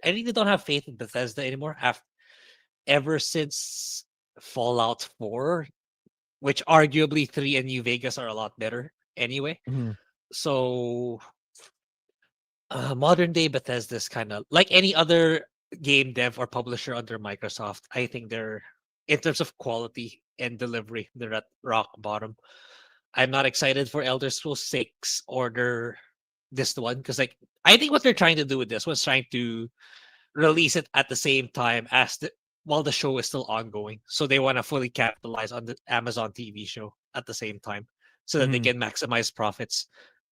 really don't have faith in Bethesda anymore. Ever since Fallout 4, which arguably 3 and New Vegas are a lot better anyway. Mm-hmm. So modern day Bethesda is kind of like any other game dev or publisher under Microsoft. I think they're, in terms of quality and delivery, they're at rock bottom. I'm not excited for Elder Scrolls 6 or this one, because like I think what they're trying to do with this was trying to release it at the same time as while the show is still ongoing. So they want to fully capitalize on the Amazon TV show at the same time, so that they can maximize profits.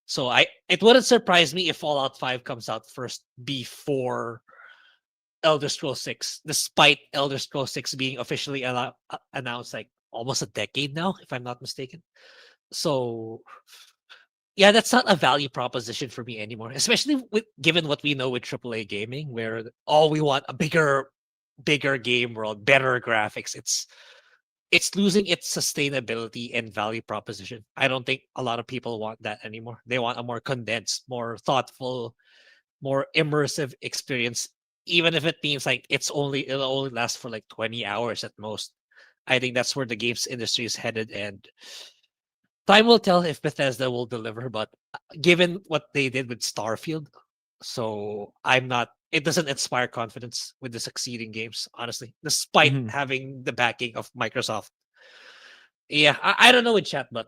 So it wouldn't surprise me if Fallout 5 comes out first before Elder Scrolls 6, despite Elder Scrolls 6 being officially announced like almost a decade now, if I'm not mistaken. So yeah, that's not a value proposition for me anymore, especially given what we know with AAA gaming, where we want a bigger game world, better graphics. it's losing its sustainability and value proposition. I don't think a lot of people want that anymore. They want a more condensed, more thoughtful, more immersive experience, even if it means like it'll only last for like 20 hours at most. I think that's where the games industry is headed, and time will tell if Bethesda will deliver. But given what they did with Starfield, so I'm not. It doesn't inspire confidence with the succeeding games, honestly, despite Mhm. having the backing of Microsoft. Yeah, I don't know in chat, but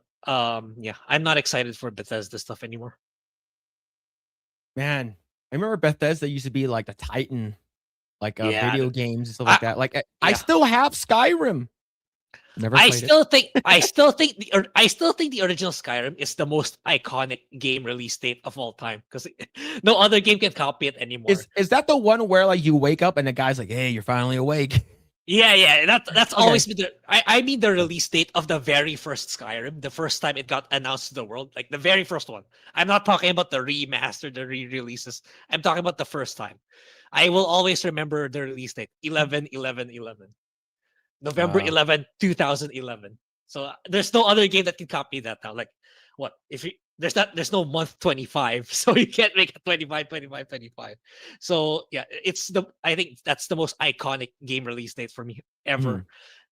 yeah, I'm not excited for Bethesda stuff anymore. Man, I remember Bethesda used to be like the titan, like, Yeah, video games and stuff I like that. Like, I yeah. still have Skyrim. Never I played it. still think I still think the original Skyrim is the most iconic game release date of all time because no other game can copy it anymore. Is that the one where, like, you wake up and the guy's like, "Hey, you're finally awake"? Yeah. That's Okay. always been I mean the release date of the very first Skyrim, the first time it got announced to the world, like the very first one. I'm not talking about the remaster, the re-releases. I'm talking about the first time. I will always remember the release date, 11/11/11. Uh, November 2011. So there's no other game that can copy that now. Like what if you there's no month 25, so you can't make a 25/25/25. So yeah, I think that's the most iconic game release date for me ever, mhm.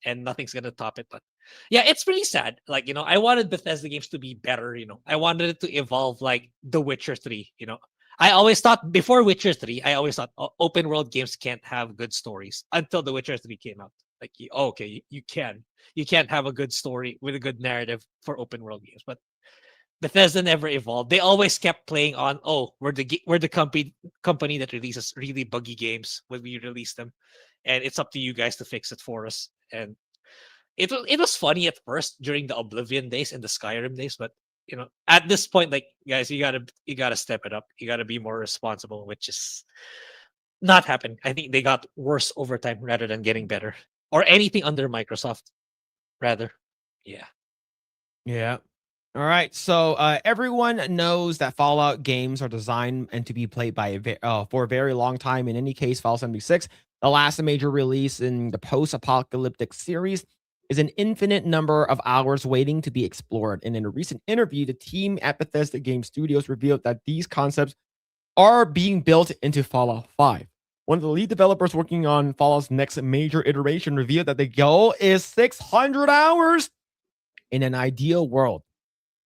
and nothing's gonna top it. But yeah, it's pretty sad. Like I wanted Bethesda games to be better. I wanted it to evolve like The Witcher 3. I always thought before Witcher 3, I always thought open world games can't have good stories until The Witcher 3 came out. Like, okay, you can. You can't have a good story with a good narrative for open world games. But Bethesda never evolved. They always kept playing on, oh, we're the company that releases really buggy games when we release them, and it's up to you guys to fix it for us. And it was funny at first during the Oblivion days and the Skyrim days, but at this point, like guys, you gotta step it up. You gotta be more responsible, which is not happening. I think they got worse over time rather than getting better, or anything under Microsoft rather. Yeah. Yeah. All right. So everyone knows that Fallout games are designed and to be played by for a very long time. In any case, Fallout 76, the last major release in the post-apocalyptic series, is an infinite number of hours waiting to be explored. And in a recent interview, the team at Bethesda Game Studios revealed that these concepts are being built into Fallout 5. One of the lead developers working on Fallout's next major iteration revealed that the goal is 600 hours. In an ideal world,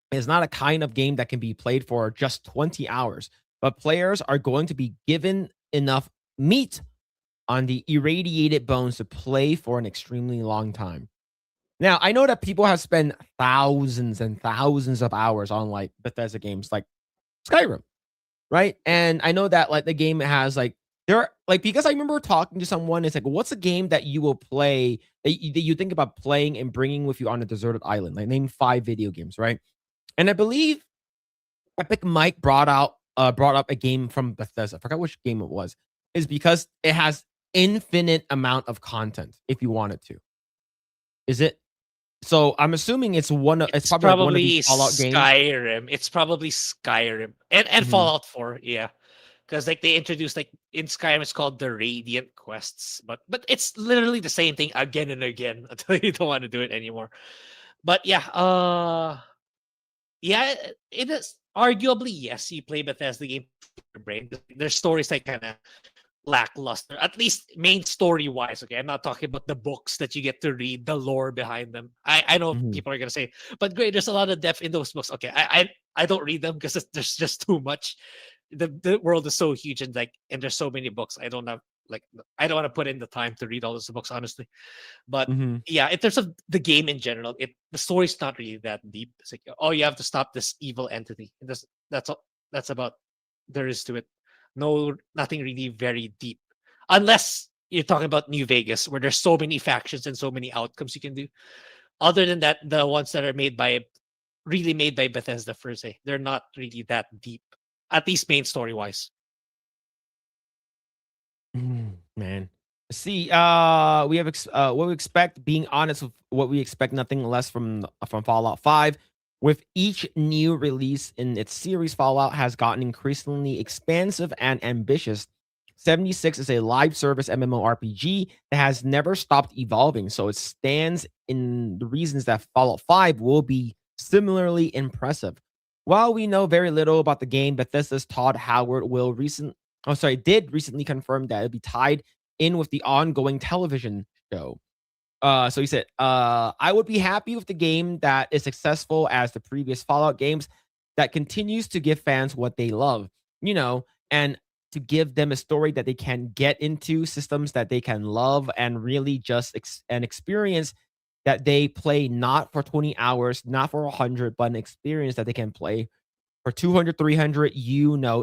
it's not a kind of game that can be played for just 20 hours, but players are going to be given enough meat on the irradiated bones to play for an extremely long time. Now, I know that people have spent thousands and thousands of hours on like Bethesda games like Skyrim, right? And I know that like the game has like there are like because I remember talking to someone, it's like, what's a game that you will play that you think about playing and bringing with you on a deserted island? Like name 5 video games, right? And I believe Epic Mike brought up a game from Bethesda. I forgot which game it was. Is because it has infinite amount of content if you want it to. Is it? So I'm assuming it's It's probably like one of these probably Fallout games. Skyrim. It's probably Skyrim and Mhm. Fallout 4. Yeah, because like they introduced like in Skyrim, it's called the Radiant Quests, but it's literally the same thing again and again until you don't want to do it anymore. But yeah, yeah, it is arguably yes. You play Bethesda game for your brain. There's stories that kind of lackluster, at least main story wise. Okay, I'm not talking about the books that you get to read, the lore behind them. I know Mhm. people are gonna say, but great, there's a lot of depth in those books. Okay, I don't read them because there's just too much. The world is so huge and there's so many books. I don't want to put in the time to read all those books honestly. But Mhm. yeah, in terms of the game in general, the story's not really that deep. It's like, oh, you have to stop this evil entity. And that's all that's about there is to it. No, nothing really very deep. Unless you're talking about New Vegas, where there's so many factions and so many outcomes you can do. Other than that, the ones that are made by Bethesda per se, they're not really that deep. At least main story wise. Man. See, we have what we expect. Being honest with what we expect, nothing less from Fallout 5. With each new release in its series, Fallout has gotten increasingly expansive and ambitious, 76 is a live service MMORPG that has never stopped evolving, so it stands in the reasons that Fallout 5 will be similarly impressive. While we know very little about the game, Bethesda's Todd Howard did recently confirm that it'll be tied in with the ongoing television show. So he said, I would be happy with the game that is successful as the previous Fallout games that continues to give fans what they love, and to give them a story that they can get into, systems that they can love, and really just an experience that they play not for 20 hours, not for 100, but an experience that they can play for 200, 300,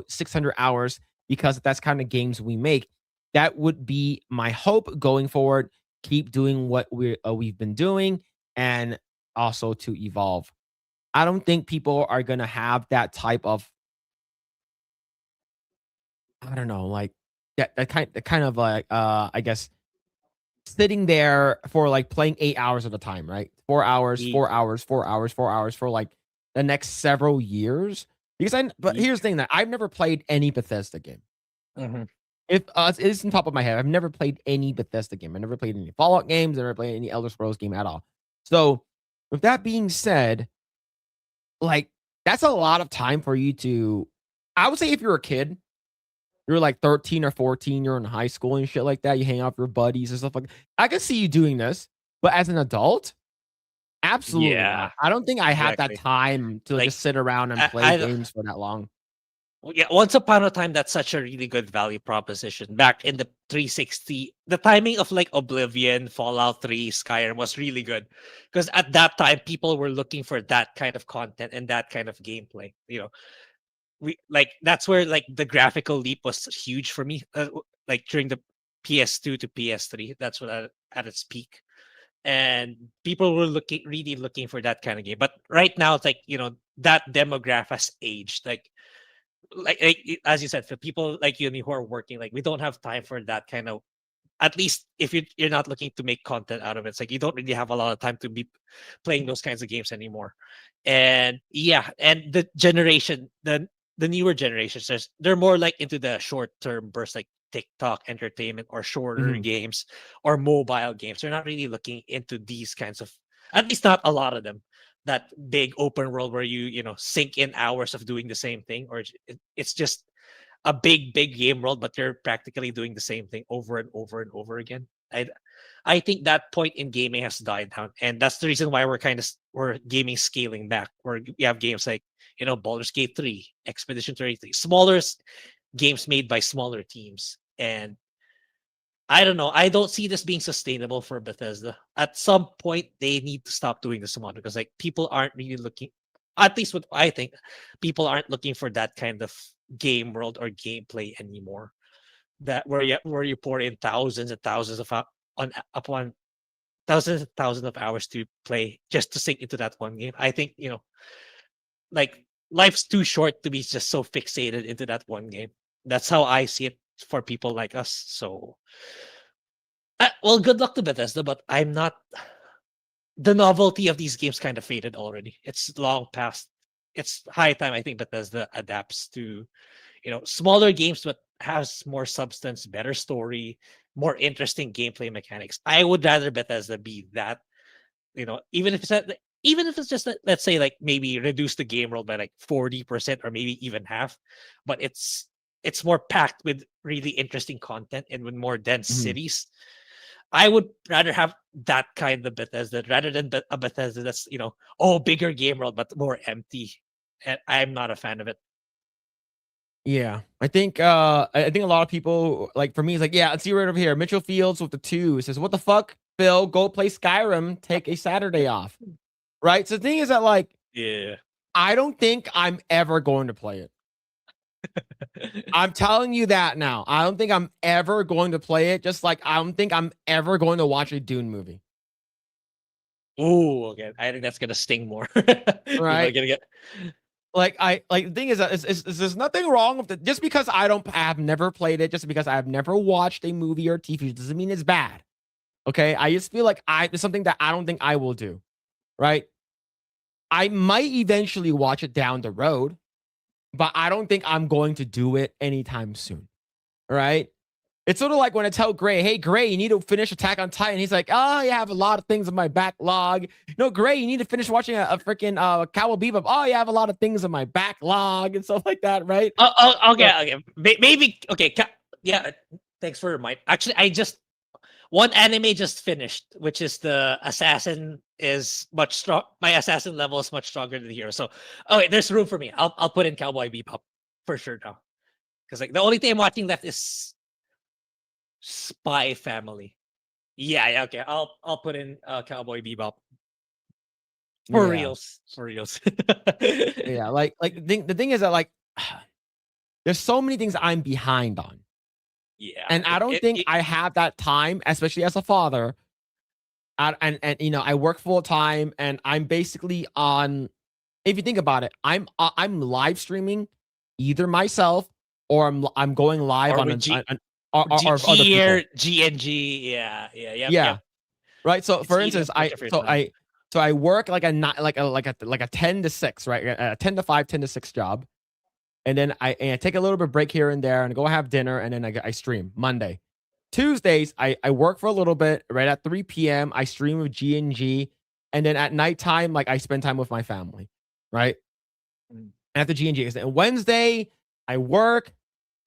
600 hours, because that's kind of games we make. That would be my hope going forward. Keep doing what we've been doing, and also to evolve. I don't think people are gonna have that type of, I don't know, like that kind of like I guess sitting there for like playing 8 hours at a time, right? 4 hours, Ye- 4 hours, 4 hours, 4 hours for like the next several years. But ye- here's the thing, that I've never played any Bethesda game. Mhm. If it is on top of my head, I've never played any Bethesda game. I never played any Fallout games. I never played any Elder Scrolls game at all. So, with that being said, like that's a lot of time for you to. I would say if you're a kid, you're like 13 or 14, you're in high school and shit like that. You hang out with your buddies and stuff like. I can see you doing this, but as an adult, absolutely Yeah, not. I don't think I have that exactly. time to Like just sit around and I, play I games for that long. Well, yeah, once upon a time, that's such a really good value proposition. Back in the 360, the timing of like Oblivion, Fallout 3, Skyrim was really good. Because at that time, people were looking for that kind of content and that kind of gameplay. That's where like the graphical leap was huge for me. Like during the PS2 to PS3, that's what at its peak. And people were really looking for that kind of game. But right now, it's like, that demographic has aged. As you said, for people like you and me who are working, like we don't have time for that kind of. At least if you're not looking to make content out of it, it's like you don't really have a lot of time to be playing those kinds of games anymore. And yeah, and the newer generations, they're more like into the short term bursts, like TikTok entertainment or shorter Mhm. games or mobile games. They're not really looking into these kinds of, at least not a lot of them, that big open world where you sink in hours of doing the same thing, or it's just a big game world, but you're practically doing the same thing over and over and over again. I think that point in gaming has died down, and that's the reason why we're gaming scaling back. Where we have games like Baldur's Gate 3, Expedition 33, smaller games made by smaller teams, and I don't know. I don't see this being sustainable for Bethesda. At some point, they need to stop doing this one because like people aren't really looking. At least what I think, people aren't looking for that kind of game world or gameplay anymore. That where you pour in thousands and thousands of upon thousands and thousands of hours to play just to sink into that one game. I think like life's too short to be just so fixated into that one game. That's how I see it for people like us. So well, good luck to Bethesda, but I'm not. The novelty of these games kind of faded already. It's long past. It's high time I think Bethesda adapts to smaller games, but has more substance, better story, more interesting gameplay mechanics. I would rather Bethesda be that. Even if it's just let's say like maybe reduce the game world by like 40% or maybe even half, but it's more packed with really interesting content and with more dense Mhm. cities. I would rather have that kind of Bethesda rather than a Bethesda that's bigger game world but more empty. And I'm not a fan of it. Yeah, I think a lot of people, like, for me, it's like, yeah, let's see right over here. Mitchell Fields with the 2 says, "What the fuck, Phil? Go play Skyrim. Take a Saturday off." Right. So the thing is that, like, Yeah. I don't think I'm ever going to play it. I'm telling you that now. I don't think I'm ever going to play it. Just like I don't think I'm ever going to watch a Dune movie. Ooh, okay. I think that's gonna sting more. People are Right. gonna get. The thing is that there's nothing wrong with it. Just because have never played it, just because I have never watched a movie or TV show, doesn't mean it's bad. Okay. I just feel like it's something that I don't think I will do. Right. I might eventually watch it down the road, but I don't think I'm going to do it anytime soon. Right. It's sort of like when I tell Grae, hey, Grae, you need to finish Attack on Titan. He's like, oh, I have a lot of things in my backlog. No, Grae, you need to finish watching a freaking Cowboy Bebop. Oh, you have a lot of things in my backlog and stuff like that, right? Okay. Maybe okay. Yeah. Thanks for reminding. Actually, one anime just finished, which is the assassin is much strong. My assassin level is much stronger than the hero. So, okay, there's room for me. I'll put in Cowboy Bebop for sure now, because like the only thing I'm watching left is Spy Family. Yeah, okay. I'll put in Cowboy Bebop for Yeah. reals, for reals. Yeah, like the thing is that like there's so many things I'm behind on. Yeah, And I don't think I have that time, especially as a father. And you know, I work full time and I'm basically on, if you think about it, I'm live streaming either myself or I'm going live or on with or other people. GNG. Yeah, Yeah. Right. So It's for eating instance, up much of your time. I work like a 10 to 6, right? A 10 to 5, 10 to 6 job. And then I take a little bit of break here and there and go have dinner and then I stream Monday. Tuesdays, I work for a little bit. Right at 3 p.m., I stream with GNG. And then at nighttime, like I spend time with my family, right? Mm. After GNG. And Wednesday, I work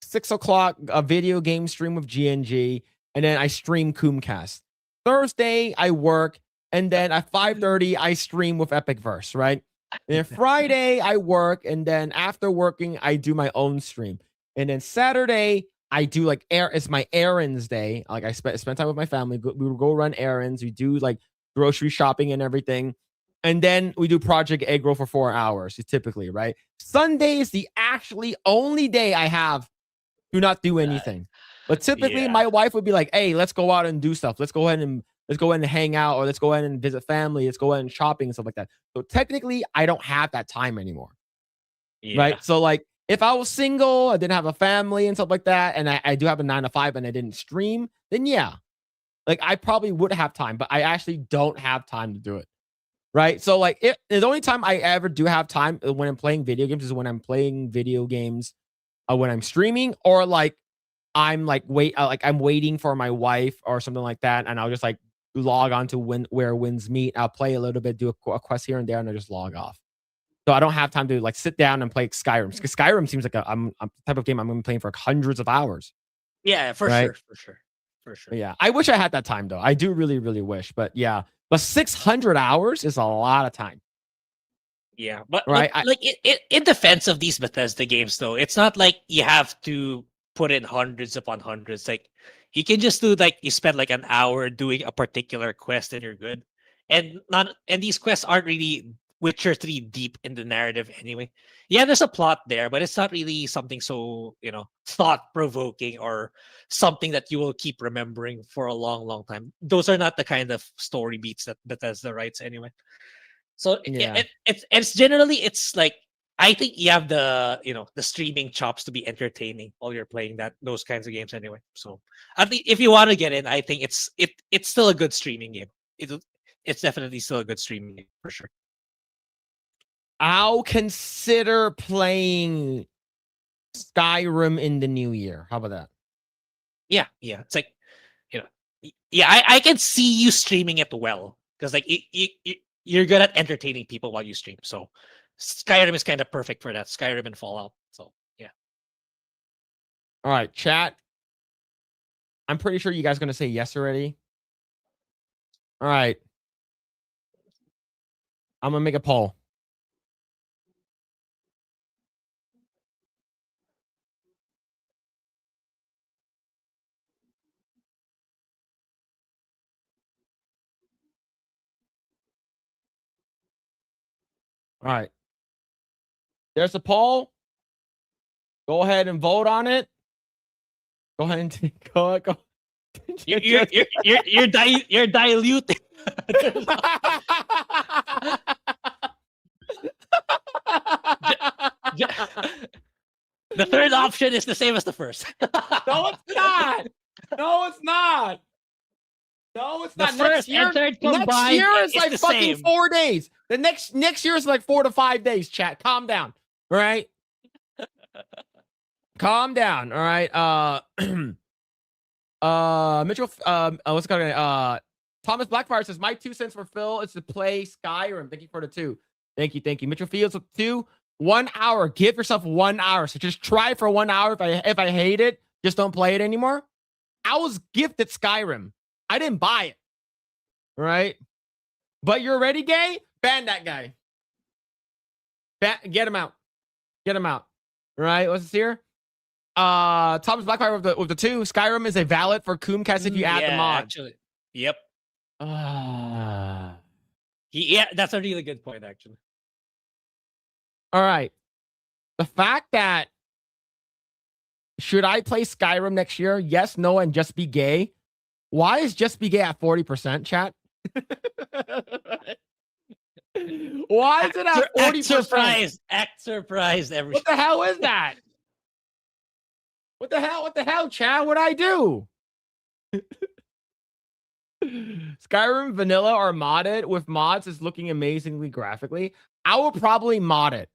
6 o'clock, a video game stream with GNG. And then I stream Coomcast. Thursday, I work. And then at 5:30, I stream with Epic Verse, right? And then Friday, I work. And then after working, I do my own stream. And then Saturday, I do like it's my errands day. Like I spend time with my family. We will go run errands. We do like grocery shopping and everything. And then we do Project Eggroll for 4 hours, typically, right? Sunday is the actually only day I have do not do anything. But typically, Yeah. my wife would be like, "Hey, let's go out and do stuff. Let's go ahead and hang out, or let's go ahead and visit family. Let's go ahead and shopping and stuff like that." So technically, I don't have that time anymore, Yeah. right? So like, if I was single, I didn't have a family and stuff like that, and I do have a 9 to 5 and I didn't stream, then yeah, like I probably would have time, but I actually don't have time to do it. Right. So like the only time I ever do have time when I'm playing video games is when I'm playing video games when I'm streaming, or like I'm like I'm waiting for my wife or something like that, and I'll just like log on to where wins meet. I'll play a little bit, do a quest here and there, and I just log off. So I don't have time to like sit down and play Skyrim. Because Skyrim seems like a type of game I'm gonna be playing for like hundreds of hours. Yeah, for Right? sure. But yeah, I wish I had that time though. I do really, really wish. But yeah, but 600 hours is a lot of time. Yeah, but Right, like in defense of these Bethesda games, though, it's not like you have to put in hundreds upon hundreds. Like you can just do like you spend like an hour doing a particular quest and you're good. And these quests aren't really Witcher 3 deep in the narrative anyway. Yeah, there's a plot there, but it's not really something so, thought provoking or something that you will keep remembering for a long, long time. Those are not the kind of story beats that Bethesda writes anyway. So Yeah. it's generally it's like I think you have the streaming chops to be entertaining while you're playing those kinds of games anyway. So I think if you want to get in, I think it's still a good streaming game. It's definitely still a good streaming game for sure. I'll consider playing Skyrim in the new year. How about that? Yeah. It's like yeah, I can see you streaming it well because like you're good at entertaining people while you stream. So Skyrim is kind of perfect for that. Skyrim and Fallout. So yeah. All right, chat. I'm pretty sure you guys are gonna say yes already. All right. I'm gonna make a poll. All right. There's a poll. Go ahead and vote on it. Go ahead and go. You're diluting. The third option is the same as the first. No, it's not. No, it's not. No, it's The not. first and third combined next year is like the fucking same. 4 days. The next year is like 4 to 5 days. Chat, calm down. All right. Calm down. All right. Mitchell, what's it called? Thomas Blackfire says, my 2 cents for Phil is to play Skyrim. Thank you for the 2. Thank you. Mitchell Fields with 2. 1 hour. Give yourself 1 hour. So just try for 1 hour. If I hate it, just don't play it anymore. I was gifted Skyrim. I didn't buy it. Right? But you're ready, gay? Ban that guy. Get him out. Get him out. Right? What's this here? Thomas Blackfire with the 2. Skyrim is a valid for Coomcast if you add the mod. Actually, yep. Yeah, that's a really good point, actually. All right. The fact that should I play Skyrim next year? Yes, no, and just be gay. Why is just be gay at 40%, chat? Why is it at 40%? Act surprised. What the hell is that? What the hell, Chad? What'd I do? Skyrim vanilla or modded with mods is looking amazingly graphically. I will probably mod it.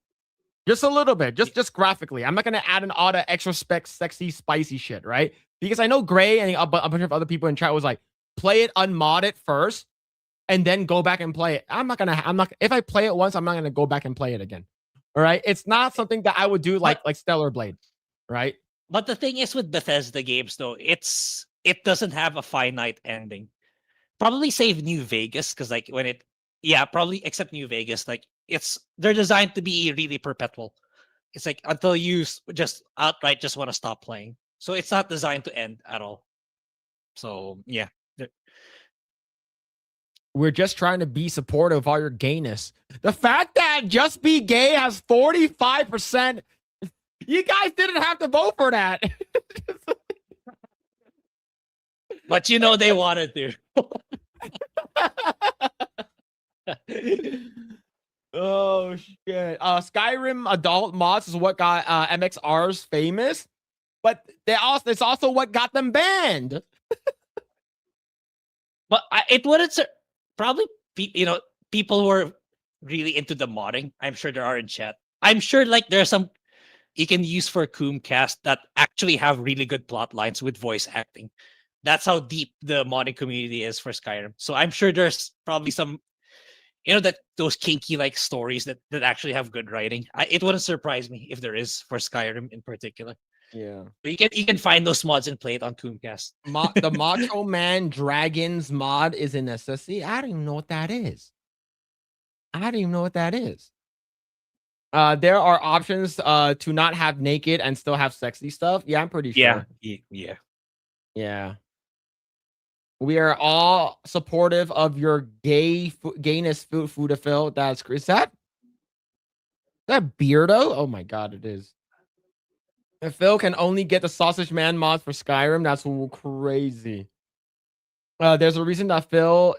Just a little bit. Just graphically. I'm not gonna add an all the extra sexy, spicy shit, right? Because I know Grae and a bunch of other people in chat was like, play it unmodded first, and then go back and play it. I'm not if I play it once, I'm not gonna go back and play it again. All right. It's not something that I would do like Stellar Blade, right? But the thing is with Bethesda games, though, it doesn't have a finite ending. Probably save New Vegas, because like probably except New Vegas, like they're designed to be really perpetual. It's like until you just outright just want to stop playing. So it's not designed to end at all. So yeah. We're just trying to be supportive of all your gayness. The fact that Just Be Gay has 45%, you guys didn't have to vote for that. But they wanted to. Oh shit. Skyrim adult mods is what got MXRs famous, but it's also what got them banned. But it wouldn't probably people who are really into the modding. I'm sure there are in chat. I'm sure like there are some you can use for Coomcast that actually have really good plot lines with voice acting. That's how deep the modding community is for Skyrim. So I'm sure there's probably some, those kinky like stories that actually have good writing. It wouldn't surprise me if there is for Skyrim in particular. Yeah, but you can find those mods and play it on Coomcast. The Macho Man Dragons mod is a necessity. I don't even know what that is. There are options to not have naked and still have sexy stuff. Yeah, I'm pretty sure. Yeah. We are all supportive of your gayness food to fill. Is that Beardo? Oh my god, it is. If Phil can only get the Sausage Man mod for Skyrim, that's crazy. There's a reason that Phil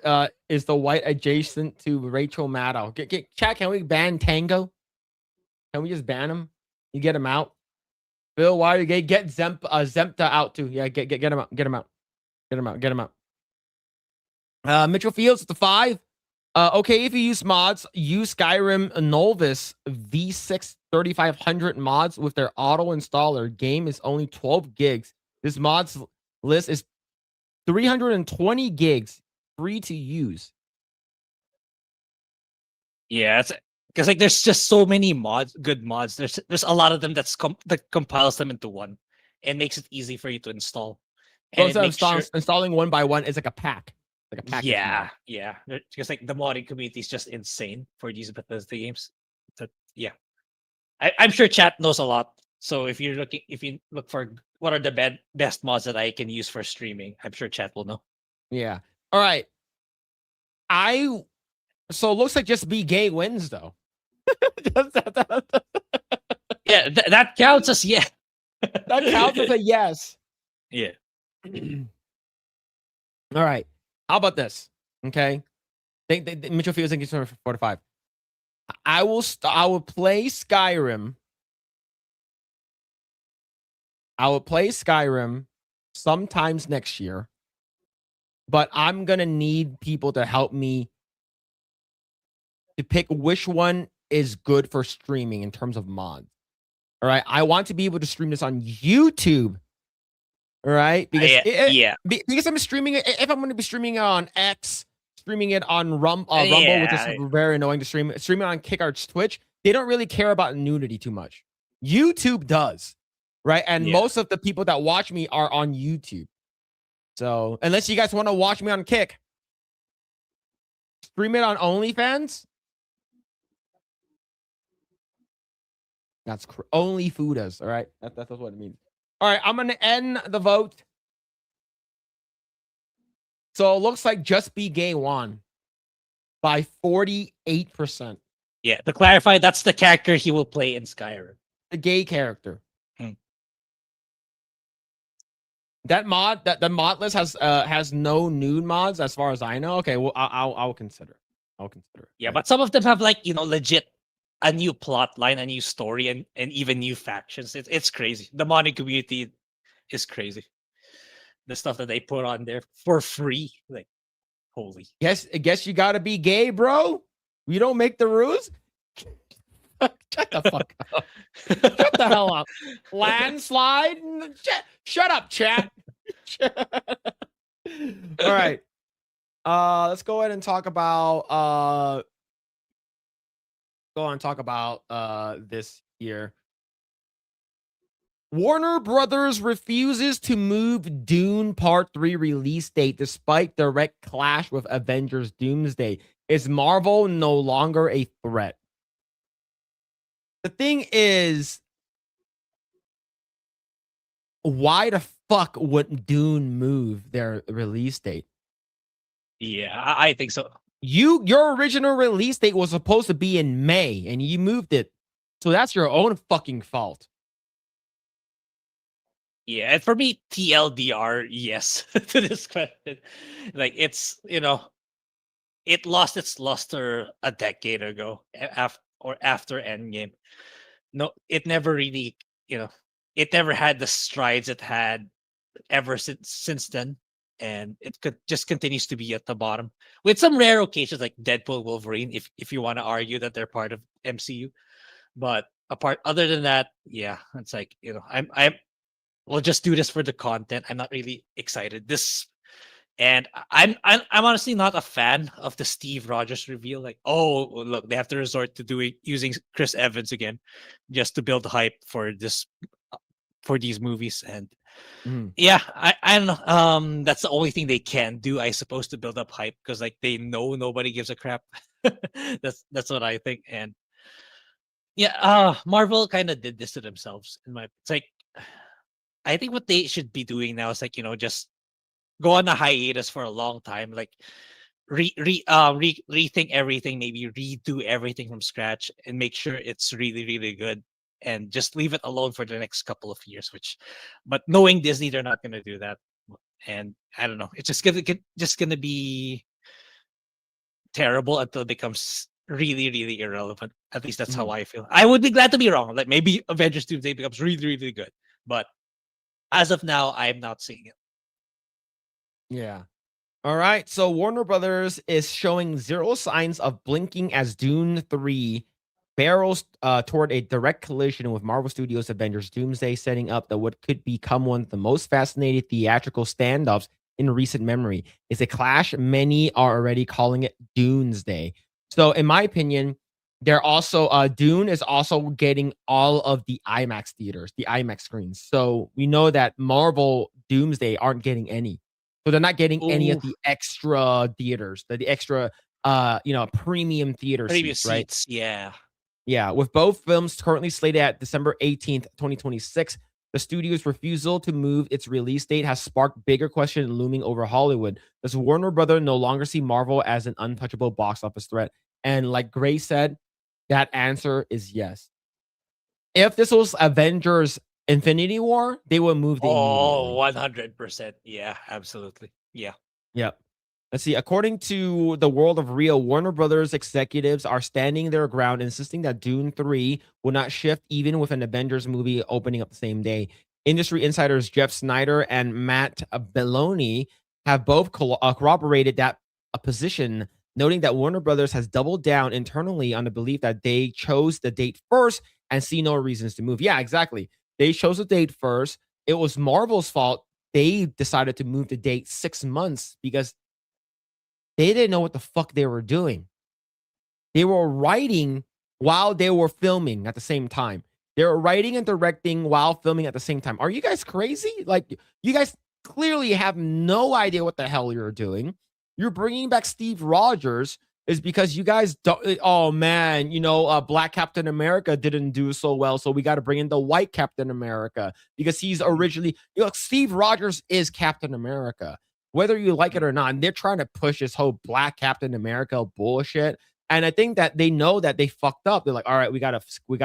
is the white adjacent to Rachel Maddow. Chat, can we ban Tango? Can we just ban him? You get him out. Phil, why are you gay? Get Zempta out too. Yeah, get him out. Get him out. Mitchell Fields at the 5. Okay, if you use mods, use Skyrim Novice V6 3500 mods with their auto installer. Game is only 12 gigs. This mods list is 320 gigs, free to use. Yeah, it's because like there's just so many good mods. There's a lot of them that compiles them into one and makes it easy for you to install. And so installing one by one is like a pack. Like a package. Yeah. Because like the modding community is just insane for these Bethesda games. I'm sure chat knows a lot. So if you look for what are the best mods that I can use for streaming, I'm sure chat will know. Yeah. All right. So it looks like Just Be Gay wins though. Yeah, that counts as yeah. That counts as a yes. Yeah. All right. How about this? Okay. Mitchell Fields thank you so much for 45. I will play Skyrim. I will play Skyrim sometimes next year. But I'm gonna need people to help me to pick which one is good for streaming in terms of mods. All right. I want to be able to stream this on YouTube right? Because yeah, because I'm streaming it. If I'm going to be streaming it on X, streaming it on Rumble, which is yeah, very annoying to stream it on Kickart's Twitch, they don't really care about nudity too much. YouTube does, right? And Yeah. most of the people that watch me are on YouTube. So unless you guys want to watch me on Kick, stream it on OnlyFans. That's only Fudas. All right, that's what it means. All right, I'm gonna end the vote. So it looks like Just Be Gay won by 48%. Yeah. To clarify, that's the character he will play in Skyrim. The gay character. Hmm. That mod, the mod list has no nude mods as far as I know. Okay, well I'll consider. I'll consider. Yeah, Okay. but some of them have like legit a new plot line, a new story, and even new factions. It's crazy. The modding community is crazy. The stuff that they put on there for free, like holy. I guess you gotta be gay, bro. We don't make the rules. Shut the fuck up. Shut the hell up. Landslide. Shut up, chat. All right. Let's go ahead and talk about this here. Warner Brothers refuses to move Dune Part 3 release date despite direct clash with Avengers Doomsday. Is Marvel no longer a threat? The thing is, why the fuck would Dune move their release date? Yeah, I think so. Your original release date was supposed to be in May, and you moved it. So that's your own fucking fault. Yeah, and for me, TLDR, yes, to this question. Like it's it lost its luster a decade ago, after Endgame. No, it never really, it never had the strides it had ever since then, and it just continues to be at the bottom with some rare occasions like Deadpool, Wolverine, if you want to argue that they're part of MCU. But other than that, yeah, it's like I'm we'll just do this for the content. I'm not really excited. And I'm honestly not a fan of the Steve Rogers reveal. Like, oh look, they have to resort to using Chris Evans again, just to build hype for these movies. And yeah, I don't know. That's the only thing they can do, I suppose, to build up hype, because like they know nobody gives a crap. That's what I think. And yeah, Marvel kind of did this to themselves. It's like, I think what they should be doing now is like just go on a hiatus for a long time, like rethink everything, maybe redo everything from scratch, and make sure it's really really good, and just leave it alone for the next couple of years. But knowing Disney, they're not going to do that, and I don't know. It's just gonna be terrible until it becomes really really irrelevant. At least that's how I feel. I would be glad to be wrong. Like maybe Avengers Doomsday becomes really really good, but as of now, I'm not seeing it. Yeah. All right. So Warner Brothers is showing zero signs of blinking as Dune 3 barrels toward a direct collision with Marvel Studios' Avengers Doomsday, setting up what could become one of the most fascinating theatrical standoffs in recent memory. It's a clash many are already calling it Doomsday. So in my opinion, they're also Dune is also getting all of the IMAX theaters, the IMAX screens. So we know that Marvel Doomsday aren't getting any. So they're not getting any of the extra theaters, the extra premium theater Previous seats, right? seats, yeah. Yeah, with both films currently slated at December 18th, 2026, the studio's refusal to move its release date has sparked bigger questions looming over Hollywood. Does Warner Brother no longer see Marvel as an untouchable box office threat? And like Grae said, that answer is yes. If this was Avengers Infinity War, they would move the Oh, 100%. Yeah, absolutely. Yeah. Yep. Let's see. According to the World of Real, Warner Brothers executives are standing their ground, insisting that Dune 3 will not shift even with an Avengers movie opening up the same day. Industry insiders Jeff Snyder and Matt Belloni have both corroborated that position, noting that Warner Brothers has doubled down internally on the belief that they chose the date first and see no reasons to move. Yeah, exactly. They chose the date first. It was Marvel's fault they decided to move the date 6 months because they didn't know what the fuck they were doing. They were writing while they were filming at the same time. They were writing and directing while filming at the same time. Are you guys crazy? Like, you guys clearly have no idea what the hell you're doing. You're bringing back Steve Rogers is because you guys don't. Oh man, Black Captain America didn't do so well, so we got to bring in the white Captain America because he's originally. Steve Rogers is Captain America, whether you like it or not. And they're trying to push this whole Black Captain America bullshit. And I think that they know that they fucked up. They're like, all right, we gotta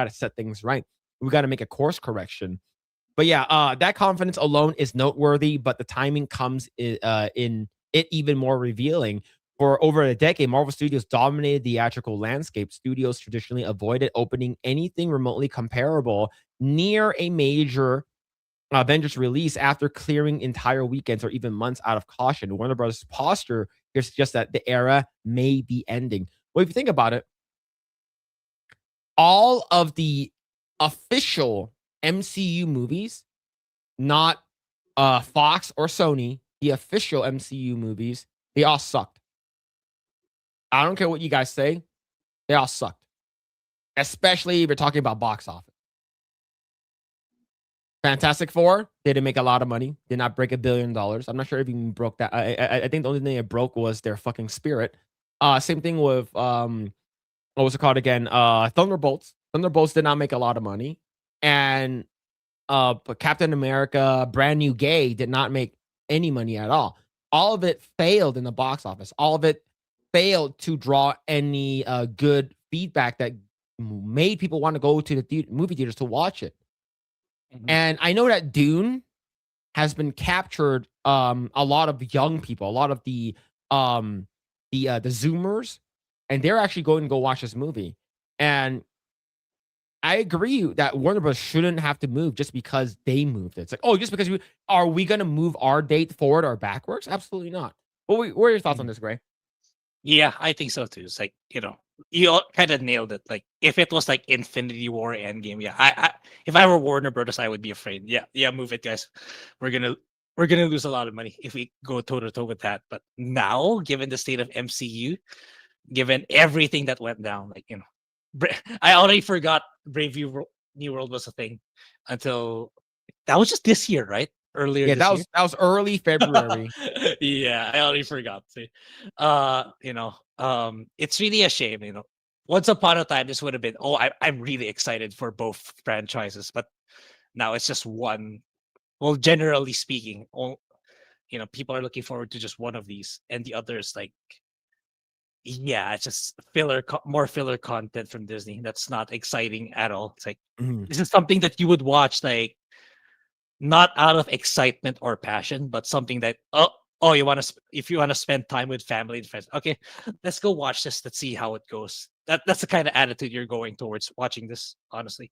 set things right. We gotta make a course correction. But yeah, that confidence alone is noteworthy, but the timing comes in it even more revealing. For over a decade, Marvel Studios dominated the theatrical landscape. Studios traditionally avoided opening anything remotely comparable near a major Avengers release after clearing entire weekends or even months out of caution. Warner Bros. Posture here suggests that the era may be ending. Well, if you think about it, all of the official MCU movies, not Fox or Sony, the official MCU movies, they all sucked. I don't care what you guys say, they all sucked. Especially if you're talking about box office. Fantastic Four, they didn't make a lot of money, did not break $1 billion. I'm not sure if even broke that. I think the only thing it broke was their fucking spirit. Same thing with what was it called again? Thunderbolts. Thunderbolts did not make a lot of money. And but Captain America, Brand New Gay did not make any money at all. All of it failed in the box office. All of it failed to draw any good feedback that made people want to go to the movie theaters to watch it. Mhm. And I know that Dune has been captured a lot of young people, a lot of the Zoomers, and they're actually going to go watch this movie. And I agree that Warner Bros. Shouldn't have to move just because they moved it. It's like, oh, just because are we going to move our date forward or backwards? Absolutely not. What are your thoughts on this, Grae? Yeah, I think so too. It's like, you kind of nailed it. Like, if it was like Infinity War Endgame, yeah, if I were Warner Brothers, I would be afraid. Yeah, move it, guys. We're gonna lose a lot of money if we go toe to toe with that. But now, given the state of MCU, given everything that went down, like, I already forgot Brave New World was a thing until that was just this year, right? Earlier Yeah, this year. that was early February. Yeah, I already forgot. See, it's really a shame. Once upon a time, this would have been. Oh, I'm really excited for both franchises, but now it's just one. Well, generally speaking, people are looking forward to just one of these, and the others, like, yeah, it's just more filler content from Disney. That's not exciting at all. It's like, this is something that you would watch, like, not out of excitement or passion, but something that if you want to spend time with family and friends, okay, let's go watch this. Let's see how it goes. That's the kind of attitude you're going towards watching this, honestly.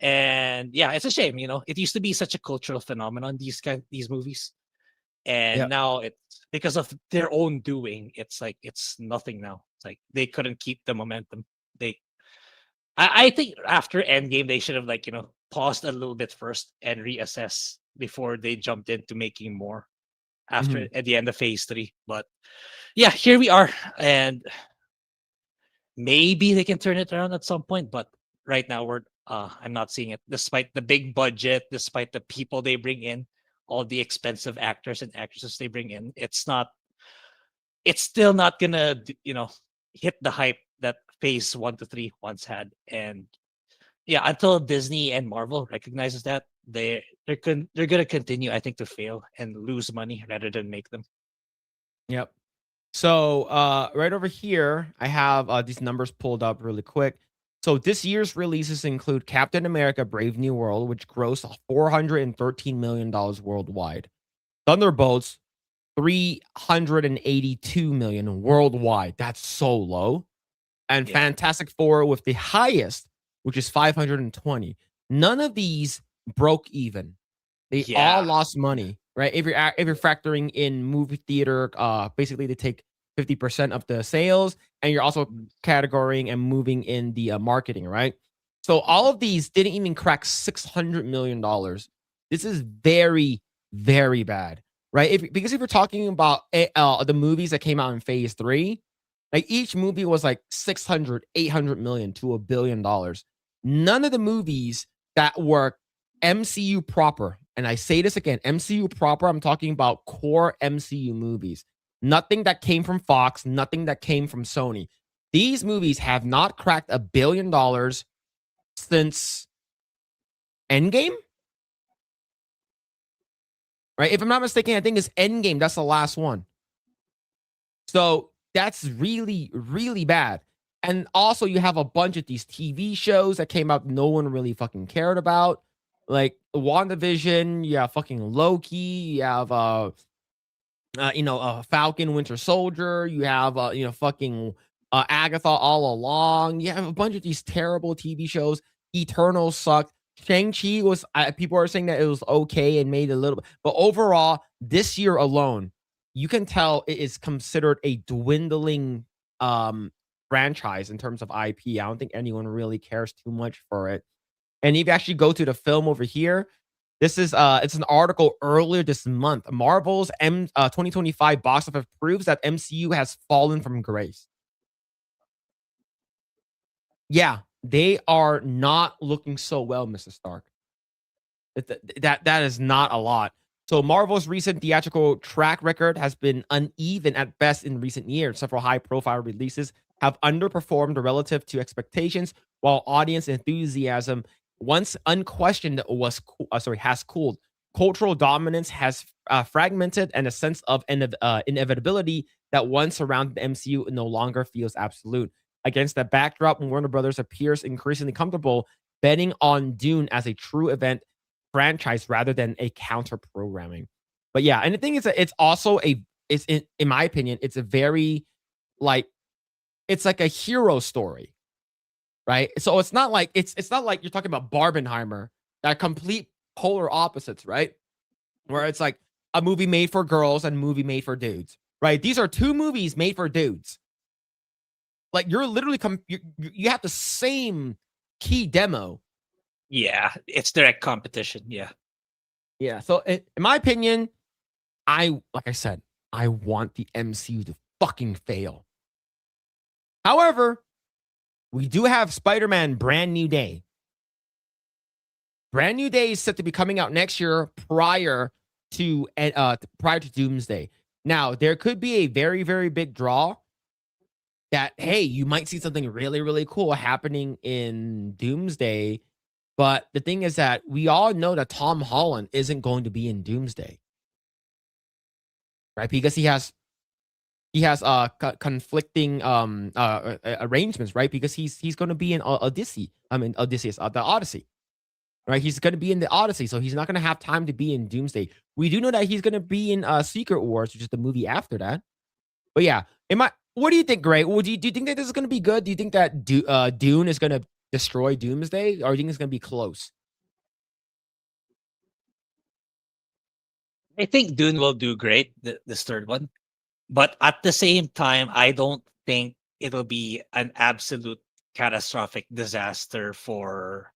And yeah, it's a shame. It used to be such a cultural phenomenon, these movies, and Yep. now it's because of their own doing. It's like it's nothing now. It's like they couldn't keep the momentum. I think after Endgame, they should have, like, paused a little bit first and reassess before they jumped into making more after at the end of phase 3. But yeah, here we are, and maybe they can turn it around at some point. But right now, I'm not seeing it. Despite the big budget, despite the people they bring in, all the expensive actors and actresses they bring in, it's still not gonna hit the hype that phase 1 to 3 once had. And yeah, until Disney and Marvel recognizes that, they're gonna continue, I think, to fail and lose money rather than make them. Yep. So right over here, I have these numbers pulled up really quick. So this year's releases include Captain America: Brave New World, which grossed $413 million worldwide. Thunderbolts, $382 million worldwide. That's so low. And Yeah. Fantastic Four with the highest, which is 520. None of these broke even. They Yeah. all lost money, right? If you're factoring in movie theater, basically they take 50% of the sales, and you're also categorizing and moving in the marketing, right? So all of these didn't even crack $600 million. This is very, very bad, right? Because if we're talking about the movies that came out in Phase 3, like each movie was like 600, 800 million to $1 billion. None of the movies that were MCU proper, and I say this again, MCU proper, I'm talking about core MCU movies. Nothing that came from Fox, nothing that came from Sony. These movies have not cracked $1 billion since Endgame? Right? If I'm not mistaken, I think it's Endgame. That's the last one. So that's really, really bad. And also, you have a bunch of these TV shows that came out no one really fucking cared about. Like WandaVision, you have fucking Loki, you have Falcon Winter Soldier, you have fucking Agatha All Along. You have a bunch of these terrible TV shows. Eternals sucked. Shang-Chi was people are saying that it was okay and made a little bit, but overall, this year alone, you can tell it is considered a dwindling franchise in terms of IP. I don't think anyone really cares too much for it. And if you actually go to the film over here, this is it's an article earlier this month. Marvel's 2025 box office proves that MCU has fallen from grace. Yeah, they are not looking so well, Mr. Stark. That is not a lot. So Marvel's recent theatrical track record has been uneven at best in recent years. Several high-profile releases have underperformed relative to expectations, while audience enthusiasm, once unquestioned, has cooled. Cultural dominance has fragmented, and a sense of inevitability that once surrounded the MCU no longer feels absolute. Against that backdrop, Warner Brothers appears increasingly comfortable betting on Dune as a true event franchise rather than a counter programming. But yeah, and the thing is that it's also in my opinion, it's a very it's like a hero story, right? So it's not like it's not like you're talking about Barbenheimer, that complete polar opposites, right? Where it's like a movie made for girls and a movie made for dudes, right? These are two movies made for dudes. Like you're literally you have the same key demo. Yeah, it's direct competition. Yeah. Yeah. So in my opinion, like I said, I want the MCU to fucking fail. However, we do have Spider-Man Brand New Day. Brand New Day is set to be coming out next year prior to Doomsday. Now, there could be a very, very big draw that, hey, you might see something really, really cool happening in Doomsday. But the thing is that we all know that Tom Holland isn't going to be in Doomsday, right? Because he has conflicting arrangements, right? Because he's going to be in Odysseus, the Odyssey, right? He's going to be in the Odyssey, so he's not going to have time to be in Doomsday. We do know that he's going to be in Secret Wars, which is the movie after that. But yeah, what do you think, Grae? Do you think that this is going to be good? Do you think that Dune is going to destroy Doomsday, or do you think it's going to be close? I think Dune will do great, this third one. But at the same time, I don't think it'll be an absolute catastrophic disaster for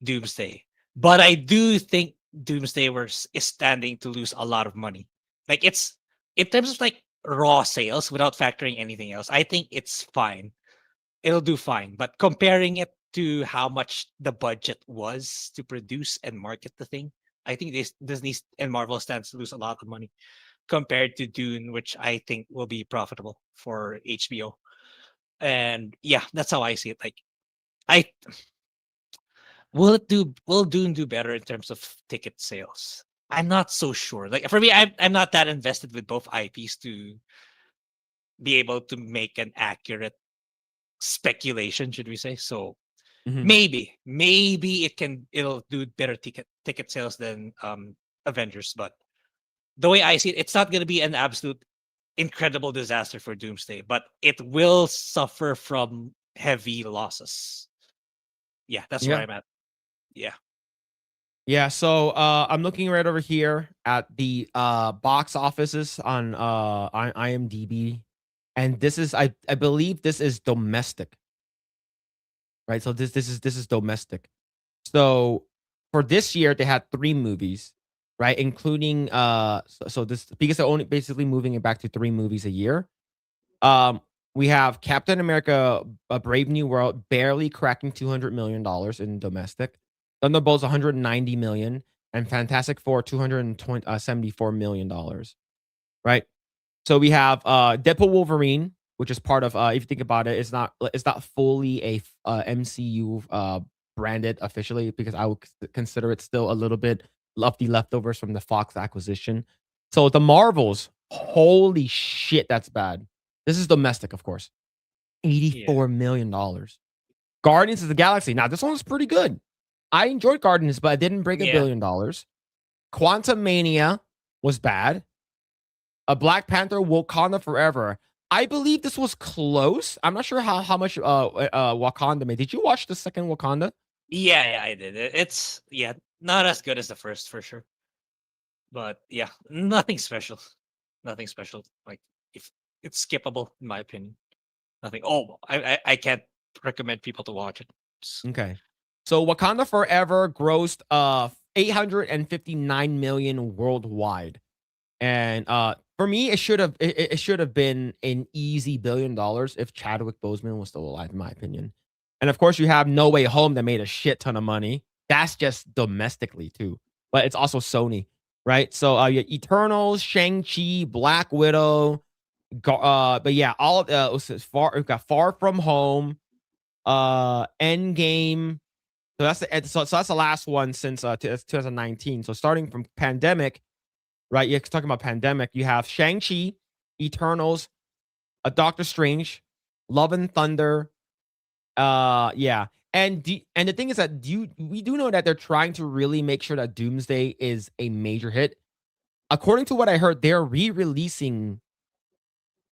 Doomsday. But I do think Doomsday is standing to lose a lot of money. Like it's in terms of like raw sales without factoring anything else, I think it's fine. It'll do fine. But comparing it to how much the budget was to produce and market the thing, I think Disney and Marvel stands to lose a lot of money compared to Dune, which I think will be profitable for HBO. And yeah, that's how I see it. Like, will Dune do better in terms of ticket sales? I'm not so sure. Like for me, I'm not that invested with both IPs to be able to make an accurate speculation, should we say? So maybe it'll do better ticket sales than Avengers, but the way I see it, it's not going to be an absolute incredible disaster for Doomsday, but it will suffer from heavy losses. Yeah, that's where I'm at. Yeah. Yeah, so I'm looking right over here at the box offices on IMDb, and this is I believe this is domestic. Right? So this is domestic. So for this year they had 3 movies, right? Including so this because they're only basically moving it back to 3 movies a year. We have Captain America: A Brave New World barely cracking $200 million in domestic. Thunderbolts 190 million and Fantastic Four 274 million dollars, right? So we have Deadpool Wolverine, which is part of if you think about it, it's not fully a MCU branded officially because I would consider it still a little bit of the leftovers from the Fox acquisition. So the Marvels, holy shit, that's bad. This is domestic, of course. $84 million. Guardians of the Galaxy. Now, this one was pretty good. I enjoyed Guardians, but it didn't break $1 billion. Quantum Mania was bad. A Black Panther: Wakanda Forever. I believe this was close. I'm not sure how much Wakanda made. Did you watch the second Wakanda? Yeah, I did. It's not as good as the first for sure. But yeah, nothing special. Nothing special. Like if it's skippable in my opinion. Nothing. Oh, I can't recommend people to watch it. Okay. So Wakanda Forever grossed 859 million worldwide. And for me, it should have been an easy $1 billion if Chadwick Boseman was still alive, in my opinion. And of course, you have No Way Home that made a shit ton of money. That's just domestically too, but it's also Sony, right? So you Eternals, Shang-Chi, Black Widow, but yeah, all we've got Far From Home, Endgame. So that's the last one since 2019. So starting from pandemic. Right, you're talking about pandemic. You have Shang-Chi, Eternals, a Doctor Strange, Love and Thunder. Yeah, and the thing is that we do know that they're trying to really make sure that Doomsday is a major hit. According to what I heard, they're re-releasing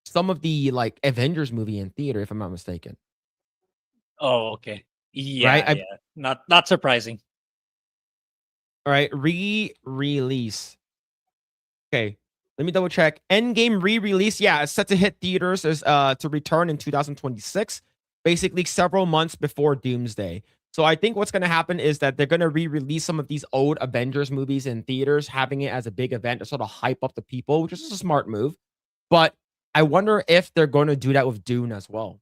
some of the like Avengers movie in theater, if I'm not mistaken. Oh, okay. Right? Yeah. Not surprising. All right, re-release. Okay, let me double check. Endgame re-release. Yeah, it's set to hit theaters to return in 2026, basically several months before Doomsday. So I think what's going to happen is that they're going to re-release some of these old Avengers movies in theaters, having it as a big event to sort of hype up the people, which is a smart move. But I wonder if they're going to do that with Dune as well.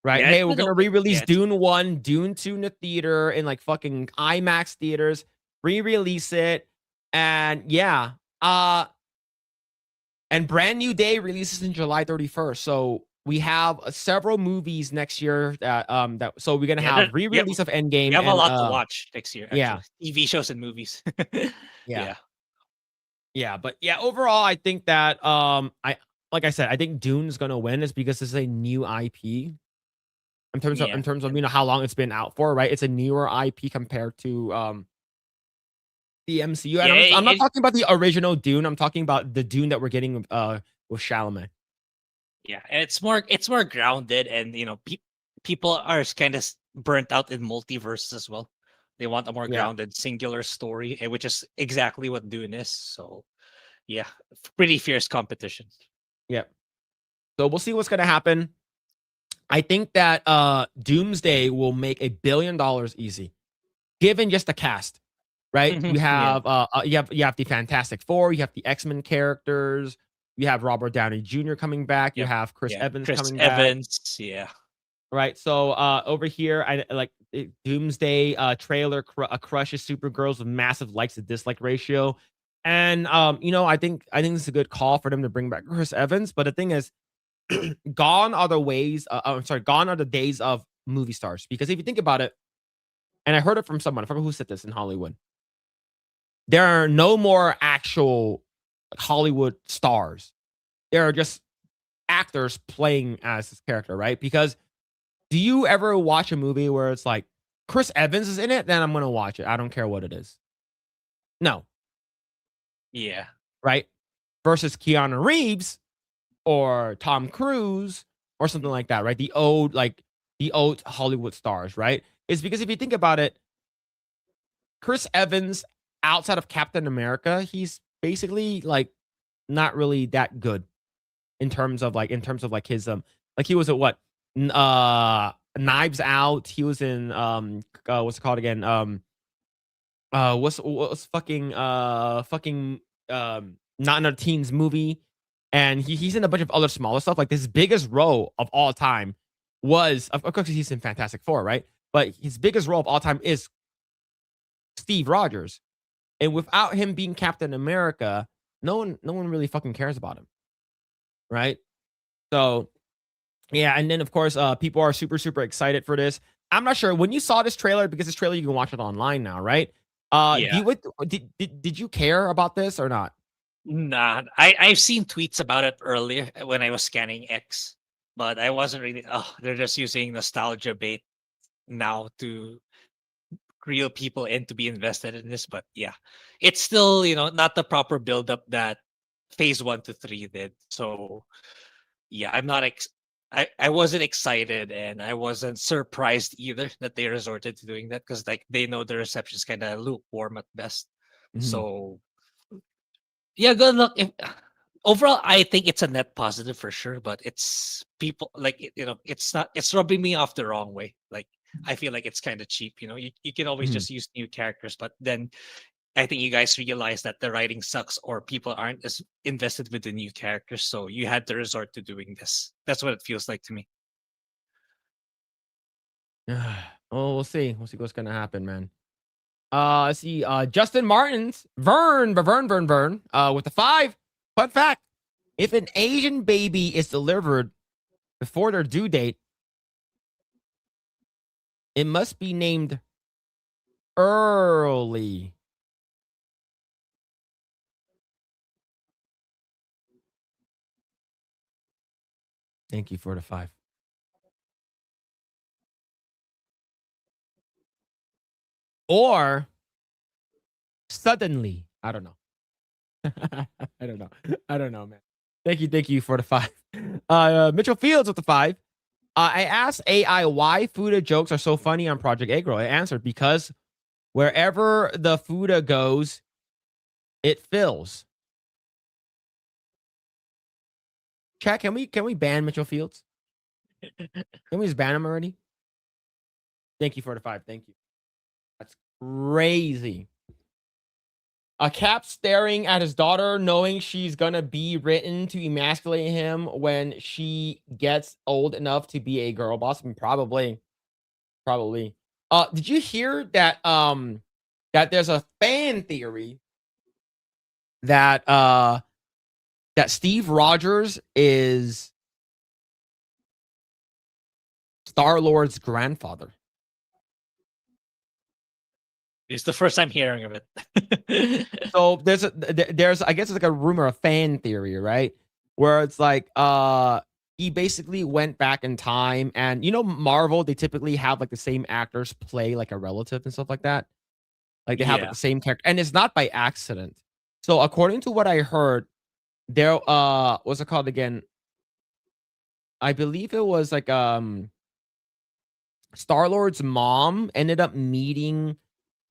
Right? Yeah, Hey, we're going to re-release Dune 1, Dune 2 in the theater, in like fucking IMAX theaters, re-release it. And yeah, and Brand New Day releases in July 31st. So we have several movies next year so we're gonna have re-release of Endgame. We have a lot to watch next year. Actually. Yeah, TV shows and movies. yeah, but yeah, overall, I think that like I said, I think Dune's gonna win is because this is a new IP. In terms of how long it's been out for, right? It's a newer IP compared to the MCU. And I'm not talking about the original Dune. I'm talking about the Dune that we're getting with Chalamet. Yeah, and it's more grounded, and people are kind of burnt out in multiverses as well. They want a more grounded, singular story, which is exactly what Dune is. So, yeah, pretty fierce competition. Yeah. So we'll see what's gonna happen. I think that Doomsday will make $1 billion easy, given just the cast. Right, you have you have the Fantastic Four, you have the X-Men characters, you have Robert Downey Jr. coming back, you have Chris Evans coming back. Yeah. Right, so over here, I like Doomsday trailer crushes Supergirls with massive likes to dislike ratio, and I think this is a good call for them to bring back Chris Evans. But the thing is, gone are the days of movie stars, because if you think about it, and I heard it from someone, I forgot who said this in Hollywood. There are no more actual Hollywood stars. There are just actors playing as this character, right? Because do you ever watch a movie where it's like Chris Evans is in it? Then I'm going to watch it. I don't care what it is. No. Yeah. Right? Versus Keanu Reeves or Tom Cruise or something like that, right? The old Hollywood stars, right? It's because if you think about it, Chris Evans, outside of Captain America, he's basically like not really that good in terms of his like he was at what Knives Out. He was in what's it called again? what's not in a teens movie, and he's in a bunch of other smaller stuff. Like his biggest role of all time was, of course, he's in Fantastic Four, right? But his biggest role of all time is Steve Rogers, and without him being Captain America, no one really fucking cares about him, right? So yeah, and then of course, people are super excited for this. I'm not sure when you saw this trailer, because this trailer you can watch it online now, right? Yeah. Did you care about this or not? Nah, I've seen tweets about it earlier when I was scanning X, but I wasn't really. Oh, they're just using nostalgia bait now to reel people in to be invested in this. But yeah, it's still not the proper build up that phase 1 to 3 did. So yeah, I'm not. I wasn't excited and I wasn't surprised either that they resorted to doing that because like they know the reception's kind of lukewarm at best. Mhm. So yeah, good luck. Overall, I think it's a net positive for sure, but it's people like it's not. It's rubbing me off the wrong way. Like I feel like it's kind of cheap. You can always Mhm. just use new characters, but then I think you guys realize that the writing sucks or people aren't as invested with the new characters, so you had to resort to doing this. That's what it feels like to me. Oh, we'll see. We'll see what's gonna happen, man. Let's see. Justin Martin's Vern, with the 5. Fun fact: if an Asian baby is delivered before their due date, it must be named early. Thank you for the 5. Or suddenly. I don't know. I don't know. I don't know, man. Thank you for the 5. Mitchell Fields with the 5. I asked AI why Fuda jokes are so funny on Project Eggroll. It answered because wherever the Fuda goes, it fills. Chat, can we ban Mitchell Fields? Can we just ban him already? Thank you for the 5. Thank you. That's crazy. A Cap staring at his daughter, knowing she's gonna be written to emasculate him when she gets old enough to be a girl boss. I mean, probably. Did you hear that? That there's a fan theory that that Steve Rogers is Star-Lord's grandfather. It's the first time hearing of it. So there's I guess it's like a rumor, a fan theory, right? Where it's like he basically went back in time, and Marvel, they typically have like the same actors play like a relative and stuff like that. Like they have like Yeah. the same character, and it's not by accident. So according to what I heard, there what's it called again? I believe it was like Star-Lord's mom ended up meeting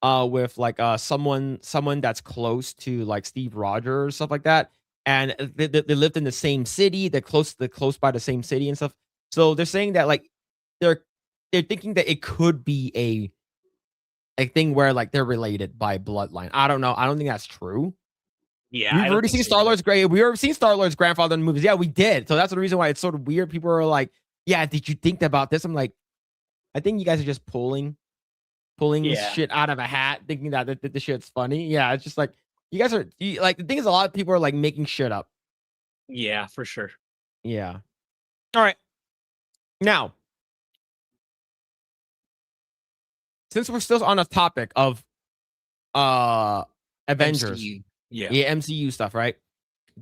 with like someone that's close to like Steve Rogers or stuff like that, and they lived in the same city, they're close by the same city and stuff. So they're saying that like they're thinking that it could be a thing where like they're related by bloodline. I don't know. I don't think that's true. Yeah, I We've don't already think seen so either. Star-Lord's Grae. We already seen Star-Lord's grandfather in the movies. Yeah, we did. So that's the reason why it's sort of weird. People are like, "Yeah, did you think about this?" I'm like, I think you guys are just pulling Yeah. shit out of a hat, thinking that the shit's funny. Yeah, it's just like you guys are like the thing is a lot of people are like making shit up. Yeah, for sure. Yeah. All right. Now, since we're still on the topic of Avengers, MCU. Yeah. MCU stuff, right?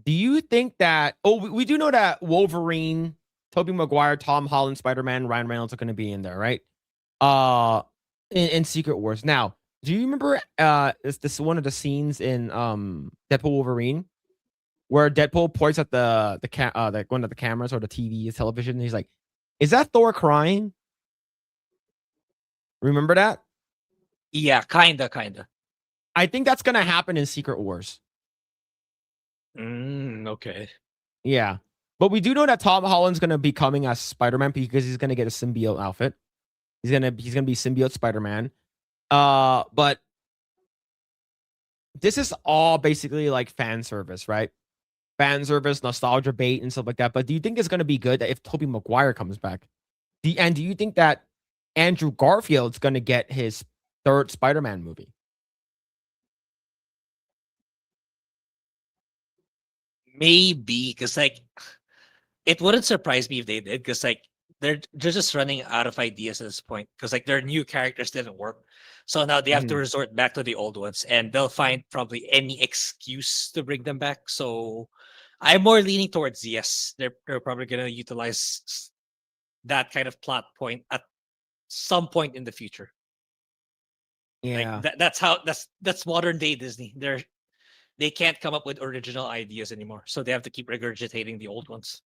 Do you think that we do know that Wolverine, Tobey Maguire, Tom Holland, Spider-Man, Ryan Reynolds are going to be in there, right? In Secret Wars. Now, do you remember is this one of the scenes in Deadpool Wolverine where Deadpool points at like one of the cameras or the TV television and he's like, "Is that Thor crying?" Remember that? Yeah, kinda. I think that's going to happen in Secret Wars. Okay. Yeah. But we do know that Tom Holland's going to be coming as Spider-Man because he's going to get a symbiote outfit. He's going to be symbiote Spider-Man. But this is all basically like fan service, right? Fan service, nostalgia bait, and stuff like that. But do you think it's gonna be good if Tobey Maguire comes back? And do you think that Andrew Garfield's gonna get his third Spider-Man movie? Maybe because like it wouldn't surprise me if they did, because like they're just running out of ideas at this point, because like their new characters didn't work, so now they have to Mhm. resort back to the old ones, and they'll find probably any excuse to bring them back. So I'm more leaning towards yes, they're probably gonna utilize that kind of plot point at some point in the future. Like Yeah. that's modern day Disney. They can't come up with original ideas anymore, so they have to keep regurgitating the old ones.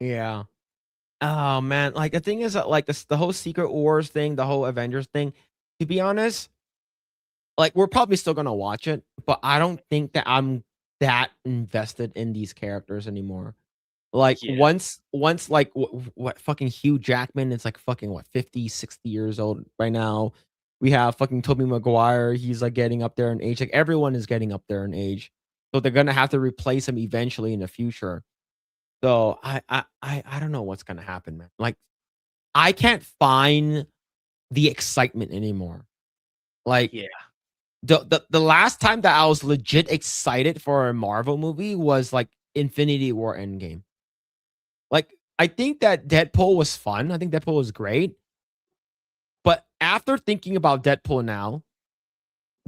Yeah. Oh man, like the thing is that like the whole Secret Wars thing, the whole Avengers thing, to be honest, like we're probably still gonna watch it, but I don't think that I'm that invested in these characters anymore. Like Yeah. once like what fucking Hugh Jackman is like fucking what 50, 60 years old right now. We have fucking Tobey Maguire, he's like getting up there in age. Like everyone is getting up there in age. So they're gonna have to replace him eventually in the future. So I don't know what's gonna happen, man. Like I can't find the excitement anymore. Like Yeah. the last time that I was legit excited for a Marvel movie was like Infinity War Endgame. Like I think that Deadpool was fun. I think Deadpool was great. But after thinking about Deadpool now,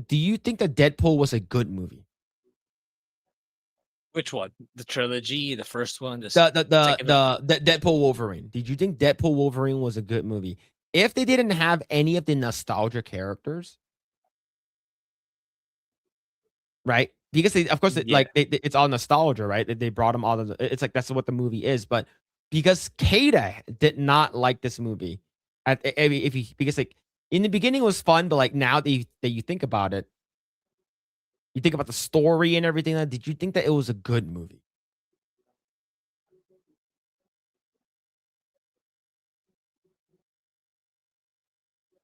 do you think that Deadpool was a good movie? Which one? The trilogy, the first one, second one? The Deadpool Wolverine. Did you think Deadpool Wolverine was a good movie? If they didn't have any of the nostalgia characters, right? Because they, of course, Yeah. it's all nostalgia, right? They brought them all. It's like that's what the movie is. But because Kada did not like this movie, if you because like in the beginning it was fun, but like now that you think about it, you think about the story and everything. Like, did you think that it was a good movie?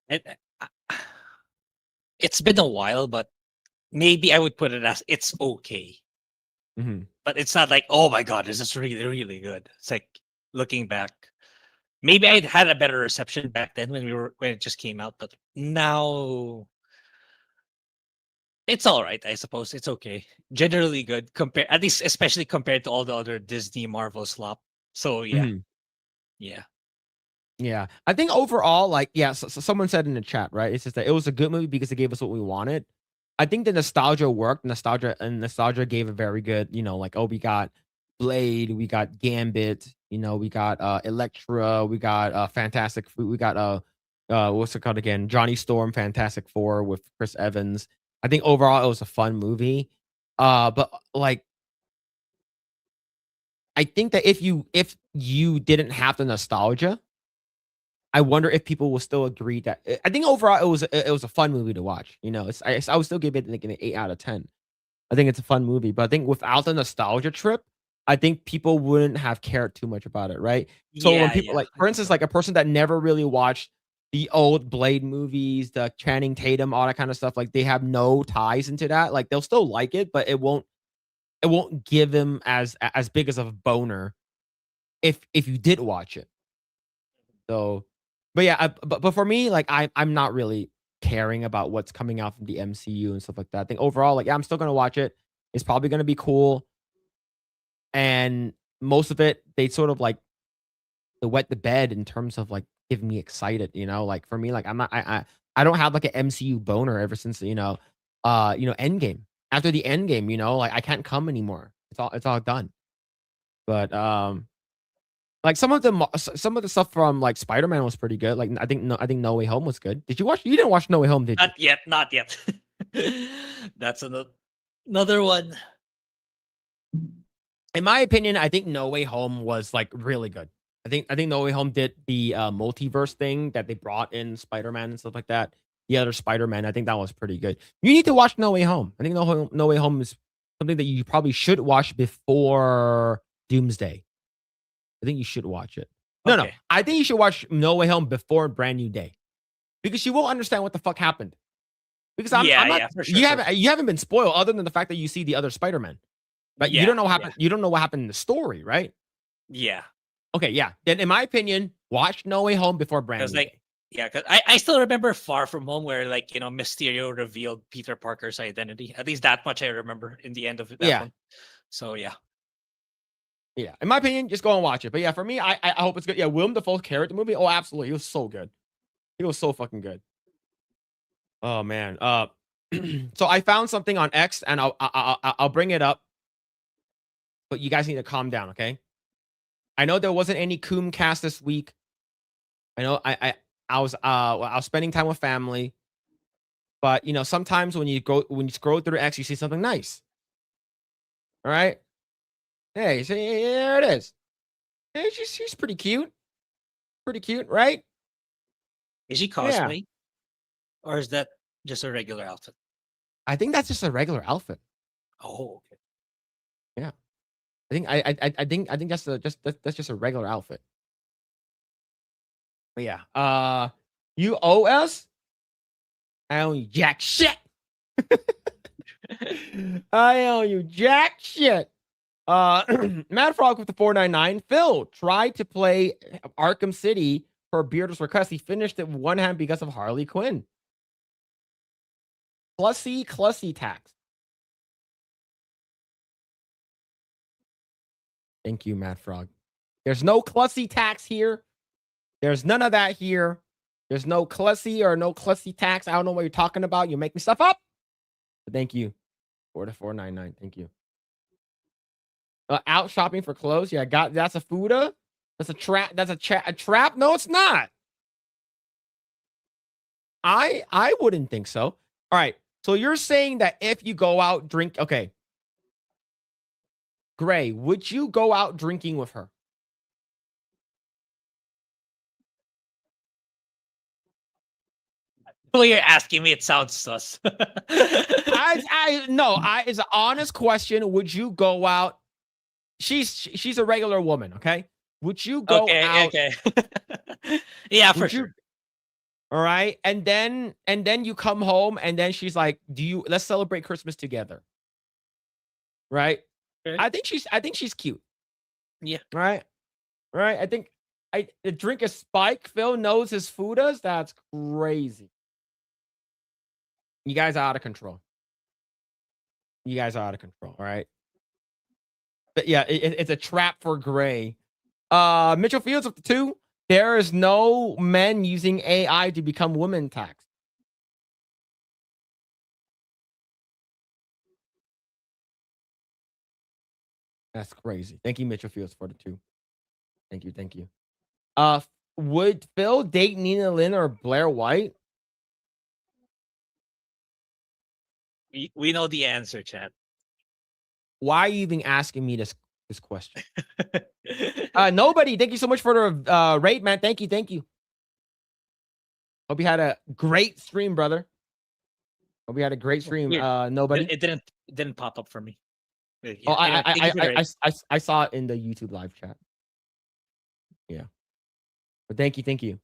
It, it's been a while, but maybe I would put it as it's okay. Mhm. But it's not like, oh my god, this is really, really good. It's like looking back. Maybe I had a better reception back then when it just came out, but now it's all right, I suppose. It's okay. Generally good, compare at least especially compared to all the other Disney Marvel slop. So yeah. Mhm. Yeah. Yeah, I think overall, like, yeah, so someone said in the chat, right? It's just that it was a good movie because it gave us what we wanted. I think the nostalgia worked. Nostalgia gave a very good, like, oh, we got Blade, we got Gambit, we got Elektra, we got Fantastic, we got what's it called again? Johnny Storm, Fantastic Four with Chris Evans. I think overall it was a fun movie. But like, I think that if you didn't have the nostalgia, I wonder if people will still agree that I think overall it was a fun movie to watch. I would still give it like an 8 out of 10. I think it's a fun movie, but I think without the nostalgia trip, I think people wouldn't have cared too much about it, right? So when Yeah, people yeah. like, I for think instance, so. like a person that never really watched the old Blade movies, the Channing Tatum, all that kind of stuff, like they have no ties into that. Like they'll still like it, but it won't give them as big as a boner if you did watch it. So, but yeah, but for me, like I'm not really caring about what's coming out from the MCU and stuff like that. I think overall, like, yeah, I'm still gonna watch it. It's probably gonna be cool, and most of it, they sort of like they wet the bed in terms of like getting me excited. Like for me, like I'm not, I don't have like an MCU boner ever since Endgame. After the Endgame, like I can't come anymore. It's all done. But like some of the stuff from like Spider-Man was pretty good. Like I think No Way Home was good. Did you watch? You didn't watch No Way Home, did you? Not yet, not yet. That's another one. In my opinion, I think No Way Home was like really good. I think No Way Home did the multiverse thing that they brought in Spider-Man and stuff like that. The other Spider-Man, I think that was pretty good. You need to watch No Way Home. I think No Way Home is something that you probably should watch before Doomsday. I think you should watch it. No. Okay. I think you should watch No Way Home before Brand New Day because you won't understand what the fuck happened. Because I'm not. Yeah, for sure. You haven't been spoiled other than the fact that you see the other Spider-Man, but you don't know you don't know what happened in the story, right? Yeah. Okay, yeah. Then in my opinion, watch No Way Home before Brand New Day. Yeah, because I still remember Far From Home where Mysterio revealed Peter Parker's identity. At least that much I remember in the end of that one. So yeah. Yeah. In my opinion, just go and watch it. But yeah, for me, I hope it's good. Yeah, Willem Dafoe's character movie. Oh, absolutely. He was so good. He was so fucking good. Oh man. So I found something on X and I'll bring it up. But you guys need to calm down, okay? I know there wasn't any Coom cast this week. I know I was spending time with family. But sometimes when you scroll through X, you see something nice. All right. Hey, see, here it is. Hey, she's pretty cute. Pretty cute, right? Is she cosplay? Or is that just a regular outfit? I think that's just a regular outfit. Oh, okay. Yeah. I think that's just a regular outfit. But yeah. You owe us? I owe you jack shit. I owe you jack shit. Mad Frog with the 499. Phil tried to play Arkham City for Beard's request. He finished it with one hand because of Harley Quinn. Clussy tax. Thank you, Mad Frog. There's no Clussy tax here. There's none of that here. There's no Clussy or no Clussy tax. I don't know what you're talking about. You're making stuff up. But thank you for the 499. Thank you. Out shopping for clothes. Yeah, that's a Fuda. That's a trap. That's a trap. No, it's not. I wouldn't think so. All right. So you're saying that if you go out drink, okay. Grae, would you go out drinking with her? Well, you're asking me. It sounds sus. No. It's an honest question. Would you go out? She's a regular woman, okay? Would you go out? Okay. Yeah, for sure. All right. And then you come home and then she's like, let's celebrate Christmas together. Right? Okay. I think she's cute. Yeah. Right? I think the drink a Spike. Phil knows his Fudas. That's crazy. You guys are out of control. All right. But yeah, it's a trap for Grae. Mitchell Fields with the 2. There is no men using AI to become women tax. That's crazy. Thank you, Mitchell Fields, for the 2. Thank you. Would Phil date Nina Lynn or Blair White? We know the answer, Chad. Why are you even asking me this question? Nobody. Thank you so much for the rate, man. Thank you. Hope you had a great stream, brother. Hope you had a great stream. Nobody. It didn't pop up for me. Yeah, I saw it in the YouTube live chat. Yeah. But thank you.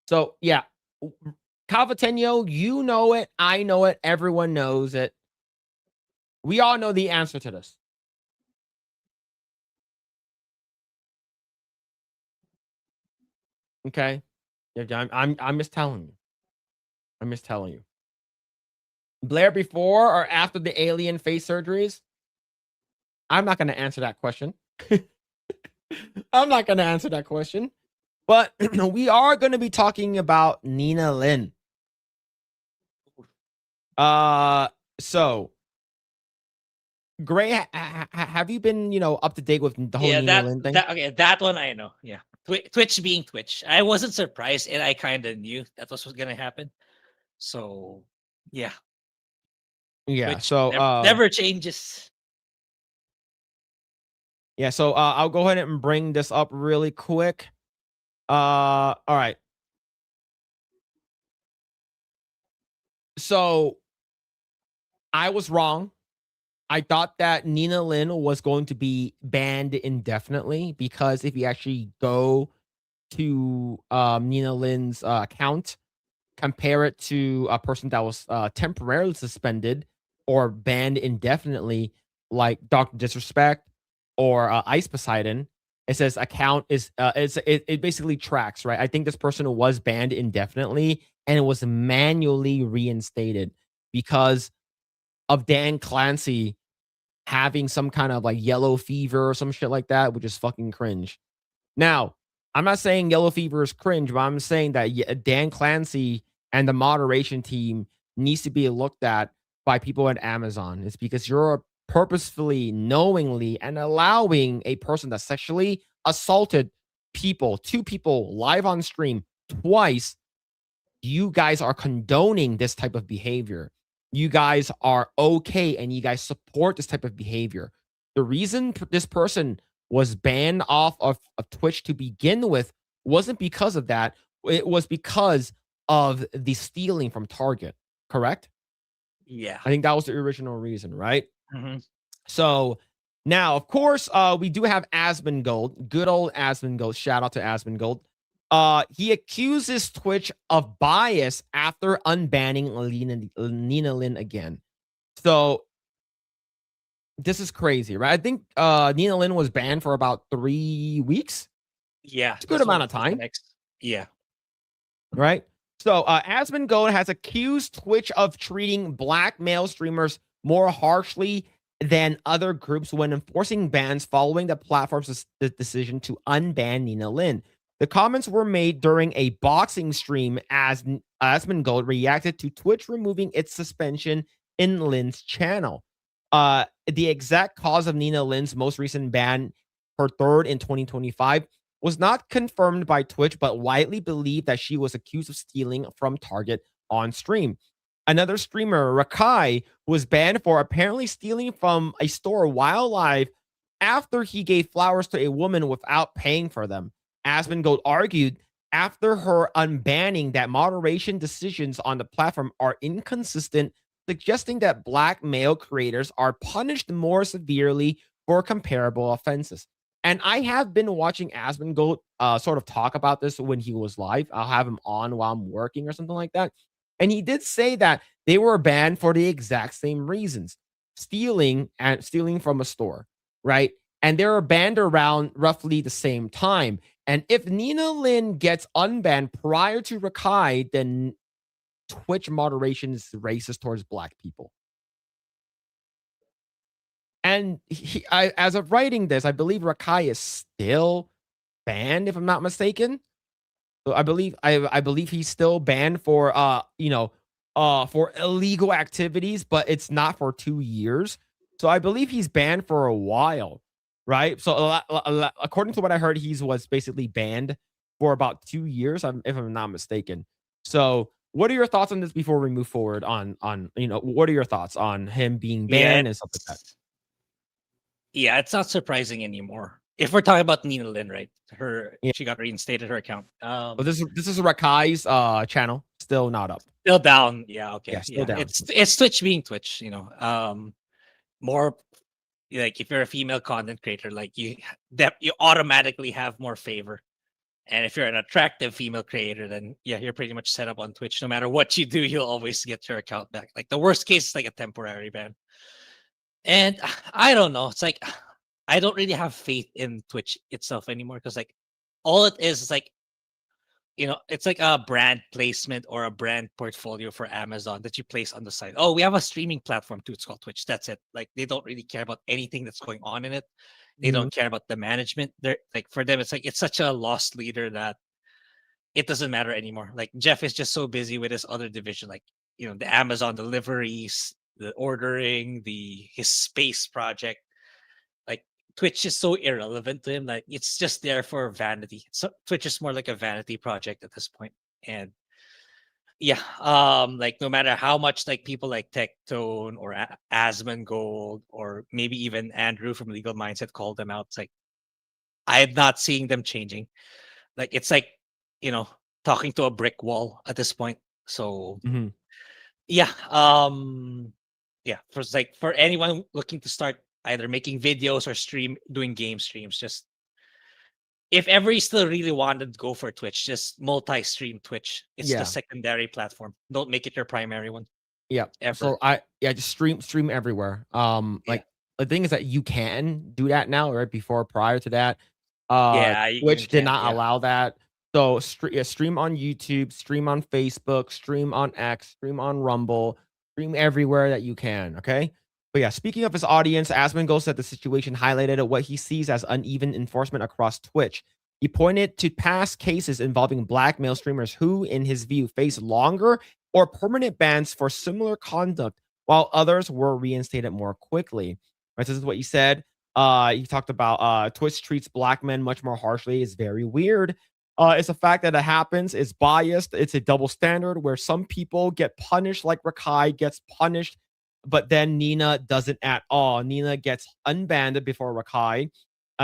So yeah, Calvatenio, you know it. I know it. Everyone knows it. We all know the answer to this. Okay. Yeah, I'm just telling you. Blair before or after the alien face surgeries? I'm not going to answer that question. But we are going to be talking about Nina Lynn. So Grae, have you been, up to date with the whole Nina Lynn thing? That one I know. Yeah. Twitch being Twitch. I wasn't surprised and I kind of knew that was going to happen. So, yeah. Yeah. Twitch so never changes. Yeah, so I'll go ahead and bring this up really quick. All right. So I was wrong. I thought that Nina Lynn was going to be banned indefinitely because if you actually go to Nina Lynn's account, compare it to a person that was temporarily suspended or banned indefinitely, like Dr. Disrespect or Ice Poseidon. It says account is it basically tracks, right? I think this person was banned indefinitely and it was manually reinstated because of Dan Clancy having some kind of like yellow fever or some shit like that, which is fucking cringe. Now, I'm not saying yellow fever is cringe, but I'm saying that Dan Clancy and the moderation team needs to be looked at by people at Amazon. It's because you're purposefully, knowingly, and allowing a person that sexually assaulted two people live on stream twice. You guys are condoning this type of behavior. You guys are okay and you guys support this type of behavior. The reason this person was banned off of Twitch to begin with wasn't because of that. It was because of the stealing from Target, correct? Yeah. I think that was the original reason, right? Mm-hmm. So now, of course, we do have Asmongold, good old Asmongold. Shout out to Asmongold. He accuses Twitch of bias after unbanning Nina Lin again. So this is crazy, right? I think Nina Lin was banned for about 3 weeks. Yeah. It's a good amount of time. Yeah. Right? So Asmongold has accused Twitch of treating black male streamers more harshly than other groups when enforcing bans following the platform's decision to unban Nina Lin. The comments were made during a boxing stream as Asmongold reacted to Twitch removing its suspension in Lin's channel. The exact cause of Nina Lin's most recent ban, her third in 2025, was not confirmed by Twitch, but widely believed that she was accused of stealing from Target on stream. Another streamer, Rakai, was banned for apparently stealing from a store while live after he gave flowers to a woman without paying for them. Asmongold argued after her unbanning that moderation decisions on the platform are inconsistent, suggesting that black male creators are punished more severely for comparable offenses. And I have been watching Asmongold sort of talk about this when he was live. I'll have him on while I'm working or something like that. And he did say that they were banned for the exact same reasons. Stealing from a store, right? And they were banned around roughly the same time. And if Nina Lin gets unbanned prior to Rakai, then Twitch moderation is racist towards black people. And as of writing this, I believe Rakai is still banned, if I'm not mistaken. So I believe he's still banned for for illegal activities, but it's not for 2 years. So I believe he's banned for a while, right? So according to what I heard, he was basically banned for about 2 years, if I'm not mistaken. So what are your thoughts on this before we move forward on what are your thoughts on him being banned and stuff like that? Yeah, it's not surprising anymore. If we're talking about Nina Lin, right? Yeah. She got reinstated her account. But this is Rakai's channel, still not up. Still down. Yeah, okay. Yeah, still down. It's Twitch being Twitch, more like if you're a female content creator, like you automatically have more favor. And if you're an attractive female creator, then yeah, you're pretty much set up on Twitch. No matter what you do, you'll always get your account back. Like the worst case is like a temporary ban. And I don't know. It's like I don't really have faith in Twitch itself anymore because like all it is like it's like a brand placement or a brand portfolio for Amazon that you place on the site. Oh, we have a streaming platform too. It's called Twitch. That's it. Like they don't really care about anything that's going on in it. They don't care about the management. They're like for them, it's like it's such a lost leader that it doesn't matter anymore. Like Jeff is just so busy with his other division, like the Amazon deliveries, the ordering, his space project. Like Twitch is so irrelevant to him. Like it's just there for vanity. So Twitch is more like a vanity project at this point. And yeah, like no matter how much like people like Tectone or Asmongold or maybe even Andrew from Legal Mindset called them out, it's like I'm not seeing them changing. Like it's like talking to a brick wall at this point. So yeah, for anyone looking to start either making videos or doing game streams, just if ever you still really wanted to go for Twitch, just multi-stream Twitch. It's Yeah. the secondary platform. Don't make it your primary one. Yeah. Ever. So just stream everywhere. Like the thing is that you can do that now, right? Prior to that, Yeah, you Twitch did can't, not yeah. allow that. So stream on YouTube, stream on Facebook, stream on X, stream on Rumble, stream everywhere that you can. Okay. But yeah, speaking of his audience, Asmongold said the situation highlighted what he sees as uneven enforcement across Twitch. He pointed to past cases involving black male streamers who, in his view, face longer or permanent bans for similar conduct, while others were reinstated more quickly. Right, this is what he said. He talked about Twitch treats black men much more harshly. It's very weird. It's a fact that it happens. It's biased. It's a double standard where some people get punished, like Rakai gets punished, but then Nina doesn't at all. Nina gets unbanned before Rakai.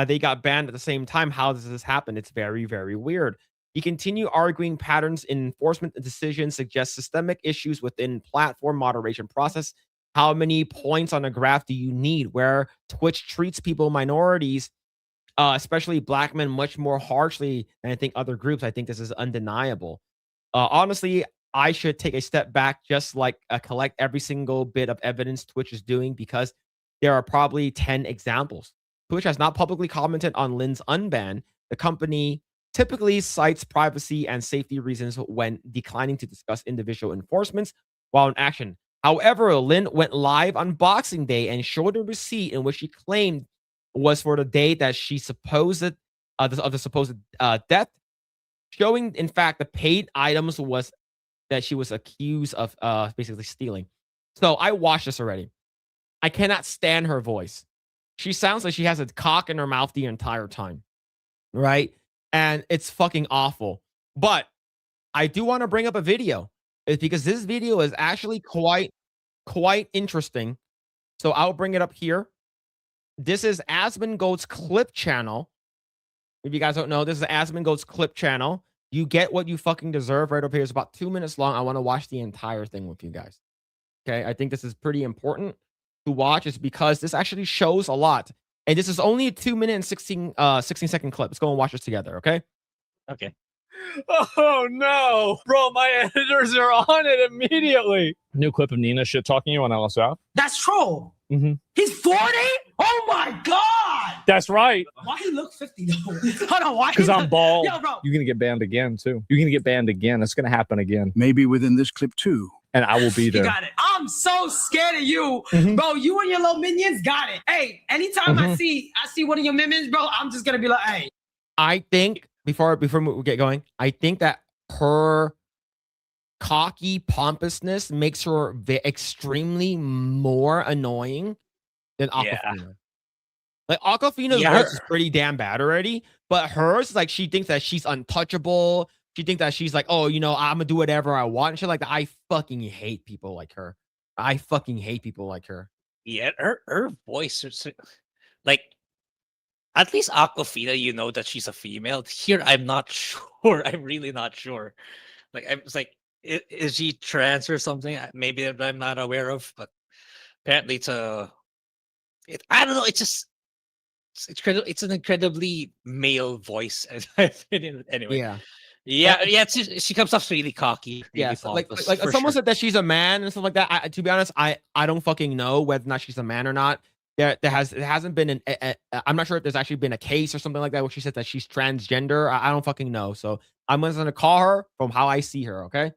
They got banned at the same time. How does this happen? It's very, very weird. He continued arguing patterns in enforcement decisions suggest systemic issues within platform moderation process. How many points on a graph do you need where Twitch treats people, minorities, especially black men, much more harshly than I think other groups? I think this is undeniable. Honestly, I should take a step back, just like collect every single bit of evidence Twitch is doing, because there are probably 10 examples. Twitch has not publicly commented on Lynn's unban. The company typically cites privacy and safety reasons when declining to discuss individual enforcements while in action. However, Lynn went live on Boxing Day and showed a receipt in which she claimed was for the day that she supposed the supposed death, showing in fact the paid items was that she was accused of basically stealing. So I watched this already. I cannot stand her voice. She sounds like she has a cock in her mouth the entire time, right? And it's fucking awful. But I do want to bring up a video. It's because this video is actually quite interesting. So I'll bring it up here. This is Asmongold's clip channel. If you guys don't know, this is Asmongold's clip channel. You get what you fucking deserve right up here. It's about 2 minutes long. I want to watch the entire thing with you guys. Okay, I think this is pretty important to watch, is because this actually shows a lot. And this is only a 2 minute and 16 second clip. Let's go and watch this together, okay? Okay. Oh no, bro, my editors are on it immediately. New clip of Nina shit talking you on LSF. That's troll. Mm-hmm. He's 40? Oh my god! That's right. Why he look 50 though? Hold on, why? Because I'm bald. Yo, bro. You're gonna get banned again too. You're gonna get banned again. It's gonna happen again. Maybe within this clip too. And I will be there. You got it. I'm so scared of you, Mhm. bro. You and your little minions got it. Hey, anytime I see one of your minions, bro, I'm just gonna be like, hey. I think before we get going, I think that her cocky pompousness makes her extremely more annoying than Aquafina. Like Aquafina's voice is pretty damn bad already, but hers, like, she thinks that she's untouchable. She thinks that she's like, oh, you know, I'm gonna do whatever I want and shit like that. I fucking hate people like her. I fucking hate people like her. Yeah, her voice is like, at least Aquafina, you know that she's a female. Here, I'm not sure. I'm really not sure. Like, I'm just like, is she trans or something? Maybe I'm not aware of, but apparently I don't know. It's just, it's an incredibly male voice. In my opinion. Anyway. Yeah. She comes off really cocky. Really Yeah, like someone said that she's a man and stuff like that. To be honest, I don't fucking know whether or not she's a man or not. It hasn't been I'm not sure if there's actually been a case or something like that where she said that she's transgender. I don't fucking know. So I'm just gonna call her from how I see her. Okay.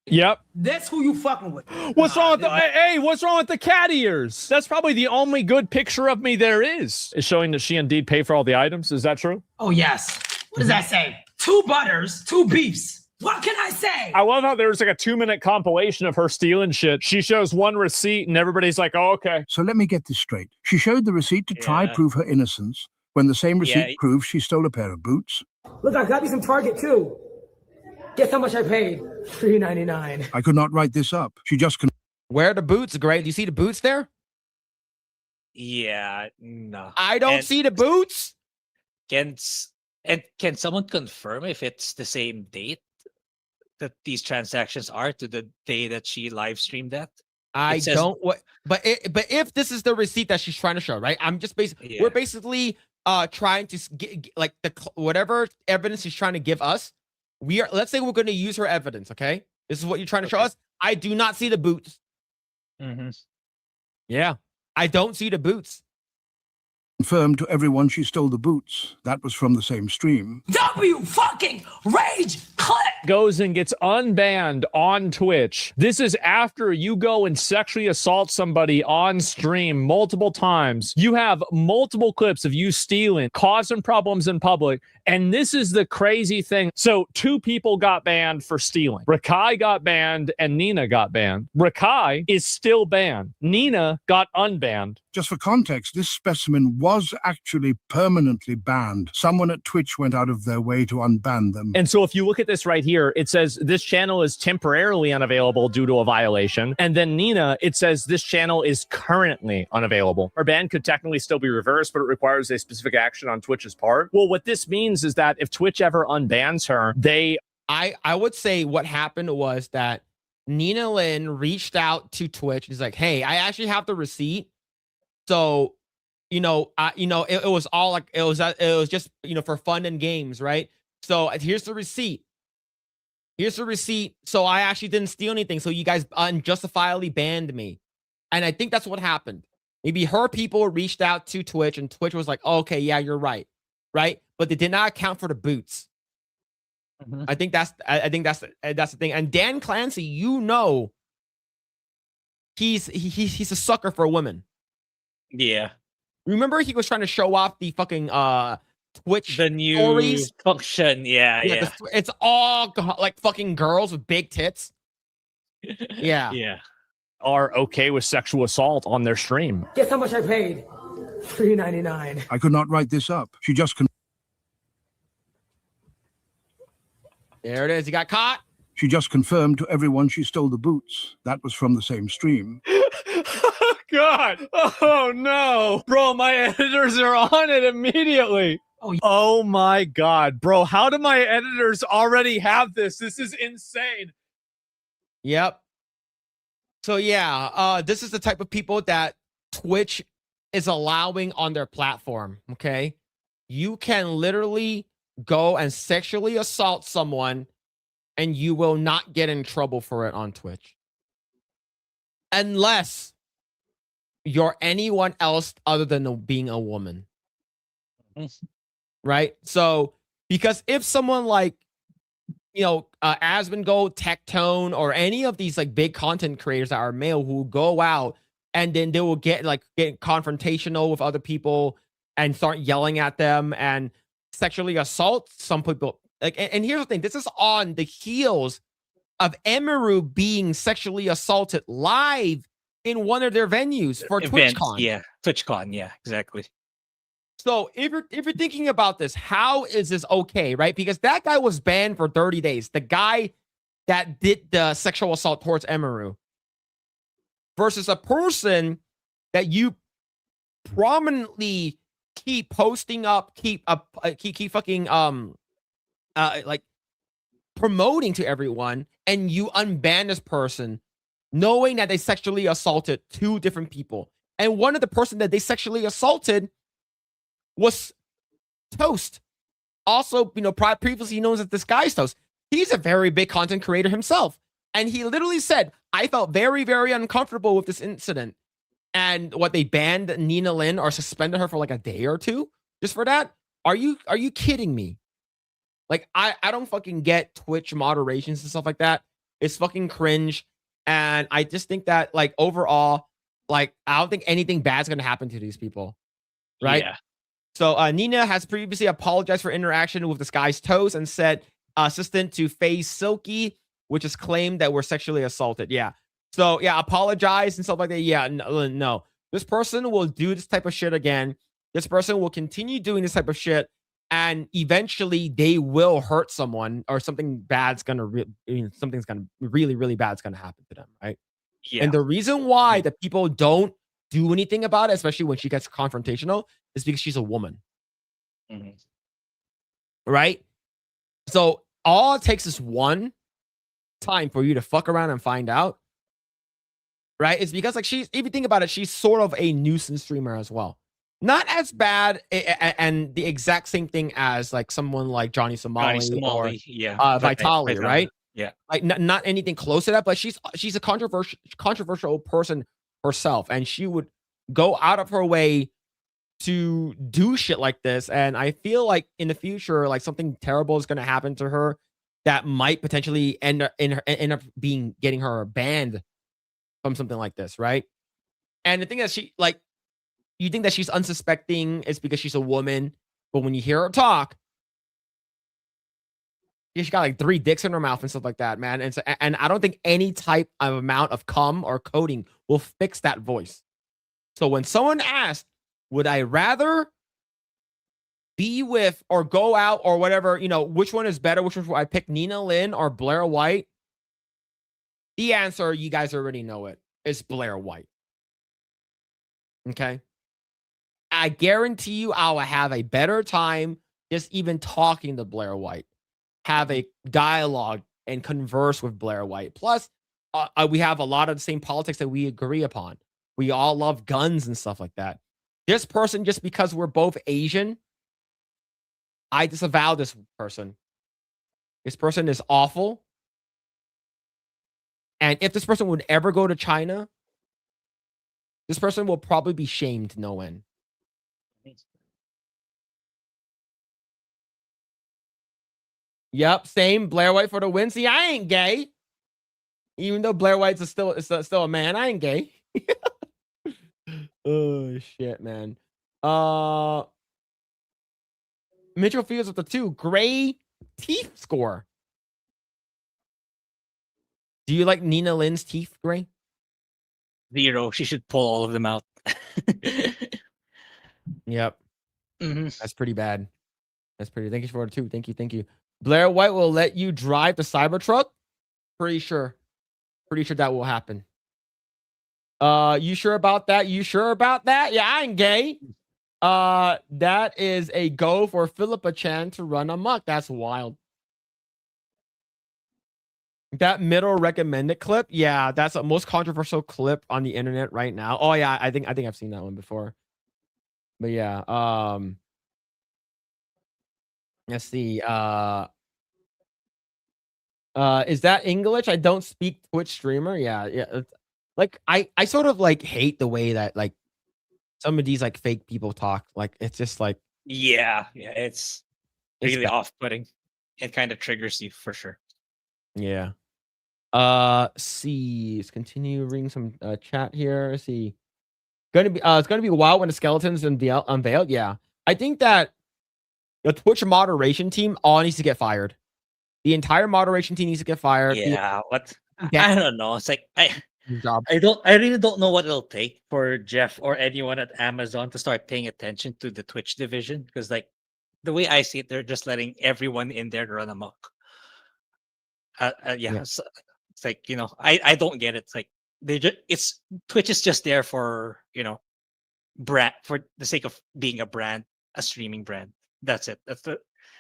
Yep. That's who you fucking with. What's wrong with what's wrong with the cat ears? That's probably the only good picture of me there is showing that she indeed paid for all the items. Is that true? Oh yes. What does that say? 2 butters, 2 beefs. What can I say? I love how there's like a 2-minute compilation of her stealing shit. She shows one receipt and everybody's like, oh, okay. So let me get this straight. She showed the receipt to try prove her innocence when the same receipt proves she stole a pair of boots. Look, I got me some Target too. Guess how much I paid? $3.99. I could not write this up. She just Where are the boots, Grae? Do you see the boots there? Yeah, no. I don't see the boots. Can someone confirm if it's the same date that these transactions are to the day that she live streamed that? I says- don't what, but if this is the receipt that she's trying to show, right? I'm just basically we're basically trying to get like whatever evidence she's trying to give us. Let's say we're going to use her evidence. Okay, this is what you're trying to show us. I do not see the boots. Yeah, I don't see the boots. Confirmed to everyone she stole the boots. That was from the same stream. W fucking rage click. Goes and gets unbanned on Twitch. This is after you go and sexually assault somebody on stream multiple times. You have multiple clips of you stealing, causing problems in public. And this is the crazy thing. So 2 people got banned for stealing. Rakai got banned and Nina got banned. Rakai is still banned. Nina got unbanned. Just for context, this specimen was actually permanently banned. Someone at Twitch went out of their way to unban them. And so if you look at this right here, it says this channel is temporarily unavailable due to a violation. And then Nina, it says this channel is currently unavailable. Our ban could technically still be reversed, but it requires a specific action on Twitch's part. Well, what this means is that if Twitch ever unbans her, I would say what happened was that Nina Lynn reached out to Twitch. He's like, hey, I actually have the receipt. So, it was all like, it was just, for fun and games, right? So here's the receipt. So I actually didn't steal anything. So you guys unjustifiably banned me. And I think that's what happened. Maybe her people reached out to Twitch and Twitch was like, oh, okay, yeah, you're right. Right. But they did not account for the boots. I think that's the thing. And Dan Clancy, he's a sucker for women. Yeah. Remember he was trying to show off the fucking Twitch the new stories function. Yeah. It's all like fucking girls with big tits. Yeah. Are okay with sexual assault on their stream. Guess how much I paid? $3.99. I could not write this up. She just There it is. He got caught. She just confirmed to everyone she stole the boots. That was from the same stream. God. Oh, no. Bro, my editors are on it immediately. Oh, my God. Bro, how do my editors already have this? This is insane. Yep. So, yeah, this is the type of people that Twitch is allowing on their platform, okay? You can literally go and sexually assault someone and you will not get in trouble for it on Twitch. Unless you're anyone else other than being a woman. Right? So, because if someone like, Asmongold, Tectone, or any of these like big content creators that are male who go out and then they will get confrontational with other people and start yelling at them and sexually assault some people. And here's the thing, this is on the heels of Emeru being sexually assaulted live in one of their venues for TwitchCon. Yeah, TwitchCon. Yeah, exactly. So if you're thinking about this, how is this okay, right? Because that guy was banned for 30 days. The guy that did the sexual assault towards Emeru versus a person that you prominently keep posting up, keep fucking promoting to everyone, and you unban this person knowing that they sexually assaulted 2 different people. And one of the person that they sexually assaulted was Toast. Also, previously known as Disguised Toast. He's a very big content creator himself. And he literally said, I felt very, very uncomfortable with this incident. And they banned Nina Lynn or suspended her for like a day or 2 just for that? Are you kidding me? Like, I don't fucking get Twitch moderations and stuff like that. It's fucking cringe. And I just think that, overall, I don't think anything bad's going to happen to these people. Right? Yeah. So Nina has previously apologized for interaction with Disguised Toast and said assistant to FaZe Silky, which is claimed that we're sexually assaulted. Yeah. So, yeah, apologize and stuff like that. Yeah, no. This person will do this type of shit again. This person will continue doing this type of shit. And eventually they will hurt someone or something bad's going to, something's going to really, really bad's going to happen to them. Right. Yeah. And the reason why the people don't do anything about it, especially when she gets confrontational, is because she's a woman. Right? So all it takes is one time for you to fuck around and find out. right? It's because like she's, if you think about it, she's sort of a nuisance streamer as well. Not as bad and the exact same thing as like someone like Johnny Johnny Somali or Somali, yeah. Vitali, right? Yeah. Like not anything close to that, but she's a controversial person herself, and she would go out of her way to do shit like this. And I feel like in the future, like something terrible is going to happen to her that might potentially end up getting her banned from something like this, right? And the thing that she like, you think that she's unsuspecting is because she's a woman, but when you hear her talk, she got like 3 dicks in her mouth and stuff like that, man. And I don't think any type of amount of cum or coding will fix that voice. So when someone asks, would I rather be with or go out or whatever, you know, which one is better? Which one I pick, Nina Lynn or Blair White? The answer, you guys already know it, is Blair White. Okay. I guarantee you I will have a better time just even talking to Blair White, have a dialogue and converse with Blair White. Plus, we have a lot of the same politics that we agree upon. We all love guns and stuff like that. This person, just because we're both Asian, I disavow this person. This person is awful. And if this person would ever go to China, this person will probably be shamed no end. Yep, same. Blair White for the win. See, I ain't gay. Even though Blair White's still a man, I ain't gay. Oh shit, man. Mitchell Fields with the 2. Grae teeth score. Do you like Nina Lynn's teeth, Grae? 0. She should pull all of them out. Yep. Mhm. That's pretty bad. That's pretty. Thank you for the 2. Thank you. Blair White will let you drive the Cybertruck? Pretty sure. Pretty sure that will happen. You sure about that? You sure about that? Yeah, I ain't gay. That is a go for Phillip a Chan to run amok. That's wild. That middle recommended clip, yeah, that's the most controversial clip on the internet right now. Oh yeah, I think I've seen that one before. But yeah, let's see. Is that English? I don't speak Twitch streamer. Yeah. It's, like I sort of like hate the way that like some of these like fake people talk. Like it's just like Yeah, it's it's really bad. off-putting. It kind of triggers you for sure. Yeah. See, let's continue reading some chat here. Let's see. It's gonna be wild when the skeletons unveiled. Yeah. I think that the Twitch moderation team all needs to get fired. The entire moderation team needs to get fired. Yeah, what Yeah. I don't know. It's like Job. I really don't know what it'll take for Jeff or anyone at Amazon to start paying attention to the Twitch division, because like the way I see it, they're just letting everyone in there run amok. Yeah. So it's like, you know, I don't get it. It's like it's Twitch is just there for, you know, brand, for the sake of being a brand, a streaming brand. That's it.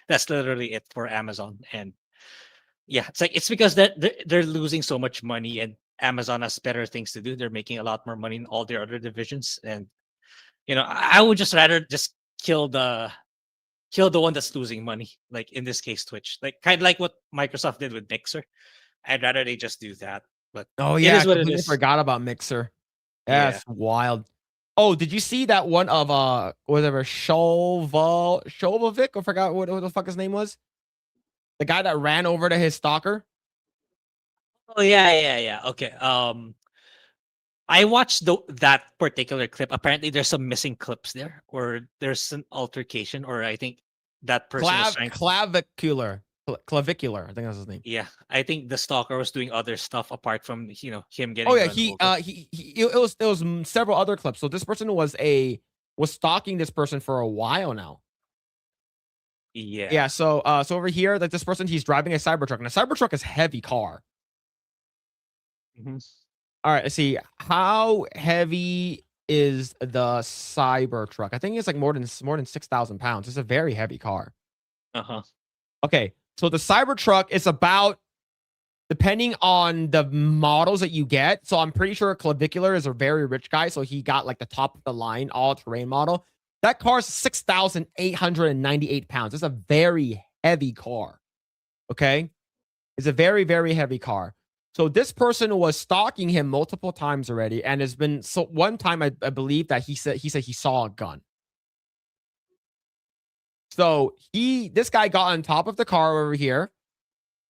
That's literally it for Amazon. And yeah, it's like it's because they're losing so much money, and Amazon has better things to do. They're making a lot more money in all their other divisions, and you know, I would just rather just kill the one that's losing money. Like in this case, Twitch. Like kind of like what Microsoft did with Mixer. I'd rather they just do that. But Oh it yeah, is what I it completely is. forgot about Mixer. Yeah. That's wild. Oh, did you see that one of whatever Sholvovic? I forgot what the fuck his name was. The guy that ran over to his stalker. Oh yeah. Okay. I watched that particular clip. Apparently, there's some missing clips there, or there's an altercation, or I think that person was trying. Clavicular. I think that's his name. Yeah, I think the stalker was doing other stuff apart from, you know, him getting. Oh yeah, run over. it was several other clips. So this person was stalking this person for a while now. Yeah. Yeah. So over here, like this person, he's driving a Cybertruck, and a Cybertruck is a heavy car. Mhm. All right, let's see. How heavy is the Cybertruck? I think it's like more than 6,000 pounds. It's a very heavy car. Uh-huh. Okay, so the Cybertruck is about depending on the models that you get. So I'm pretty sure Clavicular is a very rich guy. So he got like the top of the line all-terrain model. That car is 6,898 pounds. It's a very heavy car. Okay. It's a very, very heavy car. So this person was stalking him multiple times already, and has been so one time I believe that he said he saw a gun. So this guy got on top of the car over here,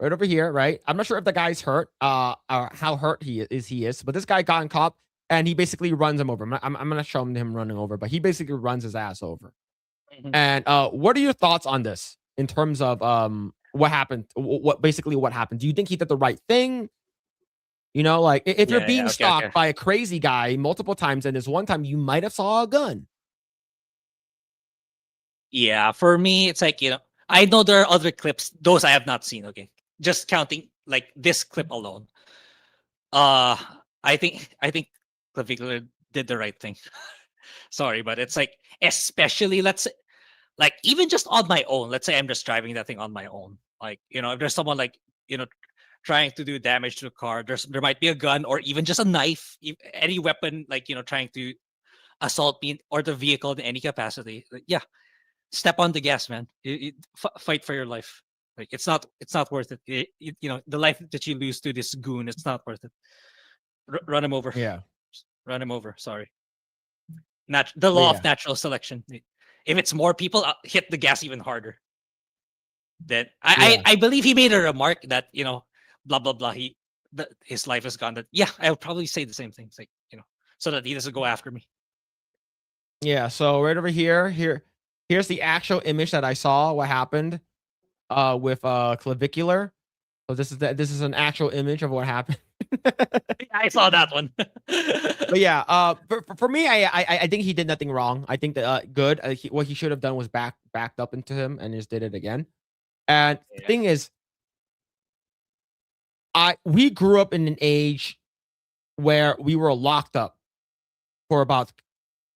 right over here, right? I'm not sure if the guy's hurt, or how hurt he is, but this guy got on top and he basically runs him over. I'm gonna show him running over, but he basically runs his ass over. And what are your thoughts on this in terms of what happened? What happened? Do you think he did the right thing? You know, like if you're being stalked by a crazy guy multiple times, and this one time you might have saw a gun. Yeah, for me, it's like, I know there are other clips, those I have not seen. Okay, just counting like this clip alone. I think Clavicular did the right thing. Sorry, but it's like, especially let's say, like even just on my own. Let's say I'm just driving that thing on my own. Like, if there's someone like, trying to do damage to the car, there might be a gun or even just a knife, any weapon, like, trying to assault me or the vehicle in any capacity. Like, yeah, step on the gas, man. Fight for your life. Like, it's not worth it. The life that you lose to this goon, it's not worth it. Run him over. Yeah, run him over. Sorry. The law of natural selection. If it's more people, I'll hit the gas even harder. Then I believe he made a remark that, blah blah blah. His life is gone. That I would probably say the same thing. It's like, so that he doesn't go after me. Yeah. So right over here's the actual image that I saw. What happened with Clavicular. So this is an actual image of what happened. I saw that one. But yeah, for me, I think he did nothing wrong. I think that good. What he should have done was backed up into him and just did it again. And the thing is, we grew up in an age where we were locked up for about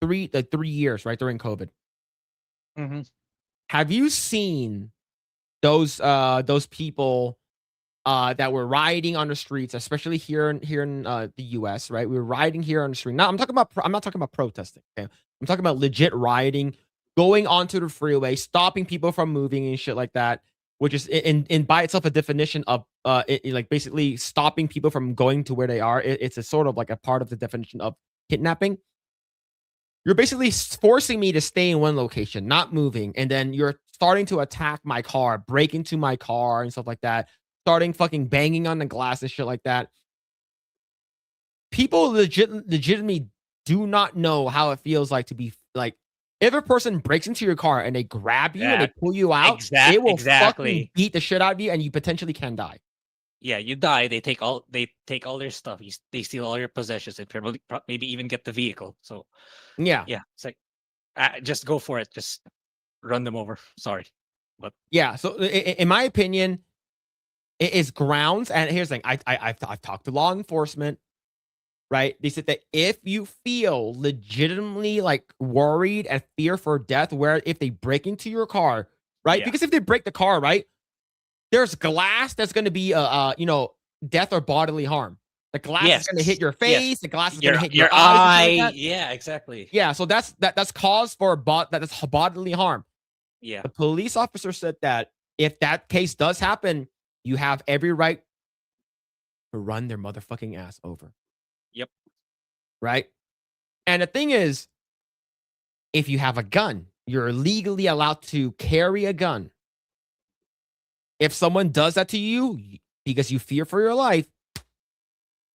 3 years, right, during COVID. Mm-hmm. Have you seen those people that were rioting on the streets, especially here in the US, right? We were rioting here on the street. Now I'm not talking about protesting. Okay, I'm talking about legit rioting, going onto the freeway, stopping people from moving and shit like that, which is in by itself a definition of like basically stopping people from going to where they are. It's a sort of like a part of the definition of kidnapping. You're basically forcing me to stay in one location, not moving, and then you're starting to attack my car, break into my car and stuff like that, starting fucking banging on the glass and shit like that. People legitimately do not know how it feels like to be like, if a person breaks into your car and they grab you and they pull you out, they will fucking beat the shit out of you and you potentially can die. Yeah, you die. They take all their stuff. They steal all your possessions and probably maybe even get the vehicle. So yeah, it's like just go for it. Just run them over. Sorry, but yeah. So in my opinion, it is grounds. And here's the thing: I've talked to law enforcement. Right? They said that if you feel legitimately like worried and fear for death, where if they break into your car, right? Because if they break the car, right, there's glass that's going to be death or bodily harm. The glass is going to hit your face. The glass is going to hit your eyes. Like yeah, exactly. Yeah, so that's cause for that's bodily harm. Yeah. The police officer said that if that case does happen, you have every right to run their motherfucking ass over. Yep. Right? And the thing is, if you have a gun, you're legally allowed to carry a gun. If someone does that to you because you fear for your life,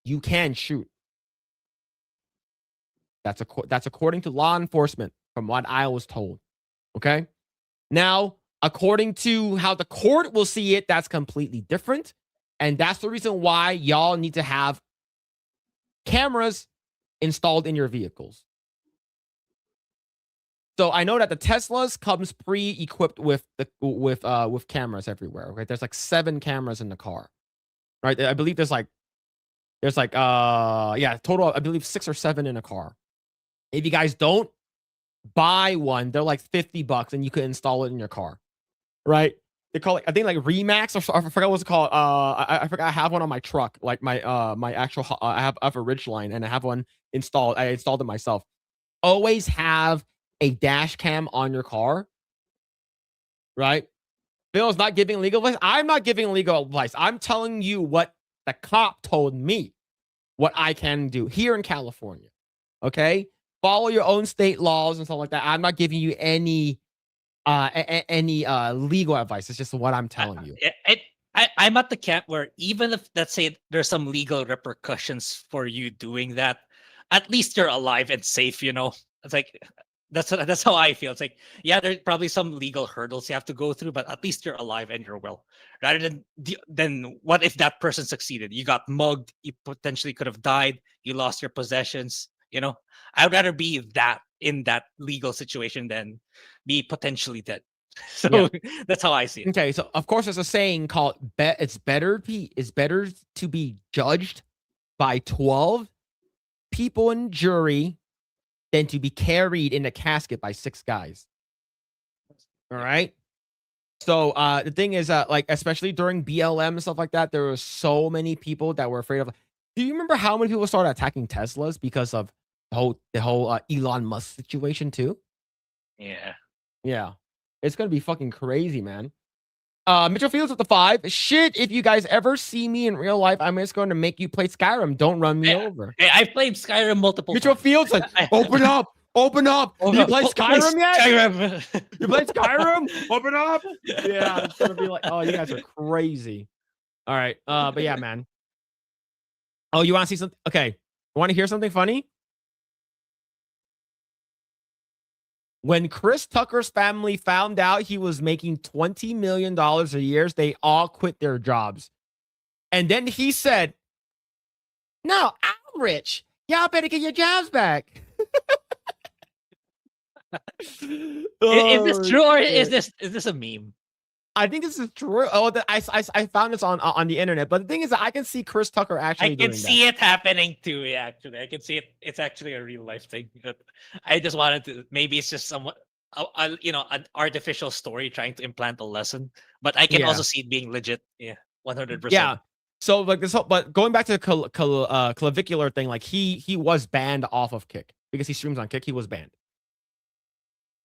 you can shoot. That's according to law enforcement, from what I was told. Okay? Now, according to how the court will see it, that's completely different. And that's the reason why y'all need to have cameras installed in your vehicles. So I know that the Teslas comes pre-equipped with cameras everywhere. Okay, there's like 7 cameras in the car, right? I believe there's total. I believe 6 or 7 in a car. If you guys don't buy one, they're like $50, and you could install it in your car, right? they call it, I think like Remax, or I forgot what's it called. I forgot. I have one on my truck, like my actual. I have a Ridgeline, and I have one installed. I installed it myself. Always have a dash cam on your car, right? Phil's not giving legal advice. I'm not giving legal advice. I'm telling you what the cop told me, what I can do here in California. Okay, follow your own state laws and stuff like that. I'm not giving you any legal advice. It's just what I'm telling you. I'm at the camp where even if, let's say, there's some legal repercussions for you doing that, at least you're alive and safe. It's like that's how I feel. It's like, yeah, there's probably some legal hurdles you have to go through, but at least you're alive and you're well. Rather than what if that person succeeded? You got mugged. You potentially could have died. You lost your possessions. I'd rather be in that legal situation than be potentially dead. So that's how I see it. Okay, so of course there's a saying called it's better to be judged by 12 people in jury than to be carried in a casket by 6 guys. All right. So the thing is, like, especially during BLM and stuff like that, there were so many people that were afraid of. Do you remember how many people started attacking Teslas because of the whole Elon Musk situation too? Yeah. It's gonna be fucking crazy, man. Mitchell Fields with the 5. Shit, if you guys ever see me in real life, I'm just going to make you play Skyrim. Don't run me over. Hey, I've played Skyrim multiple Mitchell times. Fields like, open up. You play Skyrim yet? Skyrim. You played Skyrim? Open up. Yeah, it's gonna be like, oh, you guys are crazy. All right. But yeah, man. Oh, you want to see something? Okay. You want to hear something funny? When Chris Tucker's family found out he was making $20 million a year, they all quit their jobs. And then he said, no, I'm rich. Y'all better get your jobs back. Is this true, or is this a meme? I think this is true. Oh, I found this on the internet. But the thing is that I can see Chris Tucker actually doing that. I can see it happening too. Yeah, actually, I can see it. It's actually a real life thing. I just wanted to. Maybe it's just somewhat, an artificial story trying to implant a lesson. But I can also see it being legit. Yeah, 100%. Yeah. So like this whole, but going back to the clavicular thing, like he was banned off of Kick because he streams on Kick. He was banned.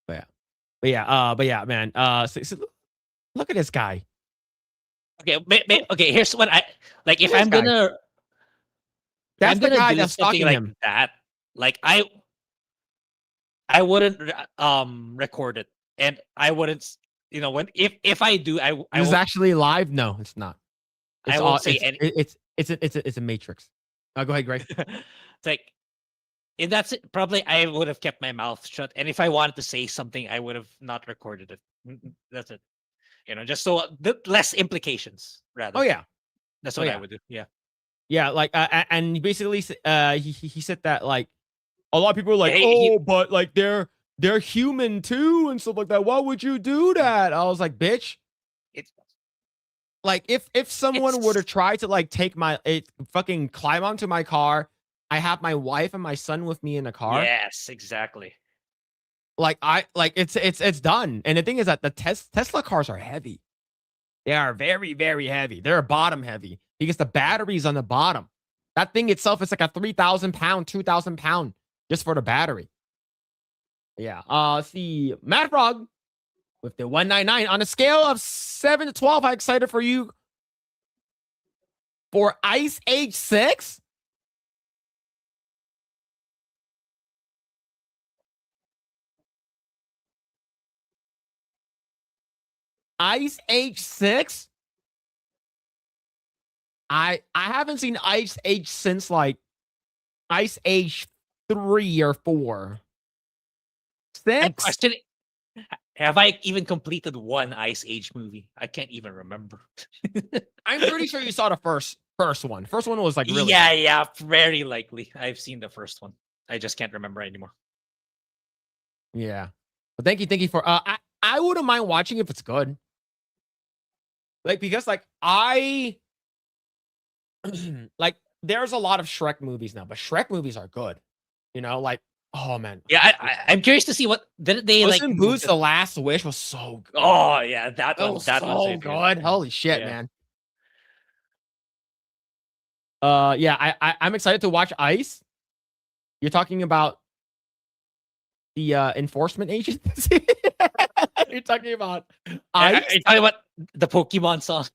But yeah, man. So look at this guy. Okay. Here's what I like. If I'm gonna, that's the guy that's stalking him. That, like, I wouldn't record it, and I wouldn't. If I do, I is actually live. No, it's not. I won't say it's a matrix. Go ahead, Grae. It's like, if that's it, probably I would have kept my mouth shut, and if I wanted to say something, I would have not recorded it. That's it. Just so less implications, rather. Oh yeah, that's what I would do. Yeah. Like, and basically, he said that like a lot of people are like, but like they're human too and stuff like that. Why would you do that? I was like, bitch. It's like if someone were to try to like take fucking climb onto my car, I have my wife and my son with me in the car. Yes, exactly. It's done. And the thing is that the Tesla cars are heavy. They are very, very heavy. They're bottom heavy because the battery's on the bottom. That thing itself is like a 3,000 pound, 2,000 pound just for the battery. Yeah. Let's see. Mad Frog with the 199 on a scale of 7 to 12. I'm excited for you for Ice Age 6. Ice Age 6? I haven't seen Ice Age since like Ice Age 3 or 4. 6? Questioning, have I even completed one Ice Age movie? I can't even remember. I'm pretty sure you saw the first one. First one was like really yeah, very likely. I've seen the first one. I just can't remember anymore. Yeah. But thank you for I wouldn't mind watching if it's good. Like, because like like there's a lot of Shrek movies now, but Shrek movies are good. Like Oh man, Yeah, I'm curious to see what did they Puss like. in move Boots: the- The Last Wish was so good. Oh yeah, that That one. was That one's so really good. Holy shit, Yeah. man. Yeah, I'm excited to watch Ice. You're talking about the enforcement agency. You're talking about Are Ice. you talking about the Pokemon song?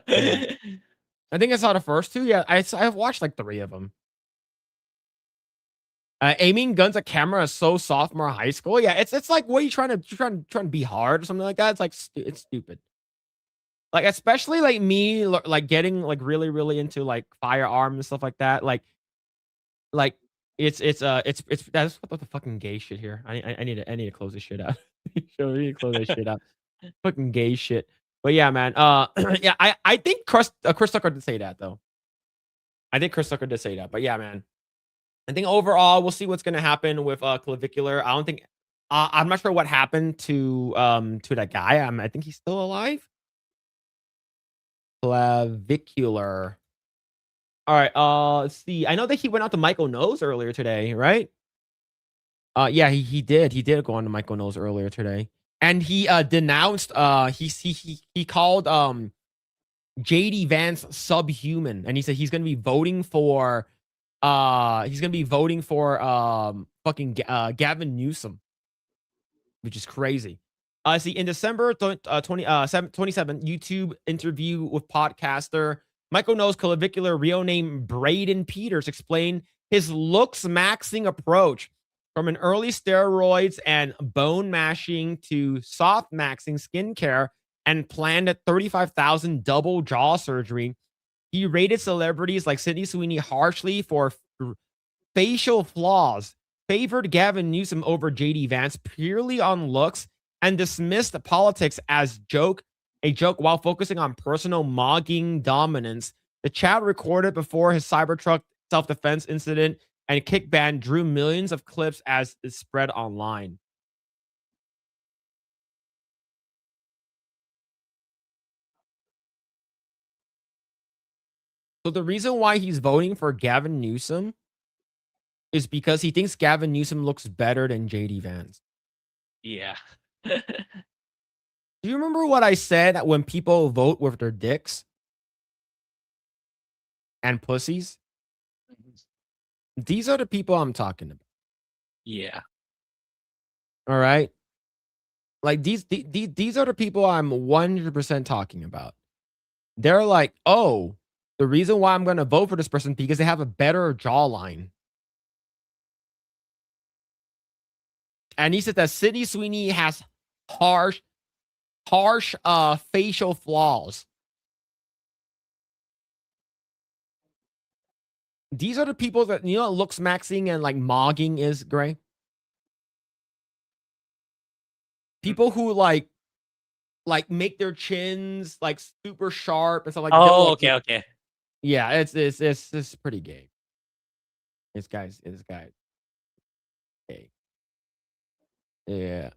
Yeah. I think I saw the first two. Yeah, I've watched like 3 of them. Aiming guns at camera is so sophomore high school. Yeah, it's like, what are you trying to be hard or something like that? It's like it's stupid. Like, especially like me, like getting like really into like firearms and stuff like that. Like it's that's what the fucking gay shit here. I need to close this shit out. I need to close this shit out. Fucking gay shit. But yeah, man. Yeah, I think Chris Tucker did say that though. I think Chris Tucker did say that. But yeah, man. I think overall we'll see what's gonna happen with Clavicular. I don't think I'm not sure what happened to that guy. I think he's still alive. Clavicular. All right, let's see. I know that he went out to Michael Knowles earlier today, right? Yeah, he did. He did go on to Michael Knowles earlier today. And he denounced he called JD Vance subhuman, and he said he's gonna be voting for fucking Gavin Newsom, which is crazy. See, in December 27, YouTube interview with podcaster Michael Knowles clavicular real name Braden Peters explained his looks maxing approach from an early steroids and bone mashing to soft maxing skincare and planned a $35,000 double jaw surgery. He rated celebrities like Sydney Sweeney harshly for facial flaws, favored Gavin Newsom over JD Vance purely on looks, and dismissed politics as a joke while focusing on personal mogging dominance. The chat recorded before his Cybertruck self-defense incident and kick ban drew millions of clips as it spread online. So the reason why he's voting for Gavin Newsom is because he thinks Gavin Newsom looks better than JD Vance. Yeah. Do you remember what I said when people vote with their dicks and pussies? These are the people I'm talking about. Yeah. All right. Like these are the people I'm 100% talking about. They're like, oh, the reason why I'm going to vote for this person because they have a better jawline. And he said that Sydney Sweeney has harsh facial flaws. These are the people that, you know, looks maxing and like mogging is, Grae. People who like make their chins like super sharp and stuff like. Oh, okay. Yeah, it's pretty gay. This guy's gay. Yeah.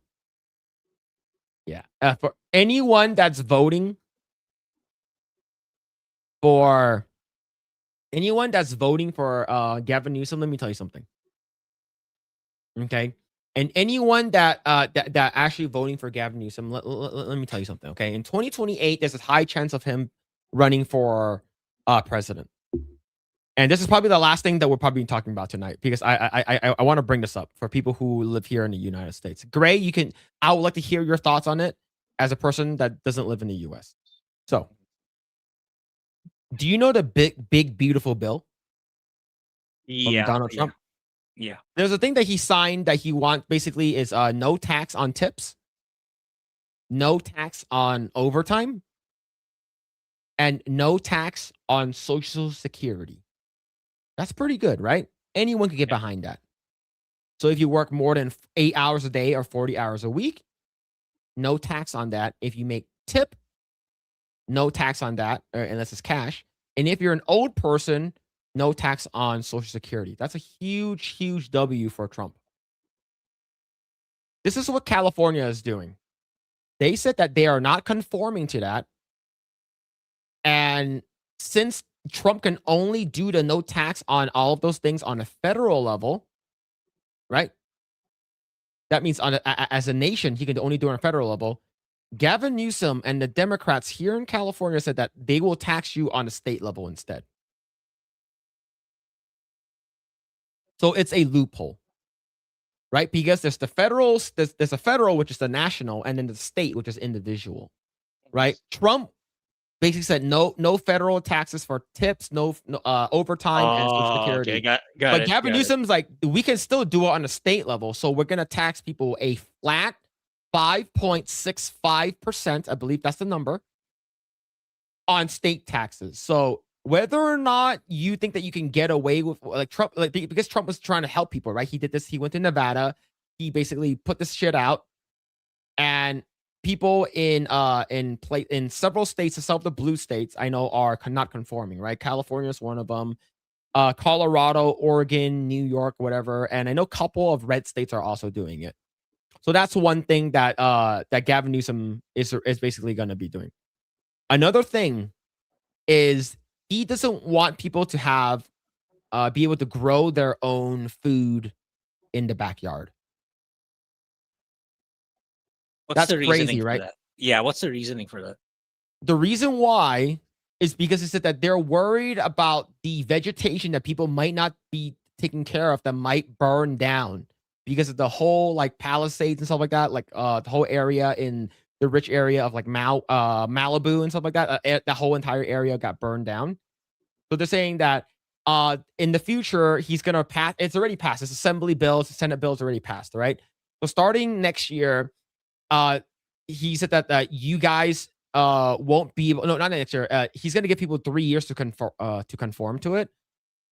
Yeah. For anyone that's voting for Gavin Newsom, let me tell you something. Okay. And anyone that actually voting for Gavin Newsom, let me tell you something. Okay. In 2028, there's a high chance of him running for president. And this is probably the last thing that we're probably talking about tonight because I want to bring this up for people who live here in the United States. Grae, I would like to hear your thoughts on it as a person that doesn't live in the US. So, do you know the big beautiful bill from Yeah. Donald Trump? Yeah. There's a thing that he signed that he wants basically is no tax on tips, no tax on overtime, and no tax on Social Security. That's pretty good, right? Anyone could get behind that. So if you work more than 8 hours a day or 40 hours a week, no tax on that. If you make tip, no tax on that, unless it's cash. And if you're an old person, no tax on Social Security. That's a huge W for Trump. This is what California is doing. They said that they are not conforming to that. And since Trump can only do the no tax on all of those things on a federal level, right? That means as a nation, he can only do it on a federal level. Gavin Newsom and the Democrats here in California said that they will tax you on a state level instead. So it's a loophole, right? Because there's the federal, there's a federal, which is the national, and then the state, which is individual, right? Trump basically said no federal taxes for tips, no overtime and Social Security. Okay, got But it. Gavin got it. Newsom's like, we can still do it on a state level. So we're going to tax people a flat 5.65%. I believe that's the number on state taxes. So whether or not you think that you can get away with like Trump, like because Trump was trying to help people, right? He did this. He went to Nevada. He basically put this shit out, and people in several states, some of the blue states I know are not conforming, right? California is one of them. Colorado, Oregon, New York, whatever, and I know a couple of red states are also doing it. So that's one thing that that Gavin Newsom is basically going to be doing. Another thing is he doesn't want people to have be able to grow their own food in the backyard. What's That's the reasoning crazy, for right? that? Yeah, what's the reasoning for that? The reason why is because it said that they're worried about the vegetation that people might not be taking care of that might burn down because of the whole like Palisades and stuff like that, like the whole area in the rich area of like Malibu and stuff like that. The whole entire area got burned down. So they're saying that in the future he's gonna pass. It's already passed. It's Assembly bill, it's a Senate bill. It's already passed, right? So starting next year, he said that you guys won't be able. No, not next year. He's gonna give people 3 years to conform to it.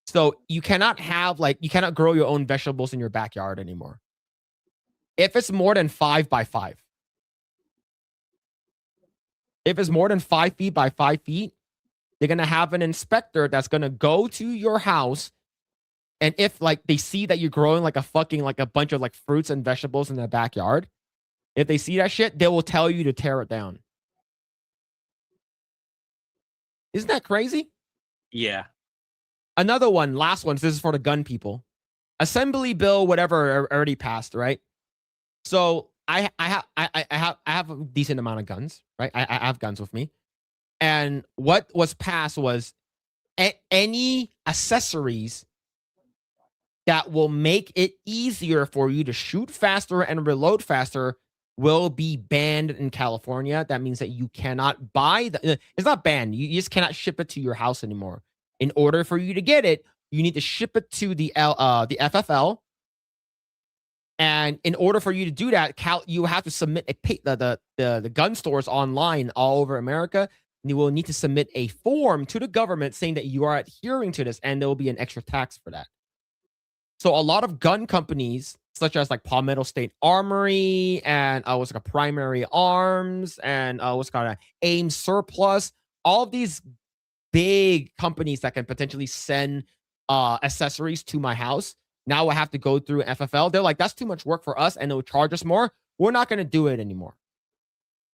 So you cannot grow your own vegetables in your backyard anymore. If it's more than 5 by 5. If it's more than 5 feet by 5 feet, they're gonna have an inspector that's gonna go to your house, and if like they see that you're growing like a bunch of like fruits and vegetables in the backyard, if they see that shit, they will tell you to tear it down. Isn't that crazy? Yeah. Another one, last one. So this is for the gun people. Assembly bill, whatever, already passed, right? So I have a decent amount of guns, right? I have guns with me, and what was passed was any accessories that will make it easier for you to shoot faster and reload faster will be banned in California. That means that you cannot buy it's not banned. You just cannot ship it to your house anymore. In order for you to get it, you need to ship it to the FFL. And in order for you to do that, you have to submit the gun stores online all over America. And you will need to submit a form to the government saying that you are adhering to this, and there will be an extra tax for that. So a lot of gun companies, such as like Palmetto State Armory and what's like a Primary Arms and what's called an AIM Surplus, all of these big companies that can potentially send accessories to my house, now I have to go through FFL. They're like, that's too much work for us, and it'll charge us more. We're not going to do it anymore.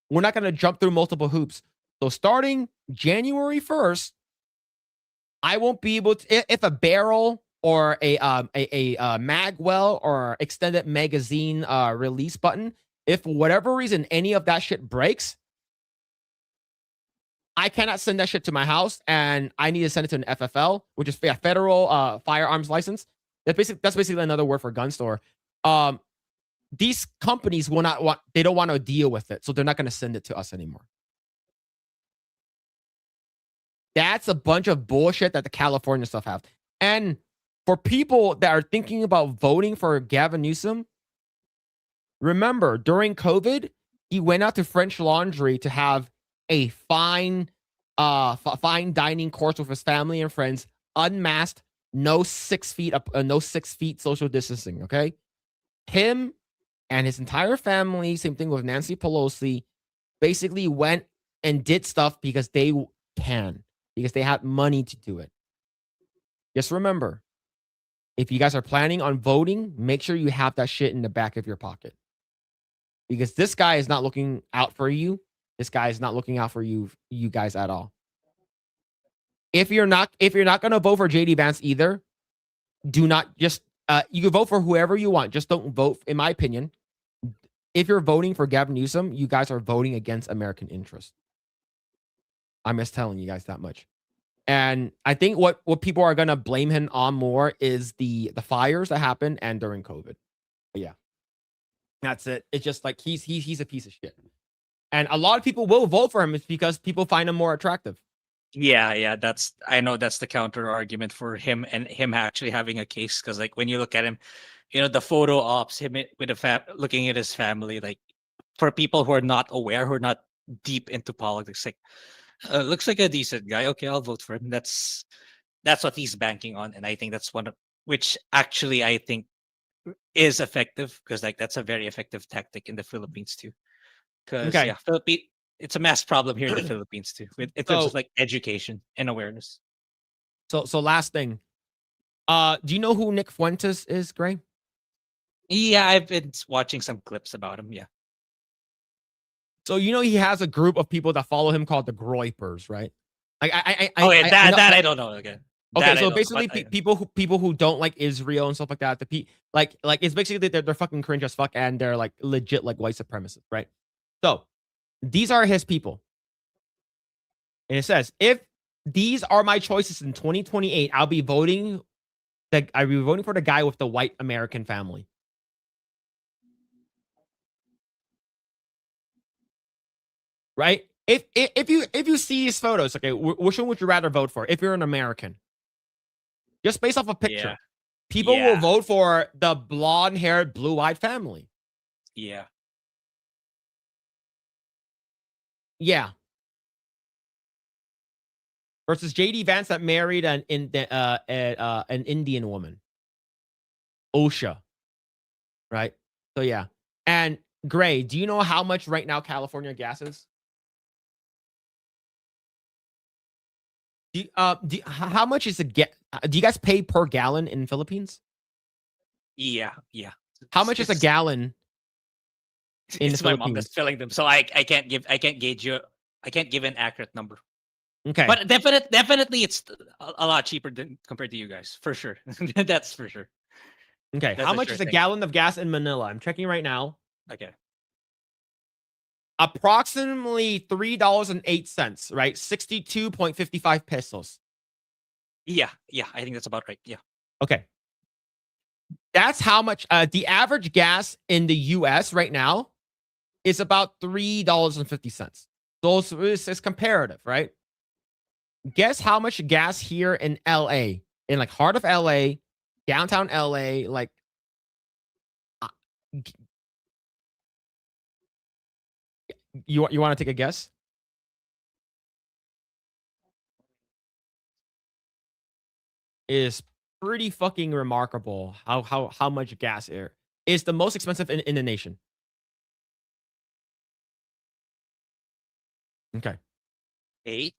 We're not going to jump through multiple hoops. So starting January 1st, I won't be able to, if a barrel or a magwell or extended magazine release button, if for whatever reason any of that shit breaks, I cannot send that shit to my house, and I need to send it to an FFL, which is a federal firearms license. That's basically another word for gun store. These companies they don't want to deal with it, so they're not going to send it to us anymore. That's a bunch of bullshit that the California stuff have. And for people that are thinking about voting for Gavin Newsom, remember, during COVID, he went out to French Laundry to have a fine dining course with his family and friends, unmasked, no 6 feet social distancing. Okay, him and his entire family, same thing with Nancy Pelosi, basically went and did stuff because they had money to do it. Just remember, if you guys are planning on voting, make sure you have that shit in the back of your pocket, because this guy is not looking out for you. This guy is not looking out for you guys at all. If you're not going to vote for JD Vance either, do not just you can vote for whoever you want. Just don't vote, in my opinion. If you're voting for Gavin Newsom, you guys are voting against American interest. I'm just telling you guys that much. And I think what people are gonna blame him on more is the fires that happened and during COVID. But yeah, that's it. It's just like he's a piece of shit. And a lot of people will vote for him is because people find him more attractive. Yeah, I know that's the counter argument for him and him actually having a case, because like when you look at him, the photo ops, him with looking at his family, like for people who are not aware, who are not deep into politics, like looks like a decent guy. Okay, I'll vote for him. That's what he's banking on, and I think that's one of which actually I think is effective, because like that's a very effective tactic in the Philippines too. Because Okay. yeah, it's a mass problem here in the Philippines too, in terms of like education and awareness. So last thing. Do you know who Nick Fuentes is, Grae? Yeah, I've been watching some clips about him. Yeah. So he has a group of people that follow him called the Groypers, right? Like I that I don't know. Okay. Okay, so basically people who don't like Israel and stuff like that. Like it's basically they're fucking cringe as fuck, and they're like legit like white supremacists, right? So these are his people. And it says, if these are my choices in 2028, I'll be voting for the guy with the white American family. Right? If you see these photos, okay, which one would you rather vote for if you're an American? Just based off a picture. People will vote for the blonde-haired, blue-eyed family. Yeah. Yeah. Versus JD Vance that married an Indian woman. OSHA. Right? So yeah. And Grae, do you know how much right now California gas is? How much is do you guys pay per gallon in Philippines? Yeah. How much is a gallon in the It's my mom Philippines? that's filling them, so I can't give an accurate number. Okay. But definitely it's a lot cheaper compared to you guys, for sure. That's for sure. Okay. That's How a much sure is a thing. gallon of gas in Manila? I'm checking right now. Okay. Approximately $3.08, right? 62.55 pesos. Yeah, I think that's about right. Yeah. Okay. That's how much the average gas in the US right now is about $3.50. So it's comparative, right? Guess how much gas here in LA, in like heart of LA, downtown LA, like you want to take a guess? Is pretty fucking remarkable how much gas here is the most expensive in the nation. Okay. 8.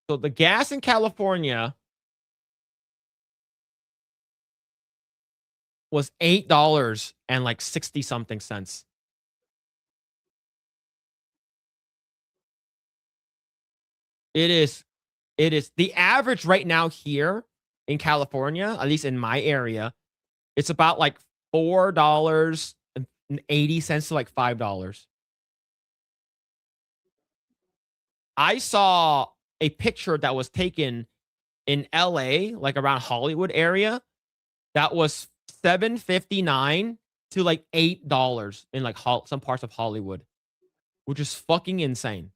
So the gas in California was $8 and like 60 something cents. It is the average right now here in California, at least in my area, it's about like $4.80 to like $5. I saw a picture that was taken in LA, like around Hollywood area, that was $7.59 to like $8 in like some parts of Hollywood, which is fucking insane.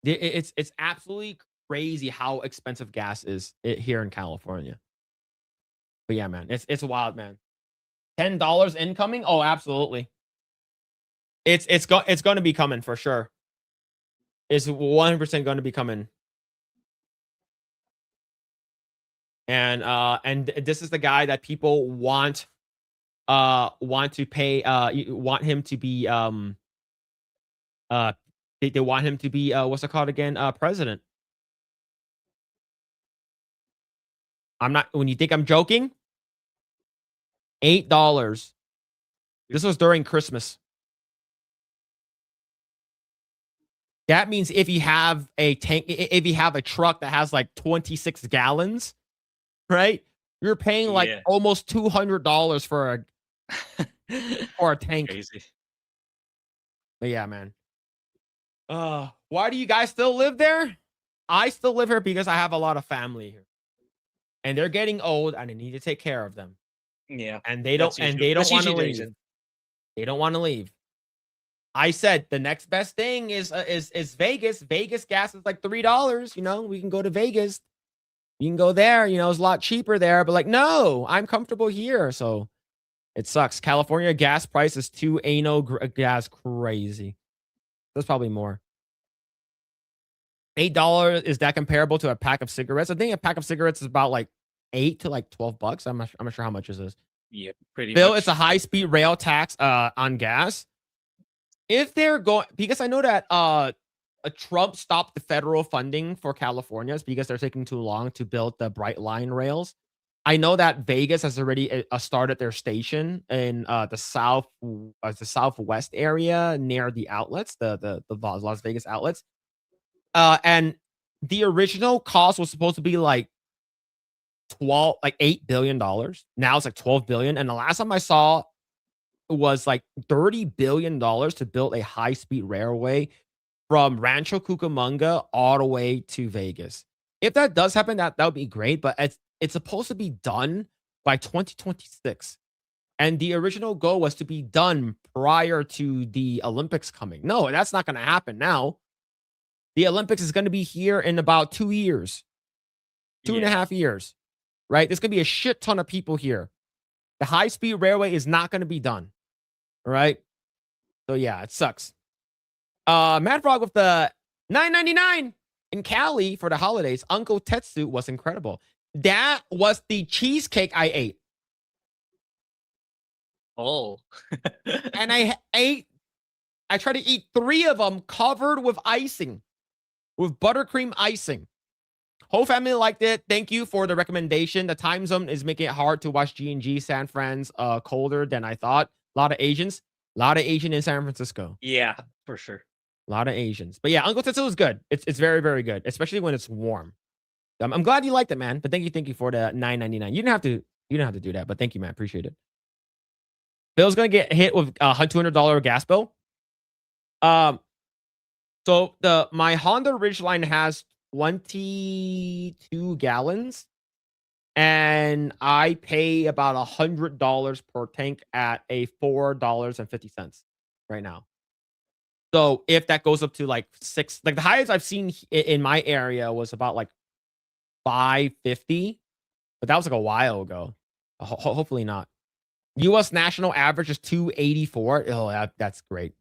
It's absolutely crazy how expensive gas is here in California. But yeah, man, it's wild, man. $10 incoming? Oh, absolutely. It's going to be coming for sure. It's 100% going to be coming. And this is the guy that people want to pay want him to be they want him to be what's it called again? President. I'm not, when you think I'm joking, $8. This was during Christmas. That means if you have a tank, if you have a truck that has like 26 gallons, right? You're paying like Yeah. almost $200 for a tank. Crazy. But yeah, man. Why do you guys still live there? I still live here because I have a lot of family here, and they're getting old, and I need to take care of them. Yeah. And they don't want to usually the leave. reason. They don't want to leave. I said the next best thing is Vegas. Vegas gas is like $3. You know, we can go to Vegas. You can go there. You know, it's a lot cheaper there. But like, no, I'm comfortable here. So it sucks. California gas price is too anal gas crazy. That's probably more. $8, is that comparable to a pack of cigarettes? I think a pack of cigarettes is about like $8 to like $12. I'm not sure how much this is. Yeah, pretty Bill, much. it's a high-speed rail tax on gas. If they're going, because I know that Trump stopped the federal funding for California's because they're taking too long to build the Bright Line rails. I know that Vegas has already started their station in the southwest area near the outlets, the Las Vegas outlets. And the original cost was supposed to be like $8 billion. Now it's like $12 billion. And the last time I saw was like $30 billion to build a high-speed railway from Rancho Cucamonga all the way to Vegas. If that does happen, that would be great. But it's supposed to be done by 2026. And the original goal was to be done prior to the Olympics coming. No, that's not going to happen now. The Olympics is going to be here in about 2 years, 2.5 years, right? There's going to be a shit ton of people here. The high-speed railway is not going to be done, right? So yeah, it sucks. Mad Frog with the $9.99 in Cali for the holidays. Uncle Tetsu was incredible. That was the cheesecake I ate. Oh. And I tried to eat 3 of them covered with icing, with buttercream icing. Whole family liked it. Thank you for the recommendation. The time zone is making it hard to watch G&G. San Fran's colder than I thought. A lot of Asians. A lot of Asian in San Francisco. Yeah, for sure. A lot of Asians. But yeah, Uncle Tetsu is good. It's very, very good, especially when it's warm. I'm glad you liked it, man. But thank you for the $9.99. You didn't have to do that, but thank you, man. Appreciate it. Bill's gonna get hit with a $200 gas bill. So my Honda Ridgeline has 22 gallons, and I pay about $100 per tank at a $4.50 right now. So if that goes up to like 6, like the highest I've seen in my area was about like $5.50, but that was like a while ago. Hopefully not. U.S. national average is $2.84. Oh, that's great.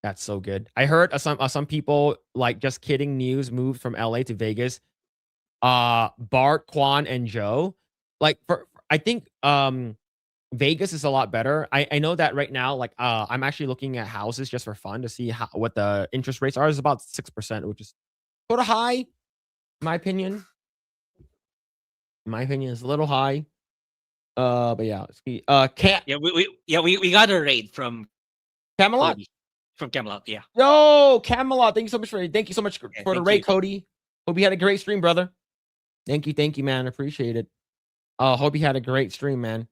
That's so good. I heard some people, like Just Kidding News, moved from LA to Vegas. Bart, Quan, and Joe. Like I think Vegas is a lot better. I know that right now, like I'm actually looking at houses just for fun to see what the interest rates are. It's about 6%, which is sort of high, in my opinion. In my opinion, it's a little high. But yeah, we got a raid from Camelot. Cody. From Camelot, yeah. Yo, Camelot, thank you so much for the raid, you. Cody. Hope you had a great stream, brother. Thank you, man. Appreciate it. Hope you had a great stream, man.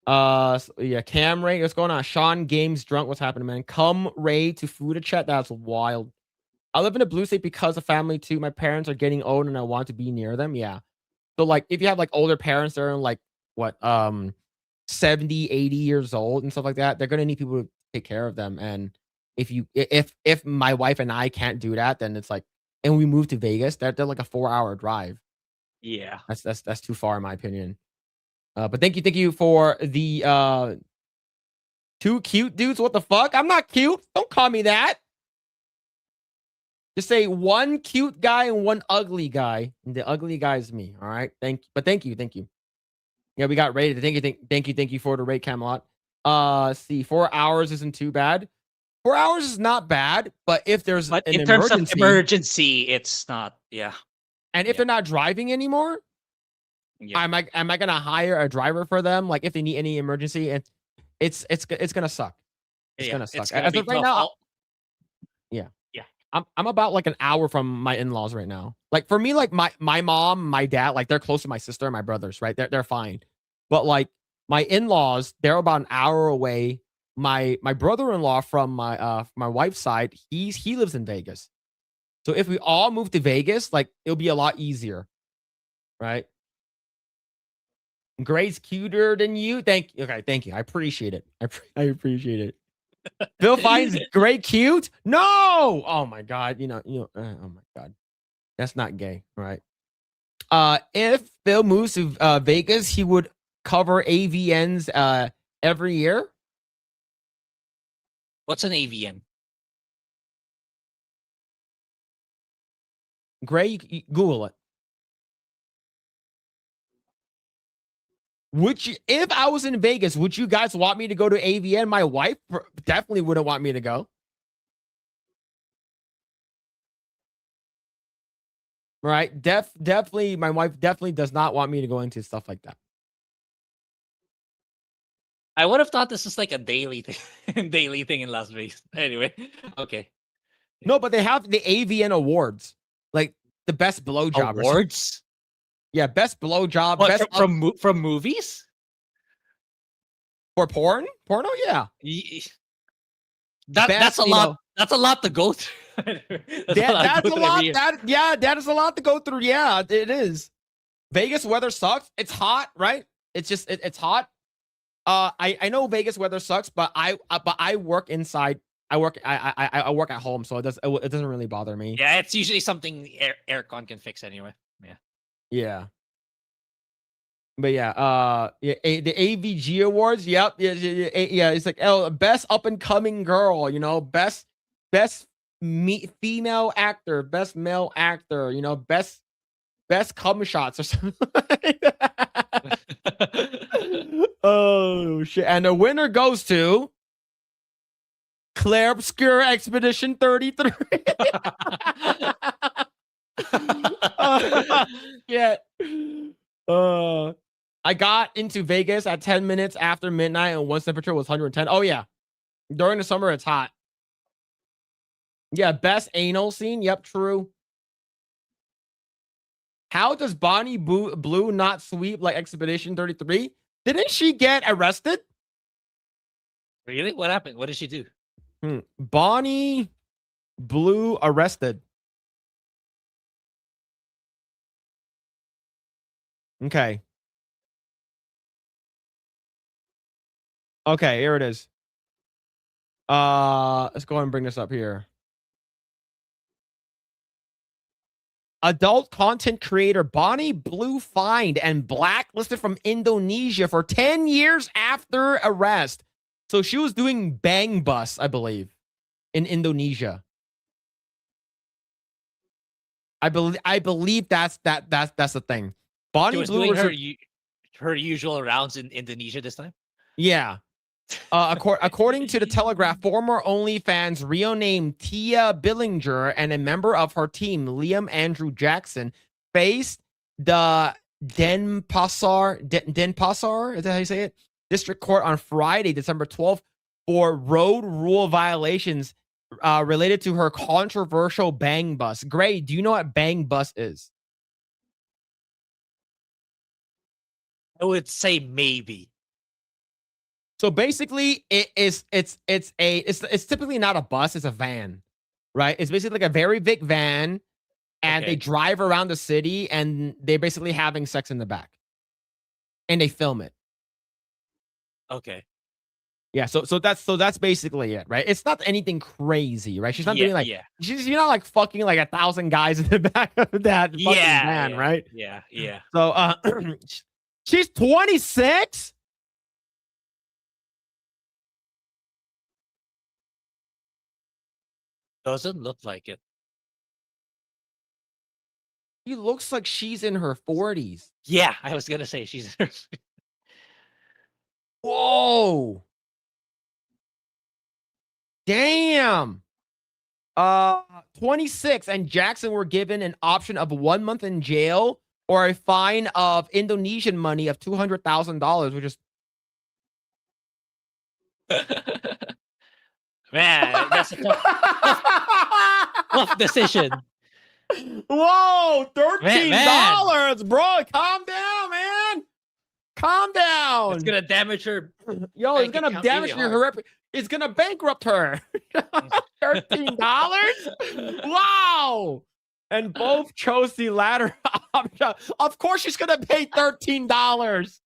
So yeah, Cam Ray, what's going on? Sean Games Drunk, what's happening, man? Come Ray to Fuda Chat. That's wild. I live in a blue state because of family too. My parents are getting old and I want to be near them. Yeah. So like if you have like older parents that are like what 70, 80 years old and stuff like that, they're gonna need people to take care of them. And if my wife and I can't do that, then it's like, and we move to Vegas, they're like a 4-hour drive. Yeah. That's too far in my opinion. But thank you for the 2 cute dudes. What the fuck? I'm not cute. Don't call me that. Just say 1 cute guy and 1 ugly guy. And the ugly guy is me. All right. Thank you. Yeah, we got rated. Thank you for the rate, Camelot. See, 4 hours isn't too bad. 4 hours is not bad, but if there's an in terms emergency, of emergency, it's not. Yeah. And if they're not driving anymore, am I gonna hire a driver for them? Like if they need any emergency, and it's gonna suck. It's gonna suck. It's As gonna of right now, yeah. I'm about like an hour from my in-laws right now. Like for me, like my mom, my dad, like they're close to my sister and my brothers, right? They're fine. But like my in-laws, they're about an hour away. My brother-in-law from my wife's side, he lives in Vegas. So if we all move to Vegas, like it'll be a lot easier, right? Grae's cuter than you. Thank you. Okay, thank you. I appreciate it. I appreciate it. Phil finds Grae cute. No. Oh my god. Oh my god. That's not gay, right? If Phil moves to Vegas, he would cover AVNs every year. What's an AVN? Grae, you Google it. If I was in Vegas, would you guys want me to go to AVN? My wife definitely wouldn't want me to go. Right? Definitely, my wife definitely does not want me to go into stuff like that. I would have thought this is like a daily thing, daily thing in Las Vegas. Anyway, okay. No, but they have the AVN awards, like the best blowjob. Awards? Yeah, best blowjob. What, Best from movies? For porn? Porno? Yeah. That's a lot. That's a lot to go through. That's a lot. That is a lot to go through. Yeah, it is. Vegas weather sucks. It's hot, right? It's just it's hot. I know Vegas weather sucks, but I work inside. I work at home, so it doesn't really bother me. Yeah, it's usually something aircon can fix anyway. Yeah. Yeah. But yeah, the AVG awards. Yep. Yeah. It's like best up and coming girl. Best female actor, best male actor. Best cum shots or something like that. Oh shit! And the winner goes to Claire Obscure Expedition 33. Yeah. I got into Vegas at 10 minutes after midnight, and once temperature was 110. Oh yeah, during the summer it's hot. Yeah, best anal scene. Yep, true. How does Bonnie Blue not sweep like Expedition 33? Didn't she get arrested? Really? What happened? What did she do? Bonnie Blue arrested. Okay. Okay, here it is. Let's go ahead and bring this up here. Adult content creator Bonnie Blue fined and blacklisted from Indonesia for 10 years after arrest. So she was doing bang bus, I believe, in Indonesia. I believe that's the thing. Bonnie She was Blue doing her usual rounds in Indonesia this time. Yeah. According to the Telegraph, former OnlyFans Rio named Tia Billinger and a member of her team, Liam Andrew Jackson, faced the Denpasar, is that how you say it? District Court on Friday, December 12th, for road rule violations related to her controversial bang bus. Grae, do you know what bang bus is? I would say maybe. So basically, it's typically not a bus, it's a van, right? It's basically like a very big van, and they drive around the city, and they're basically having sex in the back, and they film it. Okay. Yeah, so that's basically it, right? It's not anything crazy, right? She's not doing like she's not like fucking like 1,000 guys in the back of that fucking van, right? Yeah, yeah. So she's 26. Doesn't look like it. She looks like she's in her 40s. Yeah, I was gonna say she's. Whoa. Damn. 26 and Jackson were given an option of 1 month in jail or a fine of Indonesian money of $200,000, which is Man, that's a Tough decision. Whoa, Man. $13, bro. Calm down, man. Calm down. It's gonna damage her. Yo, it's bank gonna account damage really her. It's gonna bankrupt her. $13? Wow. And both chose the latter option. Of course, she's gonna pay $13.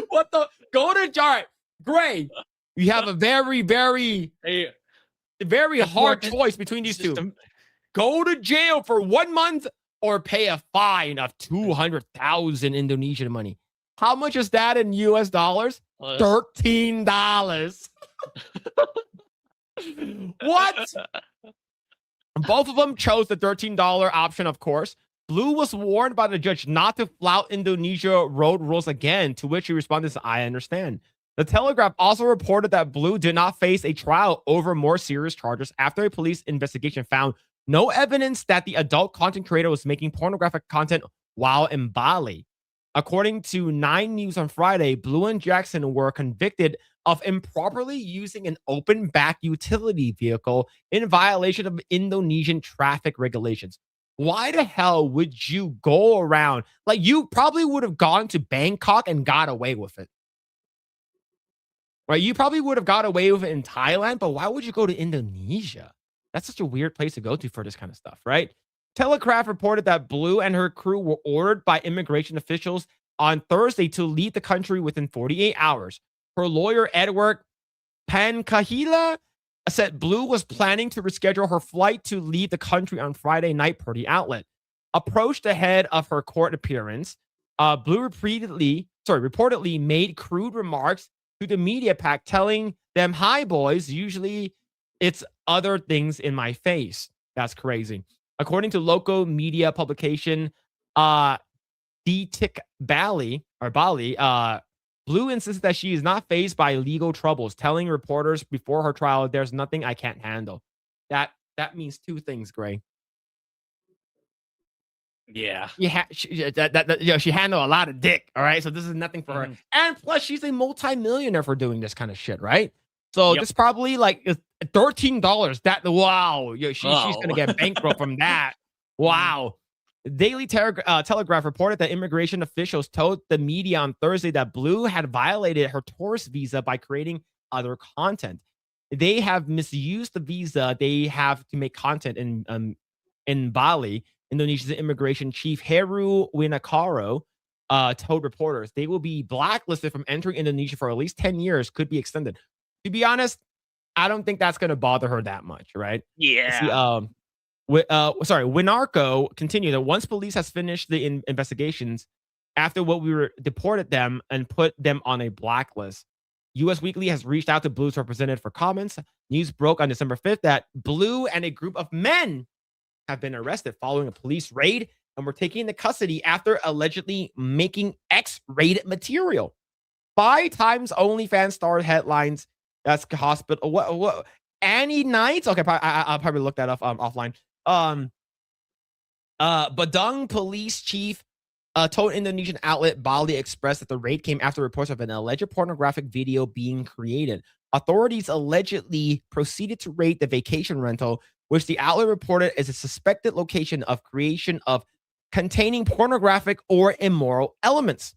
What the? Go to jar. Grae, you have a very, very, Hey, very hard important choice between these two. system. Go to jail for 1 month or pay a fine of 200,000 Indonesian money. How much is that in US dollars? $13. What? Both of them chose the $13 option, of course. Blue was warned by the judge not to flout Indonesia road rules again, to which he responded, I understand. The Telegraph also reported that Blue did not face a trial over more serious charges after a police investigation found no evidence that the adult content creator was making pornographic content while in Bali. According to 9 News on Friday, Blue and Jackson were convicted of improperly using an open back utility vehicle in violation of Indonesian traffic regulations. Why the hell would you go around? Like, you probably would have gone to Bangkok and got away with it. Right? You probably would have got away with it in Thailand, but why would you go to Indonesia? That's such a weird place to go to for this kind of stuff, right? Telegraph reported that Blue and her crew were ordered by immigration officials on Thursday to leave the country within 48 hours. Her lawyer, Edward Pankahila, said Blue was planning to reschedule her flight to leave the country on Friday night per the outlet. Approached ahead of her court appearance, Blue reportedly made crude remarks to the media pack, telling them, "Hi, boys. Usually it's other things in my face." That's crazy. According to local media publication, Detik Bali, Blue insisted that she is not fazed by legal troubles, telling reporters before her trial, "There's nothing I can't handle." That means 2 things, Grae. Yeah. She handled a lot of dick. All right, so this is nothing for her. And plus, she's a multimillionaire for doing this kind of shit, right? So this probably like is $13. She's gonna get bankrupt from that. Wow. Daily Telegraph reported that immigration officials told the media on Thursday that Blue had violated her tourist visa by creating other content. They have misused the visa they have to make content in Bali. Indonesia's immigration chief Heru Winakaro told reporters they will be blacklisted from entering Indonesia for at least 10 years, could be extended. To be honest, I don't think that's going to bother her that much, right? Yeah. Winarco continued that once police has finished the investigations after what we were deported them and put them on a blacklist. U.S. Weekly has reached out to Blue's representative for comments. News broke on December 5th that Blue and a group of men have been arrested following a police raid and were taken into custody after allegedly making X-rated material. 5 times OnlyFans star headlines. That's hospital. What? Annie Knights? Okay, I'll probably look that up offline. Badung police chief told Indonesian outlet Bali Express that the raid came after reports of an alleged pornographic video being created. Authorities allegedly proceeded to raid the vacation rental, which the outlet reported is a suspected location of creation of containing pornographic or immoral elements.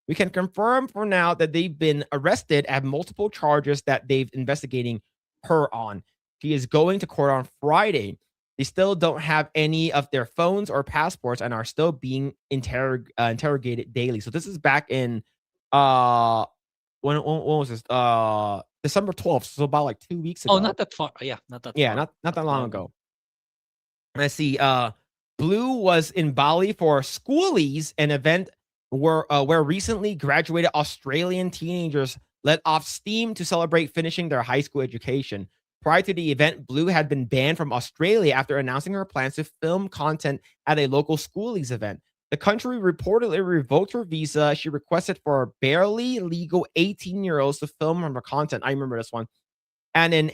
We can confirm for now that they've been arrested at multiple charges that they've investigating her on. She is going to court on Friday. They still don't have any of their phones or passports and are still being interrogated daily. So this is back in when was this? December 12th, so about like 2 weeks ago. Oh, not that far. Yeah, not that Yeah, far. not that long ago. Let's see. Blue was in Bali for Schoolies, an event where recently graduated Australian teenagers let off steam to celebrate finishing their high school education. Prior to the event, Blue had been banned from Australia after announcing her plans to film content at a local Schoolies event. The country reportedly revoked her visa. She requested for barely legal 18-year-olds to film her content. I remember this one. And in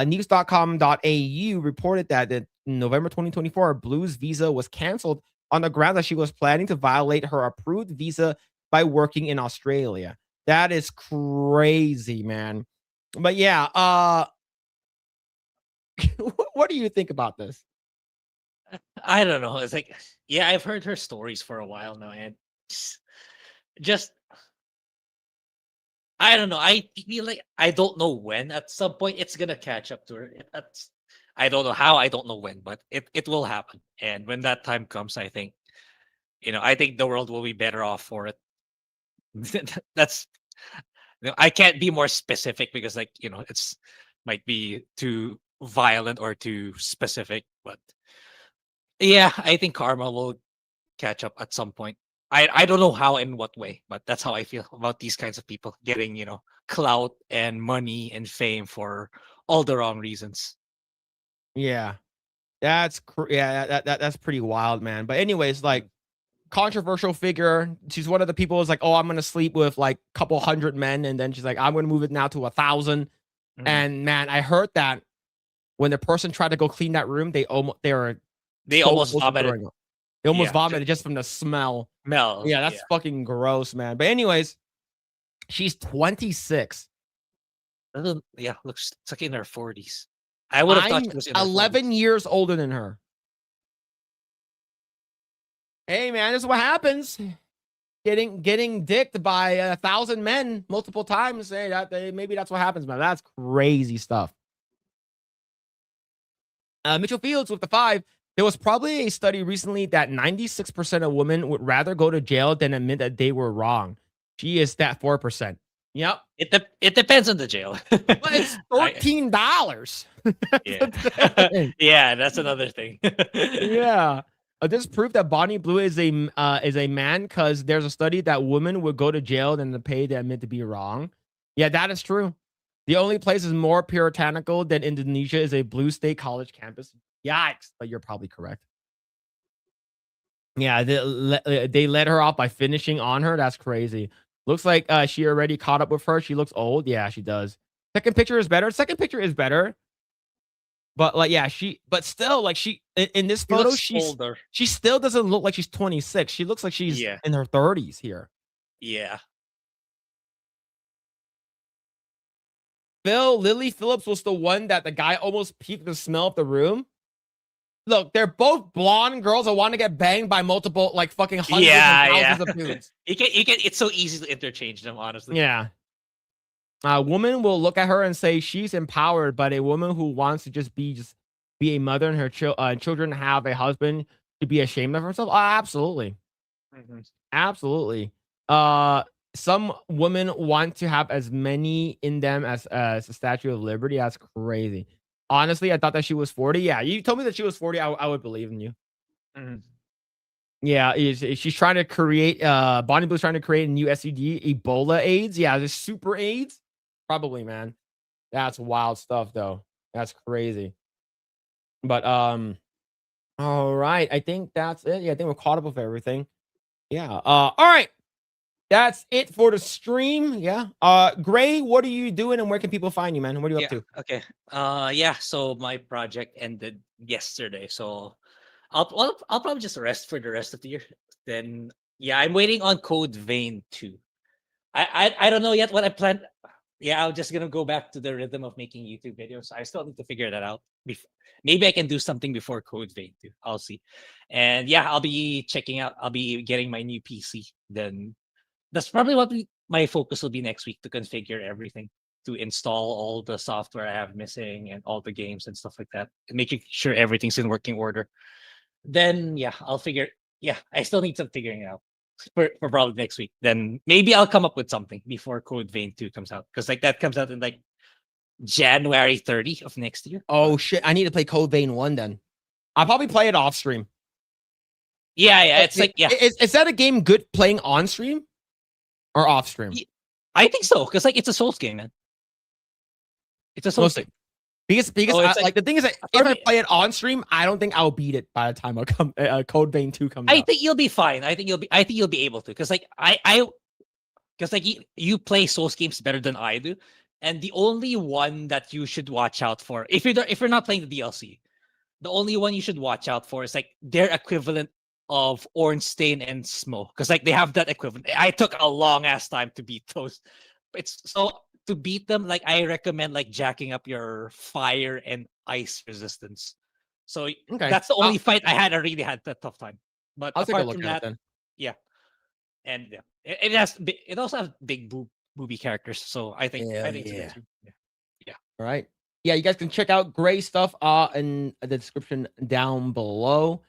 news.com.au reported that in November 2024, Blue's visa was canceled on the ground that she was planning to violate her approved visa by working in Australia. That is crazy, man. But yeah, What do you think about this? I don't know. It's like, yeah, I've heard her stories for a while now, and just I don't know. I feel like I don't know when. At some point, it's gonna catch up to her. I don't know how. I don't know when, but it will happen. And when that time comes, I think I think the world will be better off for it. That's I can't be more specific because it's might be too violent or too specific. But yeah, I think karma will catch up at some point. I don't know how and what way, but that's how I feel about these kinds of people getting, clout and money and fame for all the wrong reasons. Yeah, that's pretty wild, man. But anyways, like controversial figure. She's one of the people who's like, oh, I'm gonna sleep with like a couple hundred men, and then she's like, I'm gonna move it now to 1,000. Mhm. And man, I heard that when the person tried to go clean that room, they almost They so almost close to vomited. throwing up. They almost Yeah, vomited just from the smell. Mel. Yeah, that's fucking gross, man. But anyways, she's 26. Looks it's like in her 40s. I would have thought I'm she was in her 11 40s. years older than her. Hey, man, this is what happens. Getting dicked by 1,000 men multiple times. Hey, maybe that's what happens, man. That's crazy stuff. Mitchell Fields with the 5. There was probably a study recently that 96% of women would rather go to jail than admit that they were wrong. She is that 4%. Yep. It depends on the jail. But it's $13. Yeah. Yeah, that's another thing. Yeah. This proved that Bonnie Blue is a man because there's a study that women would go to jail than to pay to admit to be wrong. Yeah, that is true. The only place is more puritanical than Indonesia is a blue state college campus. Yikes! But you're probably correct. Yeah, they let her off by finishing on her. That's crazy. Looks like she already caught up with her. She looks old. Yeah, she does. Second picture is better. Second picture is better. But like, yeah, but still, like she in this photo, older. She still doesn't look like she's 26. She looks like she's in her 30s here. Yeah. Lily Phillips was the one that the guy almost peeked the smell of the room. Look, they're both blonde girls that want to get banged by multiple, like fucking hundreds and thousands of dudes. You can. It's so easy to interchange them, honestly. Yeah. A woman will look at her and say she's empowered, but a woman who wants to just be a mother and her children have a husband to be ashamed of herself. Absolutely. Mm-hmm. Absolutely. Some women want to have as many in them as the Statue of Liberty. That's crazy. Honestly, I thought that she was 40. Yeah, you told me that she was 40. I would believe in you. Mm-hmm. Yeah, she's trying to create. Bonnie Blue's trying to create a new STD, Ebola AIDS. Yeah, the super AIDS. Probably, man. That's wild stuff, though. That's crazy. But all right. I think that's it. Yeah, I think we're caught up with everything. Yeah. All right. That's it for the stream. Yeah. Grae, what are you doing and where can people find you, man? What are you up to? Okay. Yeah. So my project ended yesterday, so I'll probably just rest for the rest of the year. Then yeah, I'm waiting on Code Vein 2. I don't know yet what I plan. Yeah, I'm just gonna go back to the rhythm of making YouTube videos. I still need to figure that out. Maybe I can do something before Code Vein 2. I'll see. And yeah, I'll be getting my new PC. Then that's probably what my focus will be next week, to configure everything, to install all the software I have missing and all the games and stuff like that, and making sure everything's in working order. Then yeah, I still need some figuring it out for probably next week. Then maybe I'll come up with something before Code Vein 2 comes out, because like that comes out in like January 30 of next year. Oh shit, I need to play Code Vein 1 then. I'll probably play it off stream. Yeah, it's like Is that a game good playing on stream or off stream? I think so, because like it's a Souls game, man. It's a Souls game. Because like the thing is that if I play it on stream, I don't think I'll beat it by the time Code Vein 2 comes out. I think you'll be fine. I think you'll be able to, because like because like you play Souls games better than I do, and the only one that you should watch out for, if you're not playing the DLC, the only one you should watch out for is like their equivalent of Ornstein and Smo, because like they have that equivalent. I took a long ass time to beat those. It's so to beat them, like I recommend like jacking up your fire and ice resistance. So Okay. that's the only fight I had. I really had that tough time. But I'll take a apart look from at it that, then. yeah, and yeah, it has it also has big booby characters. So I think Hell it's a yeah. good stream. Yeah. All right. Yeah, you guys can check out Grae stuff in the description down below.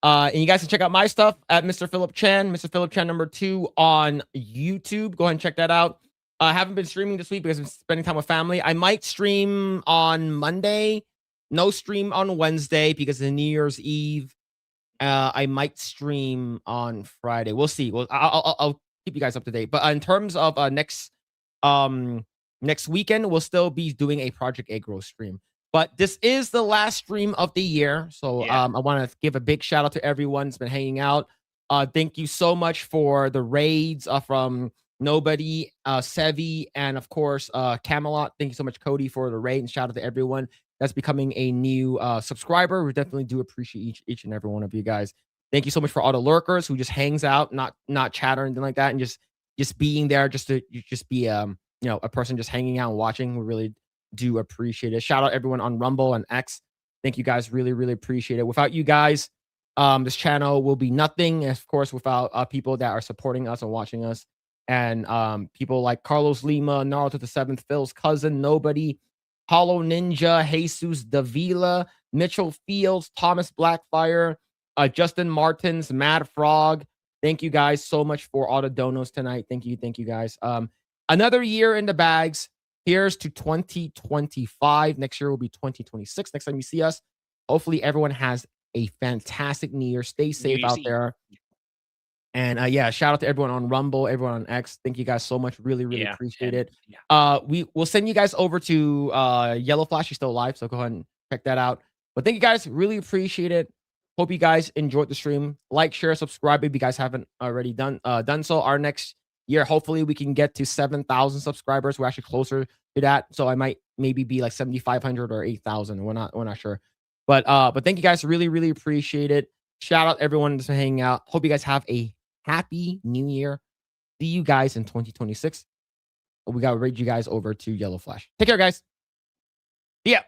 And you guys can check out my stuff at Mr. Phillip Chan, Mr. Phillip Chan #2 on YouTube. Go ahead and check that out. I haven't been streaming this week because I'm spending time with family. I might stream on Monday. No stream on Wednesday because of New Year's Eve. I might stream on Friday. We'll see. Well, I'll keep you guys up to date. But in terms of next weekend, we'll still be doing a Project Eggroll stream. But this is the last stream of the year. So Yeah. I want to give a big shout out to everyone that's been hanging out. Thank you so much for the raids from Nobody, Sevi, and of course Camelot. Thank you so much, Cody, for the raid, and shout out to everyone that's becoming a new subscriber. We definitely do appreciate each and every one of you guys. Thank you so much for all the lurkers who just hangs out, not chatter or anything like that, and just being there, just to be a person just hanging out and watching. We really do appreciate it. Shout out everyone on Rumble and X. Thank you guys, really, really appreciate it. Without you guys, this channel will be nothing. And of course, without people that are supporting us and watching us, and people like Carlos Lima, Naruto the Seventh, Phil's cousin, Nobody, Hollow Ninja, Jesus Davila, Mitchell Fields, Thomas Blackfire, Justin Martins, Mad Frog. Thank you guys so much for all the donos tonight. Thank you guys. Another year in the bags. Here's to 2025. Next year will be 2026. Next time you see us, hopefully everyone has a fantastic New Year. Stay safe out there. And yeah, shout out to everyone on Rumble, everyone on X. Thank you guys so much. Really, really appreciate it. Yeah. We'll send you guys over to Yellow Flash. He's still alive, so go ahead and check that out. But thank you guys. Really appreciate it. Hope you guys enjoyed the stream. Like, share, subscribe if you guys haven't already done so. Our next year, hopefully we can get to 7,000 subscribers. We're actually closer to that, so I might maybe be like 7,500 or 8,000. We're not sure, but thank you guys. Really, really appreciate it. Shout out everyone that's been hanging out. Hope you guys have a happy New Year. See you guys in 2026. We got to raid you guys over to Yellow Flash. Take care, guys. Yeah.